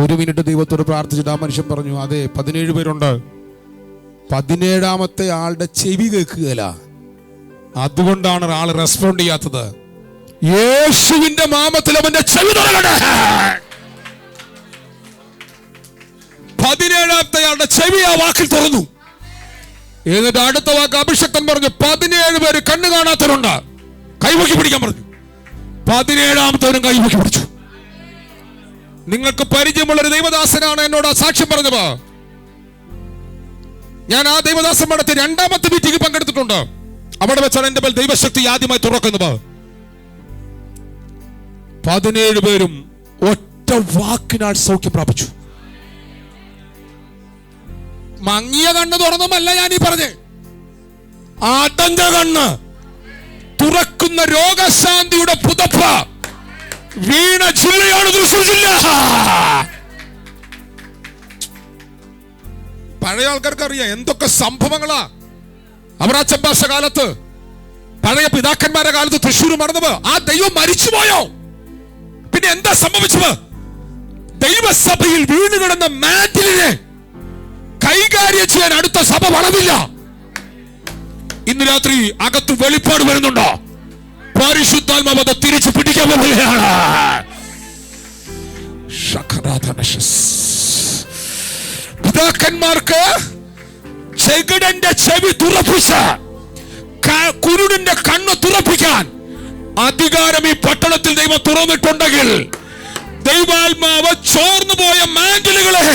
1 മിനിറ്റ് ദൈവത്തോട് പ്രാർത്ഥിച്ചിട്ട് ആ മനുഷ്യൻ പറഞ്ഞു, അതെ 17 പേരുണ്ട്. 17ാമത്തെ ആളുടെ ചെവി കേൾക്കുകയില്ല, അതുകൊണ്ടാണ് ആൾ റെസ്പോണ്ട് ചെയ്യാത്തത്. യേശുവിന്റെ നാമത്തിൽ അവന്റെ ചെവി തുറക്കട്ടെ. 17ാമത്തെ ആളുടെ ചെവി ആ വാക്കിൽ തുറന്നു. എന്നിട്ട് അടുത്ത വാക്ക് അഭിഷക്തൻ പറഞ്ഞു, 17 പേര് കണ്ണ് കാണാത്തവരുണ്ട്, കൈവക്കി പിടിക്കാൻ പറഞ്ഞു. 17ാമത്തവരും കൈവക്കി പിടിച്ചു. നിങ്ങൾക്ക് പരിചയമുള്ളൊരു ദൈവദാസനാണ് എന്നോട് സാക്ഷ്യം പറഞ്ഞത്. ഞാൻ ആ ദൈവദാസൻ മഠത്തിൽ 2ാമത്തെ മീറ്റിംഗ് പങ്കെടുത്തിട്ടുണ്ട്. അവിടെ വെച്ചാണ് എന്റെ മേൽ ദൈവശക്തി ആദ്യമായി തുറക്കുന്നത്. 17 പേരും ഒറ്റ വാക്കിനാൽ സൗഖ്യം പ്രാപിച്ചു. മങ്ങിയ കണ്ണ് തുറന്നുമല്ല ഞാൻ ഈ പറഞ്ഞേ, അടഞ്ഞ കണ്ണ് തുറക്കുന്ന രോഗശാന്തിയുടെ പുതപ്പ് വീണ ജില്ലയാണ് തൃശ്ശൂർ ജില്ല. പഴയ ആൾക്കാർക്ക് അറിയാം എന്തൊക്കെ സംഭവങ്ങളാ അവറാച്ചൻ ഭാഷ കാലത്ത്, പഴയ പിതാക്കന്മാരുടെ കാലത്ത് തൃശ്ശൂർ നടന്നത്. ആ ദൈവം മരിച്ചുപോയോ? പിന്നെ എന്താ സംഭവിച്ചത്? ദൈവസഭയിൽ വീണ് കിടന്ന മാൻഡിലിനെ കൈകാര്യം ചെയ്യാൻ അടുത്ത സഭ വളർന്നില്ല. ഇന്ന് രാത്രി അകത്ത് വെളിപ്പാട് വരുന്നുണ്ടോ? പരിശുദ്ധാത്മാവ് തിരിച്ചു പിടിക്കാൻ പോവുകയാണ്. പിതാക്കന്മാർക്ക് ചെകിടന്റെ ചെവി തുറപ്പിച്ച് കുരുടന്റെ കണ്ണ് തുറപ്പിക്കാൻ അധികാരം ഈ പട്ടണത്തിൽ ദൈവം തുറന്നിട്ടുണ്ടെങ്കിൽ ദൈവാത്മാവ് ചോർന്നു പോയ മാൻഡിലുകളെ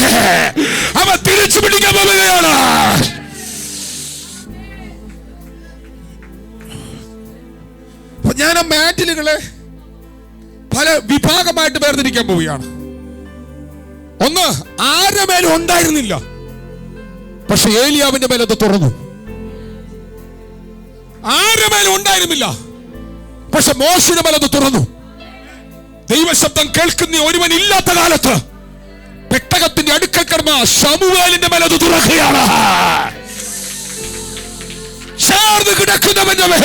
അവ തിരിച്ചു പിടിക്കാൻ പോവുകയാണ്. ഞാൻ ആ മാൻഡിലുകളെ പല വിഭാഗമായിട്ട് വേർതിരിക്കാൻ പോവുകയാണ്. ഒന്ന്, ആരുടെ മേലും ഉണ്ടായിരുന്നില്ല, പക്ഷെ ഏലിയാവിന്റെ മേലെ അത് തുറന്നു. ആരുടെ മേലും ഉണ്ടായിരുന്നില്ല, പക്ഷെ മോശയുടെ മേലെ അത് തുറന്നു. ദൈവശബ്ദം കേൾക്കുന്ന ഒരുവൻ ഇല്ലാത്ത കാലത്ത് പെട്ടകത്തിന്റെ അടുക്കൽ കർമ്മ ശമൂവേലിന്റെ മേലെ അത് തുറക്കുകയാണ്. ചേർന്ന് കിടക്കുന്നവന്റെ മേൽ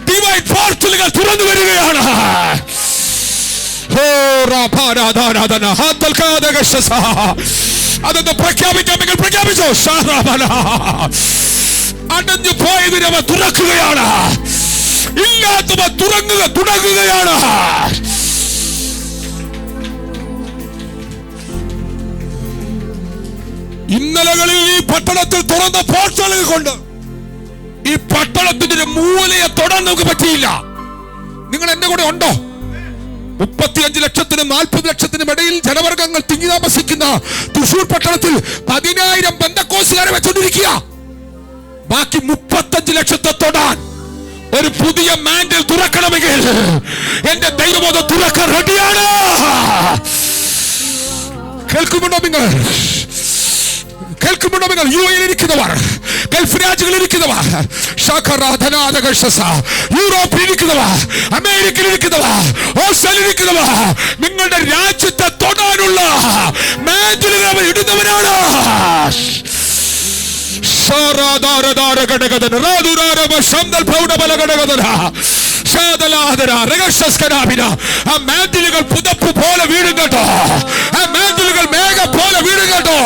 ഡിവൈൻ പോർട്ടലുകൾ തുറന്നു വരികയാണ്. അതൊന്ന് പ്രഖ്യാപിക്കാമെങ്കിൽ പ്രഖ്യാപിച്ചോ. അടഞ്ഞു പോയതിനവ തുറക്കുകയാണ്, ഇല്ലാത്തവ തുടങ്ങുകയാണ്. ഇന്നലകളിൽ ഈ പട്ടണത്തിൽ തുറന്ന പോർട്ടലുകൾ കൊണ്ട് ഈ പട്ടണത്തിന്റെ മൂലയെ തൊടാൻ നമുക്ക് പറ്റിയില്ല. നിങ്ങൾ എന്റെ കൂടെ ഉണ്ടോ? 35 ലക്ഷത്തിനും 40 ലക്ഷത്തിനും ഇടയിൽ ജനവർഗങ്ങൾ തിങ്ങി താമസിക്കുന്ന തൃശൂർ പട്ടണത്തിൽ 10,000 പെന്തക്കോസ്തുകാരെ വെച്ചോണ്ടിരിക്കുക. ബാക്കി 35 ലക്ഷത്തെ തൊടാൻ ഒരു പുതിയ മാൻഡിൽ തുറക്കണമെങ്കിൽ എന്റെ ദൈവബോധം തുറക്കാൻ റെഡിയാണ്. കേൾക്കുന്നുണ്ടോ നിങ്ങൾ? കേൾക്കുന്നുണ്ടോ നിങ്ങൾ? യുഎയിൽ ഇരിക്കുന്നവർ, ഗൾഫ് രാജ്യങ്ങളിൽ ഇരിക്കുന്നവർ, യൂറോപ്പിൽ ഇരിക്കുന്നവർ, അമേരിക്കയിൽ ഇരിക്കുന്നവർ, ഓസ്ട്രേലിയയിൽ ഇരിക്കുന്നവർ, നിങ്ങളുടെ രാജ്യത്തെ തൊടാനുള്ള മാൻഡിലുകൾ ഇടുന്നവരാണ്. ആ മാൻഡിലുകൾ പുതപ്പ് പോലെ വീടും കേട്ടോ. ആ മാൻഡിലുകൾ മേഘം പോലെ വീടും കേട്ടോ.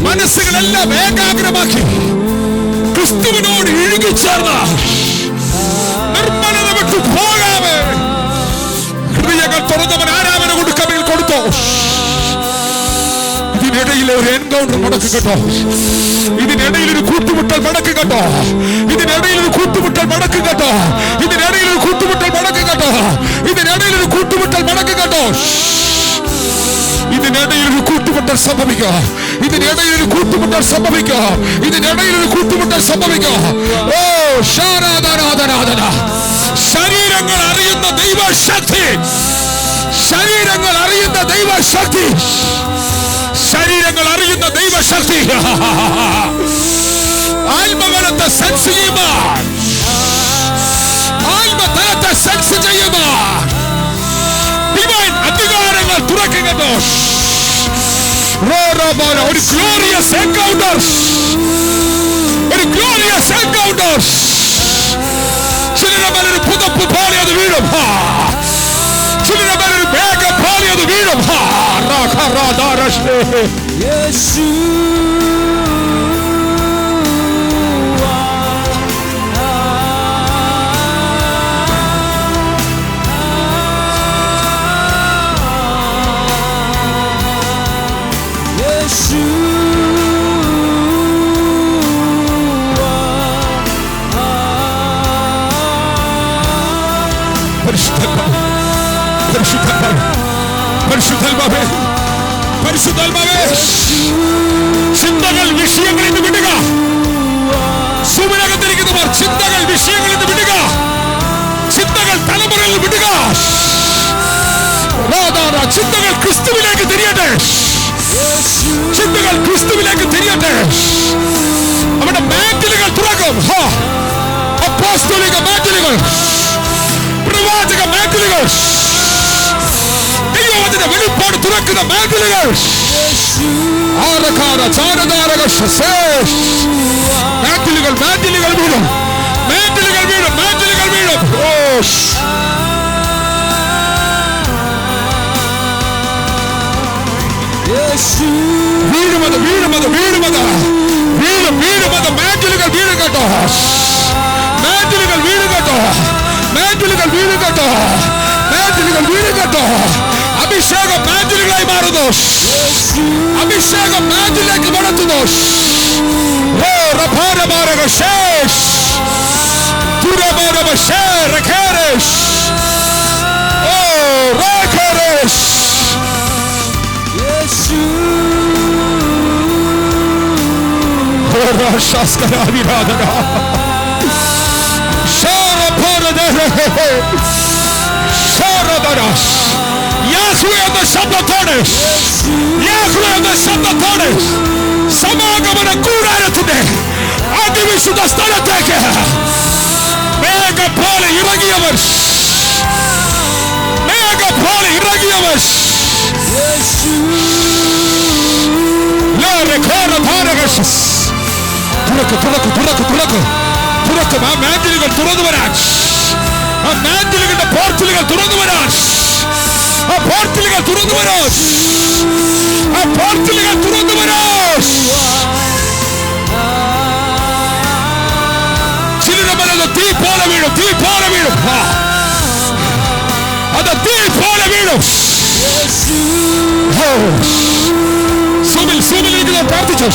മനസ്സുകളെല്ലാം ഏകാഗ്രമാക്കി ക്രിസ്തുവിനോട് ഇഴുകിച്ചേർന്ന നിർമ്മലത വിട്ടു പോകാമേ. ഹൃദയങ്ങൾ തുറന്നവൻ ആരാധന കൊടുക്കമെങ്കിൽ കൊടുത്തോ. ഇതിനിടയിൽ ഒരു എൻകൗണ്ടർ നടക്കും കേട്ടോ. ഇതിനിടയിൽ ഒരു കൂട്ടുമുട്ടൽ നടക്കും കേട്ടോ. ഇതിനിടയിൽ ഒരു കൂട്ടുമുട്ടൽ നടക്കും കേട്ടോ. ഇതിനിടയിൽ ഒരു കൂട്ടുമുട്ടൽ നടക്കും കേട്ടോ. ഇതിനിടയിൽ ഒരു കൂട്ടുമുട്ടൽ നടക്കും കേട്ടോ. ഇതിനിടയിൽ ഒരു കൂട്ടുമുട്ടൽ സംഭവിക്കുക. ഇതിനിടയിൽ ഒരു കൂട്ടുമുട്ടൽ സംഭവിക്കുക. ഇതിനിടയിൽ ഒരു കൂട്ടുമുട്ടൽ സംഭവിക്കുക. ഓ ശാരാധനാധനാധന. ശരീരങ്ങൾ അറിയുന്ന ദൈവശക്തി, ശരീരങ്ങൾ അറിയുന്ന ദൈവശക്തി, ശരീരങ്ങൾ അറിയുന്ന ദൈവശക്തി. ആത്മബലത്തെ സെൻസ് ചെയ്യുവാൻ, ആത്മതലത്തെ സെൻസ് ചെയ്യുവാൻ ഡിവൈൻ അധികാരങ്ങൾ തുറക്കുകയോ. ഒരു ഗ്ലോറിയസ് എൻകൗണ്ടർ, ഒരു ഗ്ലോറിയസ് എൻകൗണ്ടർ. ചിലരുടെ മേലൊരു പുതപ്പ് പോലെ അത് വീഴും, ചിലരുടെ മേലൊരു മേഘം പോലെ അത് വീഴും. യേശു ചിന്തകൾ വിഷയങ്ങളിൽ നിന്ന് വിടുക. സുമനകത്തിരിക്കുന്നവർ ചിന്തകൾ വിഷയങ്ങളിൽ നിന്ന് വിടുക. ചിന്തകൾ തലമുറയിൽ വിടുക. ചിന്തകൾ ക്രിസ്തുവിലേക്ക് തിരിയട്ടെ. ചിന്തകൾ ക്രിസ്തുവിലേക്ക് തിരിയട്ടെ. അവിടെ മാൻഡിലുകൾ തുറക്കും. അപ്പസ്തോലിക മേഖലകൾ, പ്രവാചക മേഖലകൾ, ദൈവത്തിന്റെ വെളിപ്പാട് തുറക്കുന്ന മേഖലകൾ, മേഖലകൾ മേഖലകൾ വീഴും, മേഖലകൾ വീഴും, മേഖലകൾ വീഴും. വീഴുമത് വീഴുമത് വീഴുമത് വീഴും വീഴുമത് മേഖലകൾ വീഴും കേട്ടോ, മേഖലകൾ വീഴും കേട്ടോ, മേഖലകൾ വീഴും കേട്ടോ, മേഖലകൾ വീഴും കേട്ടോ. അഭിഷേകം മേഖലകളായി മാറുന്നു, അഭിഷേകം മേഖലയിലേക്ക് വളർത്തുന്നു. ശബ്ദത്തോടെ സമാഗമന കൂടാരത്തിന്റെ അതിവിശുദ്ധ സ്ഥലത്തേക്ക് മേഘം പോലെ ഇറങ്ങിയവർ, മേഘം പോലെ ഇറങ്ങിയവർ. തുറക്കും ആ മേഖലകൾ തുറന്നു വരാൻ, ആ മേഖലകളുടെ പോർട്ടലുകൾ തുറന്നു വരാൻ, ആ പോർട്ടലുകൾ തുറന്നു വരാൻ, ആ പോർട്ടലുകൾ തുറന്നു വരാൻ. ചിലരമത് തീ പോലെ വീഴും, തീ പോലെ വീഴും, അത് തീ പോലെ വീഴും. സുമിൽ പ്രാർത്ഥിച്ചു.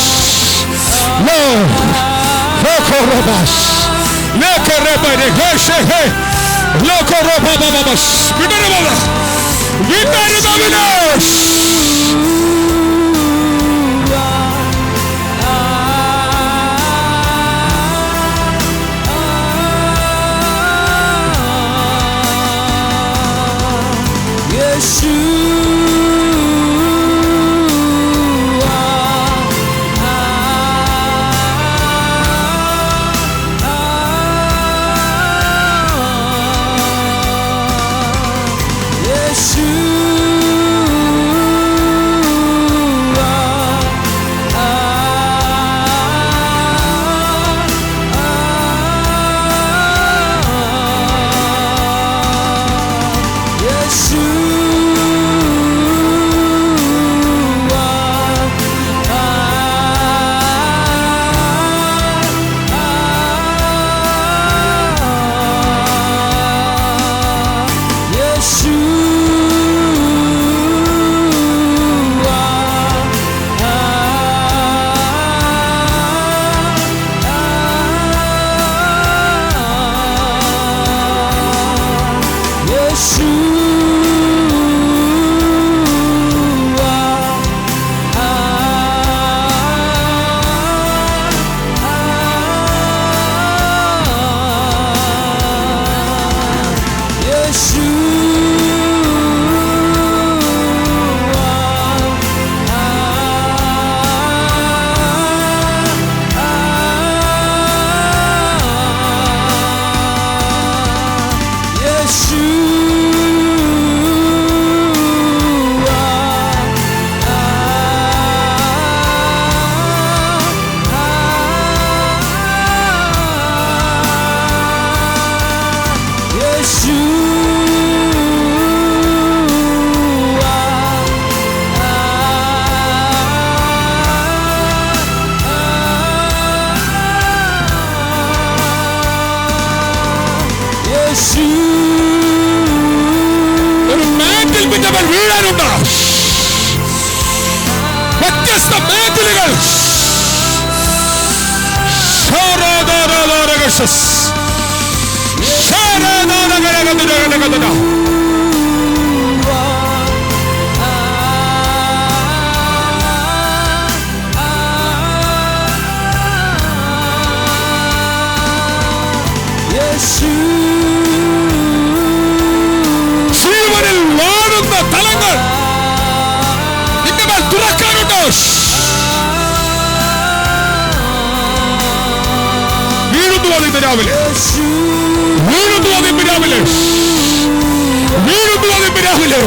ഒരു മേഖൽ പിന്നവർ വീഴാനുണ്ട്. വ്യത്യസ്ത മേഖലകൾ ജീവനിൽ വാഴുന്ന തലങ്ങൾ നിന്റെ മേൽ തുറക്കാനുണ്ട്. വീഴുന്നു ഇന്ന് രാവിലെ, വീഴുന്നു ഇന്ന് രാവിലെ, വീഴുന്നു ഇന്ന് രാവിലെ.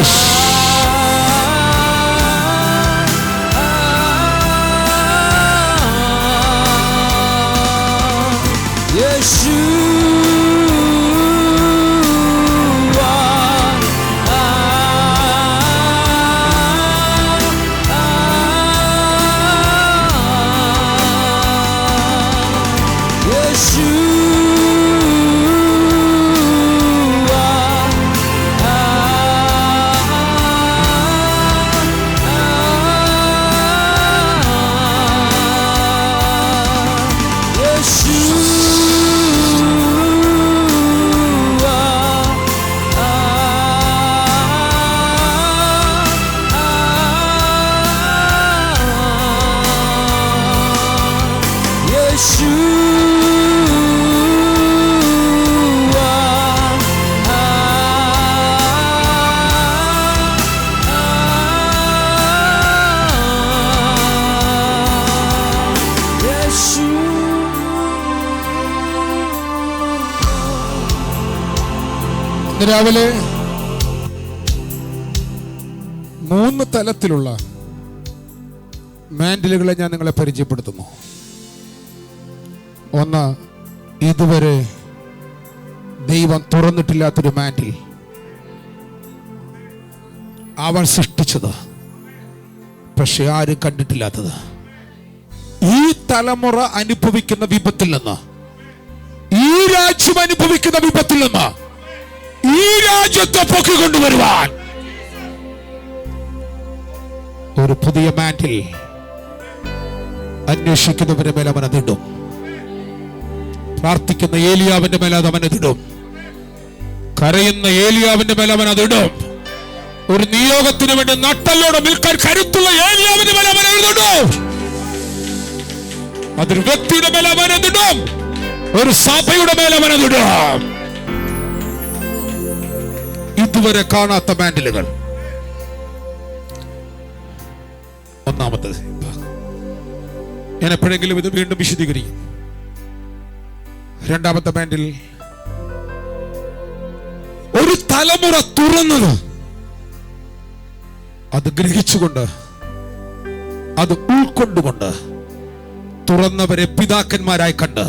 ഇന്ന് രാവിലെ 3 തലത്തിലുള്ള മാൻഡിലുകളെ ഞാൻ നിങ്ങളെ പരിചയപ്പെടുത്തുന്നു. ഒന്ന്, ഇതുവരെ ദൈവം തുറന്നിട്ടില്ലാത്തൊരു മാൻഡിൽ, അവൻ സൃഷ്ടിച്ചത് പക്ഷെ ആരും കണ്ടിട്ടില്ലാത്തത്. ഈ തലമുറ അനുഭവിക്കുന്ന വിപത്തിൽ നിന്ന്, ഈ രാജ്യം അനുഭവിക്കുന്ന വിപത്തിൽ നിന്ന് ഈ രാജ്യത്തെ പൊക്കിക്കൊണ്ടുവരുവാൻ ഒരു പുതിയ മാൻഡിൽ അന്വേഷിക്കുന്നവരുടെ മേൽ അവൻ അതിടും. പ്രാർത്ഥിക്കുന്ന ഏലിയാവിന്റെ മേൽ അത് അവൻ അതിടും. കരയുന്ന ഏലിയാവിന്റെ മേൽ അവൻ അതിടും. ഒരു നിയോഗത്തിന് വേണ്ടി നട്ടലോടെ നിൽക്കാൻ കരുത്തുള്ള ഏലിയാവിന്റെ മേൽ അവൻ അതിടും. അതൊരു വ്യക്തിയുടെ മേൽ അവൻ അതിടും. ഒരു സഭയുടെ മേൽ അവൻ അതിടും. ഇതുവരെ കാണാത്ത മാൻഡിലുകൾ. ഒന്നാമത്തത്, ഞാൻ എപ്പോഴെങ്കിലും ഇത് വീണ്ടും വിശദീകരിക്കും. രണ്ടാമത്തെ മാൻഡിൽ, ഒരു തലമുറ തുറന്നത്, അത് ഗ്രഹിച്ചുകൊണ്ട്, അത് ഉൾക്കൊണ്ടുകൊണ്ട്, തുറന്നവരെ പിതാക്കന്മാരായി കണ്ട്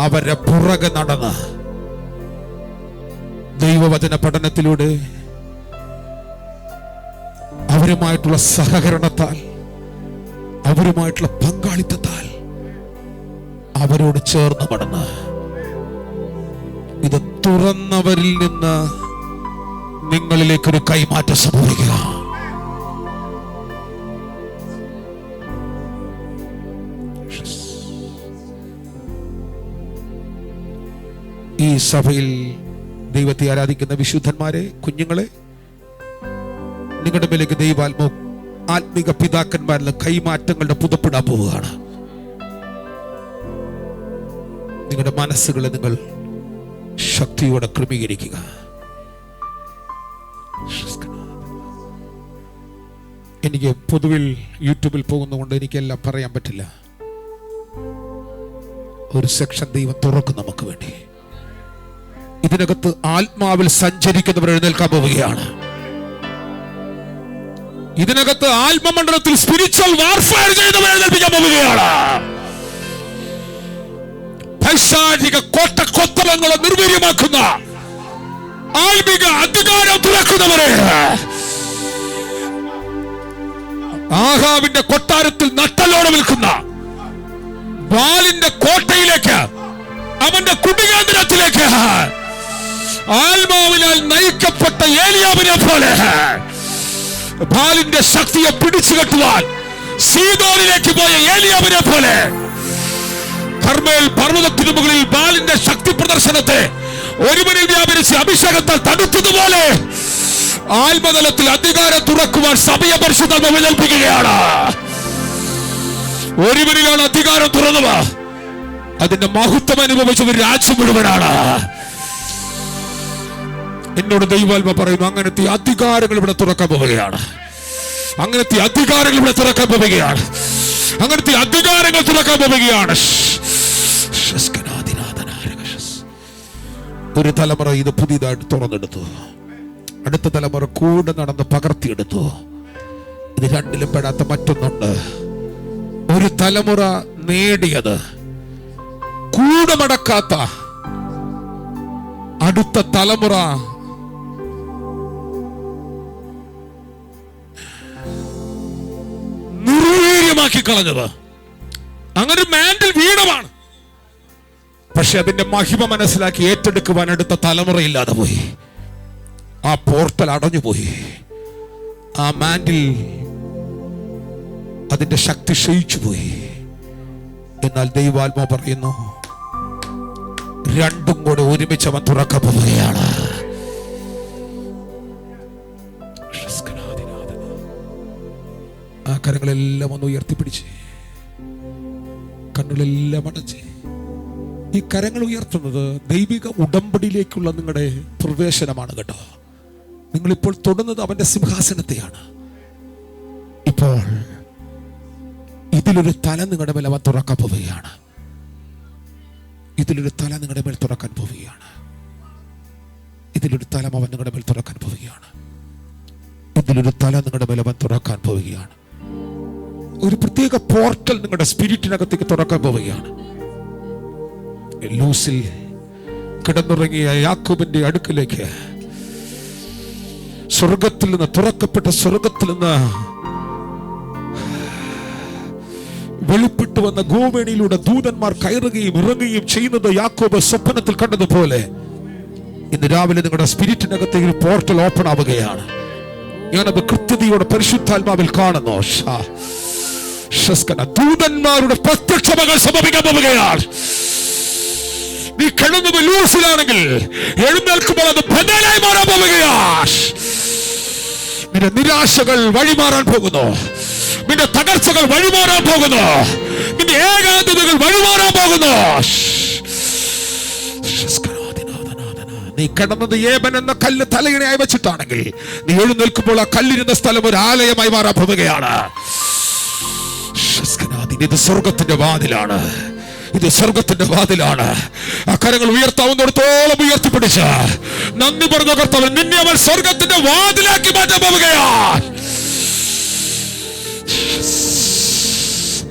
അവരെ പുറകെ നടന്ന് ദൈവവചന പഠനത്തിലൂടെ അവരുമായിട്ടുള്ള സഹകരണത്താൽ, അവരുമായിട്ടുള്ള പങ്കാളിത്തത്താൽ അവരോട് ചേർന്ന് നടന്ന് ഇത് തുറന്നവരിൽ നിന്ന് നിങ്ങളിലേക്കൊരു കൈമാറ്റം സംഭവിക്കുക. ഈ സഭയിൽ ദൈവത്തെ ആരാധിക്കുന്ന വിശുദ്ധന്മാരെ, കുഞ്ഞുങ്ങളെ, നിങ്ങളുടെ മേലേക്ക് ആത്മിക പിതാക്കന്മാരിലെ കൈമാറ്റങ്ങളുടെ പുതപ്പിടാൻ പോവുകയാണ്. നിങ്ങളുടെ മനസ്സുകളെ നിങ്ങൾ ശക്തിയോടെ ക്രമീകരിക്കുക. എനിക്ക് പൊതുവിൽ യൂട്യൂബിൽ പോകുന്നതുകൊണ്ട് എനിക്കെല്ലാം പറയാൻ പറ്റില്ല. ഒരു സെക്ഷൻ ദൈവം തുറക്കും നമുക്ക് വേണ്ടി. ഇതിനകത്ത് ആത്മാവിൽ സഞ്ചരിക്കുന്നവർ എഴുന്നേൽക്കാൻ പോവുകയാണ്. ഇതിനകത്ത് ആത്മമണ്ഡലത്തിൽ സ്പിരിച്വൽ വാർഫെയർ ചെയ്യുന്നവർ എഴുന്നേൽപ്പിക്കാൻ പോവുകയാണ്. പൈശാചിക കോട്ടക്കൊത്തളങ്ങളെ നിർവീര്യമാക്കുന്ന ആത്മിക അധികാരം തുറക്കുന്നവരെ, ആഹാബിന്റെ കൊട്ടാരത്തിൽ നട്ടലോടെ നിൽക്കുന്ന ബാലിന്റെ കോട്ടയിലേക്ക്, അവന്റെ കുടികേന്ദ്രത്തിലേക്ക് ആത്മാവിനാൽ നയിക്കപ്പെട്ട ഏലിയാവിനെ പോലെ ബാലിന്റെ ശക്തിയെ പിടിച്ചു കെട്ടുവാൻ സീദോനിലേക്ക് പോയ ഏലിയാവിനെ പോലെ, കർമ്മേൽ പർവ്വതത്തിനു മുകളിൽ ബാലിന്റെ ശക്തി പ്രദർശനത്തെ ഒരുവനിൽ വ്യാപരിച്ച് അഭിഷേകത്താൽ തടുത്തതുപോലെ ആത്മതലത്തിൽ അധികാരം തുറക്കുവാൻ സഭയെ പരിശുദ്ധാത്മാവ് ഏൽപ്പിക്കുകയാണ്. ഒരുവനിലാണ് അധികാരം തുറന്നത്, അതിന്റെ മഹത്വം അനുഭവിച്ച ഒരു രാജ്യം മുഴുവനാണ്. എന്നോട് ദൈവാത്മ പറയുന്നു, അങ്ങനത്തെ അധികാരങ്ങൾ ഇവിടെ തുറക്കാൻ പോവുകയാണ്. അങ്ങനത്തെ അധികാരങ്ങൾ ഇവിടെ തുറക്കാൻ പോവുകയാണ്. അങ്ങനത്തെ അധികാരങ്ങൾ തുറക്കാൻ പോവുകയാണ്. ഒരു തലമുറ ഇത് പുതിയതായിട്ട് തുറന്നെടുത്തു. അടുത്ത തലമുറ കൂടെ നടന്ന് പകർത്തിയെടുത്തു. ഇത് രണ്ടിലും പെടാത്ത മറ്റൊന്നുണ്ട്. ഒരു തലമുറ നേടിയത് കൂടെ മടക്കാത്ത അടുത്ത തലമുറ നിർവീര്യമാക്കി കളഞ്ഞത്. അങ്ങനെ മാൻഡിൽ വീണമാണ്. പക്ഷെ അതിന്റെ മഹിമ മനസ്സിലാക്കി ഏറ്റെടുക്കുവാൻ അടുത്ത തലമുറയില്ലാതെ പോയി. ആ പോർട്ടൽ അടഞ്ഞുപോയി. ആ മാൻഡിൽ അതിന്റെ ശക്തി ക്ഷയിച്ചു പോയി. എന്നാൽ ദൈവാത്മാ പറയുന്നു, രണ്ടും കൂടെ ഒരുമിച്ച് അവൻ തുറക്കാൻ പോവുകയാണ്. ആ കരങ്ങളെല്ലാം ഒന്ന് ഉയർത്തിപ്പിടിച്ച്, കണ്ണുകളെല്ലാം അടച്ച്. ഈ കരങ്ങൾ ഉയർത്തുന്നത് ദൈവിക ഉടമ്പടിയിലേക്കുള്ള നിങ്ങളുടെ പ്രവേശനമാണ് കേട്ടോ. നിങ്ങളിപ്പോൾ തൊടുന്നത് അവന്റെ സിംഹാസനത്തെയാണ്. ഇപ്പോൾ ഇതിലൊരു തല നിങ്ങളുടെ മേൽ അവൻ തുറക്കാൻ പോവുകയാണ്. ഇതിലൊരു തല നിങ്ങളുടെ മേൽ തുറക്കാൻ പോവുകയാണ്. ഇതിലൊരു തലം അവൻ നിങ്ങളുടെ മേൽ തുറക്കാൻ പോവുകയാണ്. ഇതിലൊരു തല നിങ്ങളുടെ മേൽ അവൻ തുറക്കാൻ പോവുകയാണ്. ഒരു പ്രത്യേക പോർട്ടൽ നിങ്ങളുടെ സ്പിരിറ്റിനകത്തേക്ക് തുറക്കാൻ പോവുകയാണ്. ലൂസിൽ കിടന്നുറങ്ങിയ യാക്കോബിന്റെ അടുക്കിലേക്ക് സ്വർഗത്തിൽ നിന്ന് തുറക്കപ്പെട്ട സ്വർഗത്തിൽ നിന്ന് വെളിപ്പെട്ടു വന്ന ഗോവേണിയിലൂടെ ദൂതന്മാർ കയറുകയും ഇറങ്ങുകയും ചെയ്യുന്നത് യാക്കോബ് സ്വപ്നത്തിൽ കണ്ടതുപോലെ ഇന്ന് രാവിലെ നിങ്ങളുടെ സ്പിരിറ്റിനകത്തേക്ക് പോർട്ടൽ ഓപ്പൺ ആവുകയാണ്. ഞാനത് കൃത്യതയോടെ പരിശുദ്ധാത്മാവിൽ കാണുന്നു. ദൂതന്മാരുടെ പ്രത്യക്ഷമകൾ സംഭവിക്കാൻ പോവുകയാണ്. നീ കിടന്നത് ലൂസിലാണെങ്കിൽ എഴുന്നേൽക്കുമ്പോൾ അത് ബദലായി മാറാൻ പോവുകയാണ്. നിന്റെ നിരാശകൾ വഴിമാറാൻ പോകുന്നു. നിന്റെ തകർച്ചകൾ വഴിമാറാൻ പോകുന്നു. നിന്റെ ഏകാന്തതകൾ വഴിമാറാൻ പോകുന്നു. നീ കിടന്നത് ഏബൻ എന്ന കല്ല് തലയിണയായി വെച്ചിട്ടാണെങ്കിൽ നീ എഴുന്നേൽക്കുമ്പോൾ ആ കല്ലിരുന്ന സ്ഥലം ഒരു ആലയമായി മാറാൻ പോവുകയാണ്. ഇത് സ്വർഗത്തിന്റെ വാതിലാണ്. ഇത് സ്വർഗത്തിന്റെ വാതിലാണ്. ആ കരങ്ങൾ ഉയർത്താവുന്നിടത്തോളം ഉയർത്തിപ്പിടിച്ച് നന്ദി പറഞ്ഞ കർത്താവ് നിന്നെ അവൻ സ്വർഗത്തിന്റെ വാതിലാക്കി മാറ്റാൻ പോവുകയാണ്.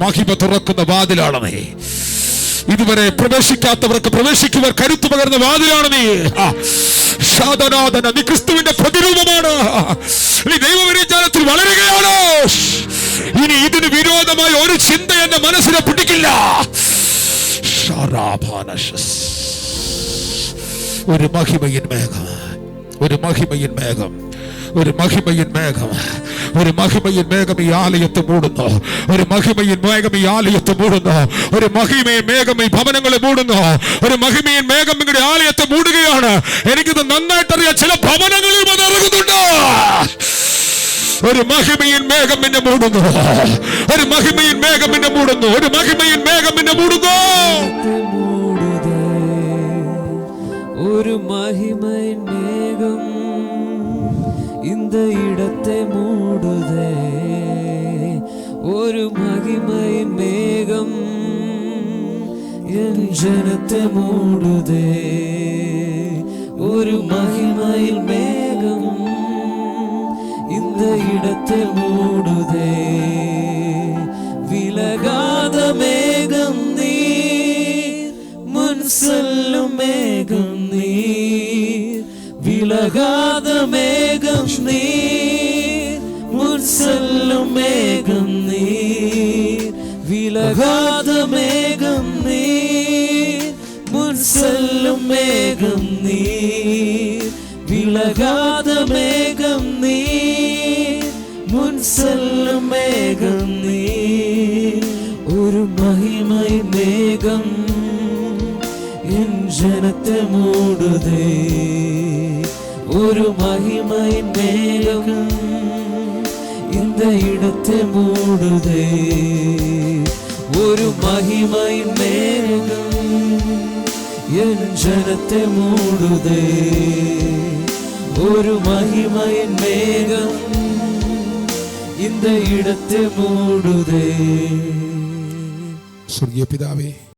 മഹിമ തുറക്കുന്ന വാതിലാണ് നീ. ഇതുവരെ പ്രവേശിക്കാത്തവർക്ക് പ്രവേശിക്കുവാൻ കരുത്തു പകർന്ന വാതിലാണ് നീ. നീ ക്രിസ്തുവിന്റെ പ്രതിരൂപമാണ്. നീ ദൈവവിജ്ഞാനത്തിൽ വളരുകയാണ്. ഇനി ഇതിന് വിരോധമായ ഒരു ചിന്ത എന്റെ മനസ്സിനെ പിടിക്കില്ല. ഒരു മഹിമയിൻ മേഘം, ഒരു മഹിമയിൻ മേഘം, ഒരു മഹിമയിൻ മേഘം, ഒരു മഹിമയിൻ മേഘം ഈ ആലയത്തെ മൂടുന്നു. ഒരു മഹിമയിൻ മേഘം ഈ ആലയത്തെ മൂടുന്നു. ഒരു മഹിമയിൻ മേഘം ഈ ഭവനങ്ങളെ മൂടുന്നു. ഒരു മഹിമയിൻ മേഘം നിങ്ങളുടെ ആലയത്തെ മൂടുകയാണ്. എനിക്കിത് നന്നായിട്ടറിയാം. ചില ഭവനങ്ങളിൽ അത് ഇറങ്ങുന്നുണ്ട്. ഒരു മഹിമയിൻ മേഘം എന്നെ മൂടുന്നു. ഒരു മഹിമയിൻ മേഘം എന്നെ മൂടുന്നു. ഒരു മഹിമയിൻ മേഘം എന്നെ മൂടുന്നു. ഒരു മഹിമയിൻ മേഘം இந்த இடத்தை மூடுதே. ஒரு மகிமையின் மேகம் என் ஜனத்தை மூடுதே. ஒரு மகிமையின் மேகம் இந்த இடத்தை மூடுதே. விலகாத மேகம் நீர், முன் செல்லும் மேகம் நீர். விலகாத மேகம் நீர், முன் செல்லும் மேகம் நீர். விலகாத மேகம் நீர், முன் செல்லும் மேகம் நீர். விலகாத மேகம் நீர், முன் செல்லும் மேகம் நீர். ஒரு மகிமை மேகம் என் ஜனத்தை மூடுதே. ஒரு மகிமையின் மேகம் இந்த இடத்தை மூடுதே. ஒரு மகிமையின் மேகம் என் ஜனத்தை மூடுதே. ஒரு மகிமையின் மேகம் இந்த இடத்தை மூடுதே. സ്വർഗീയ പിതാവേ,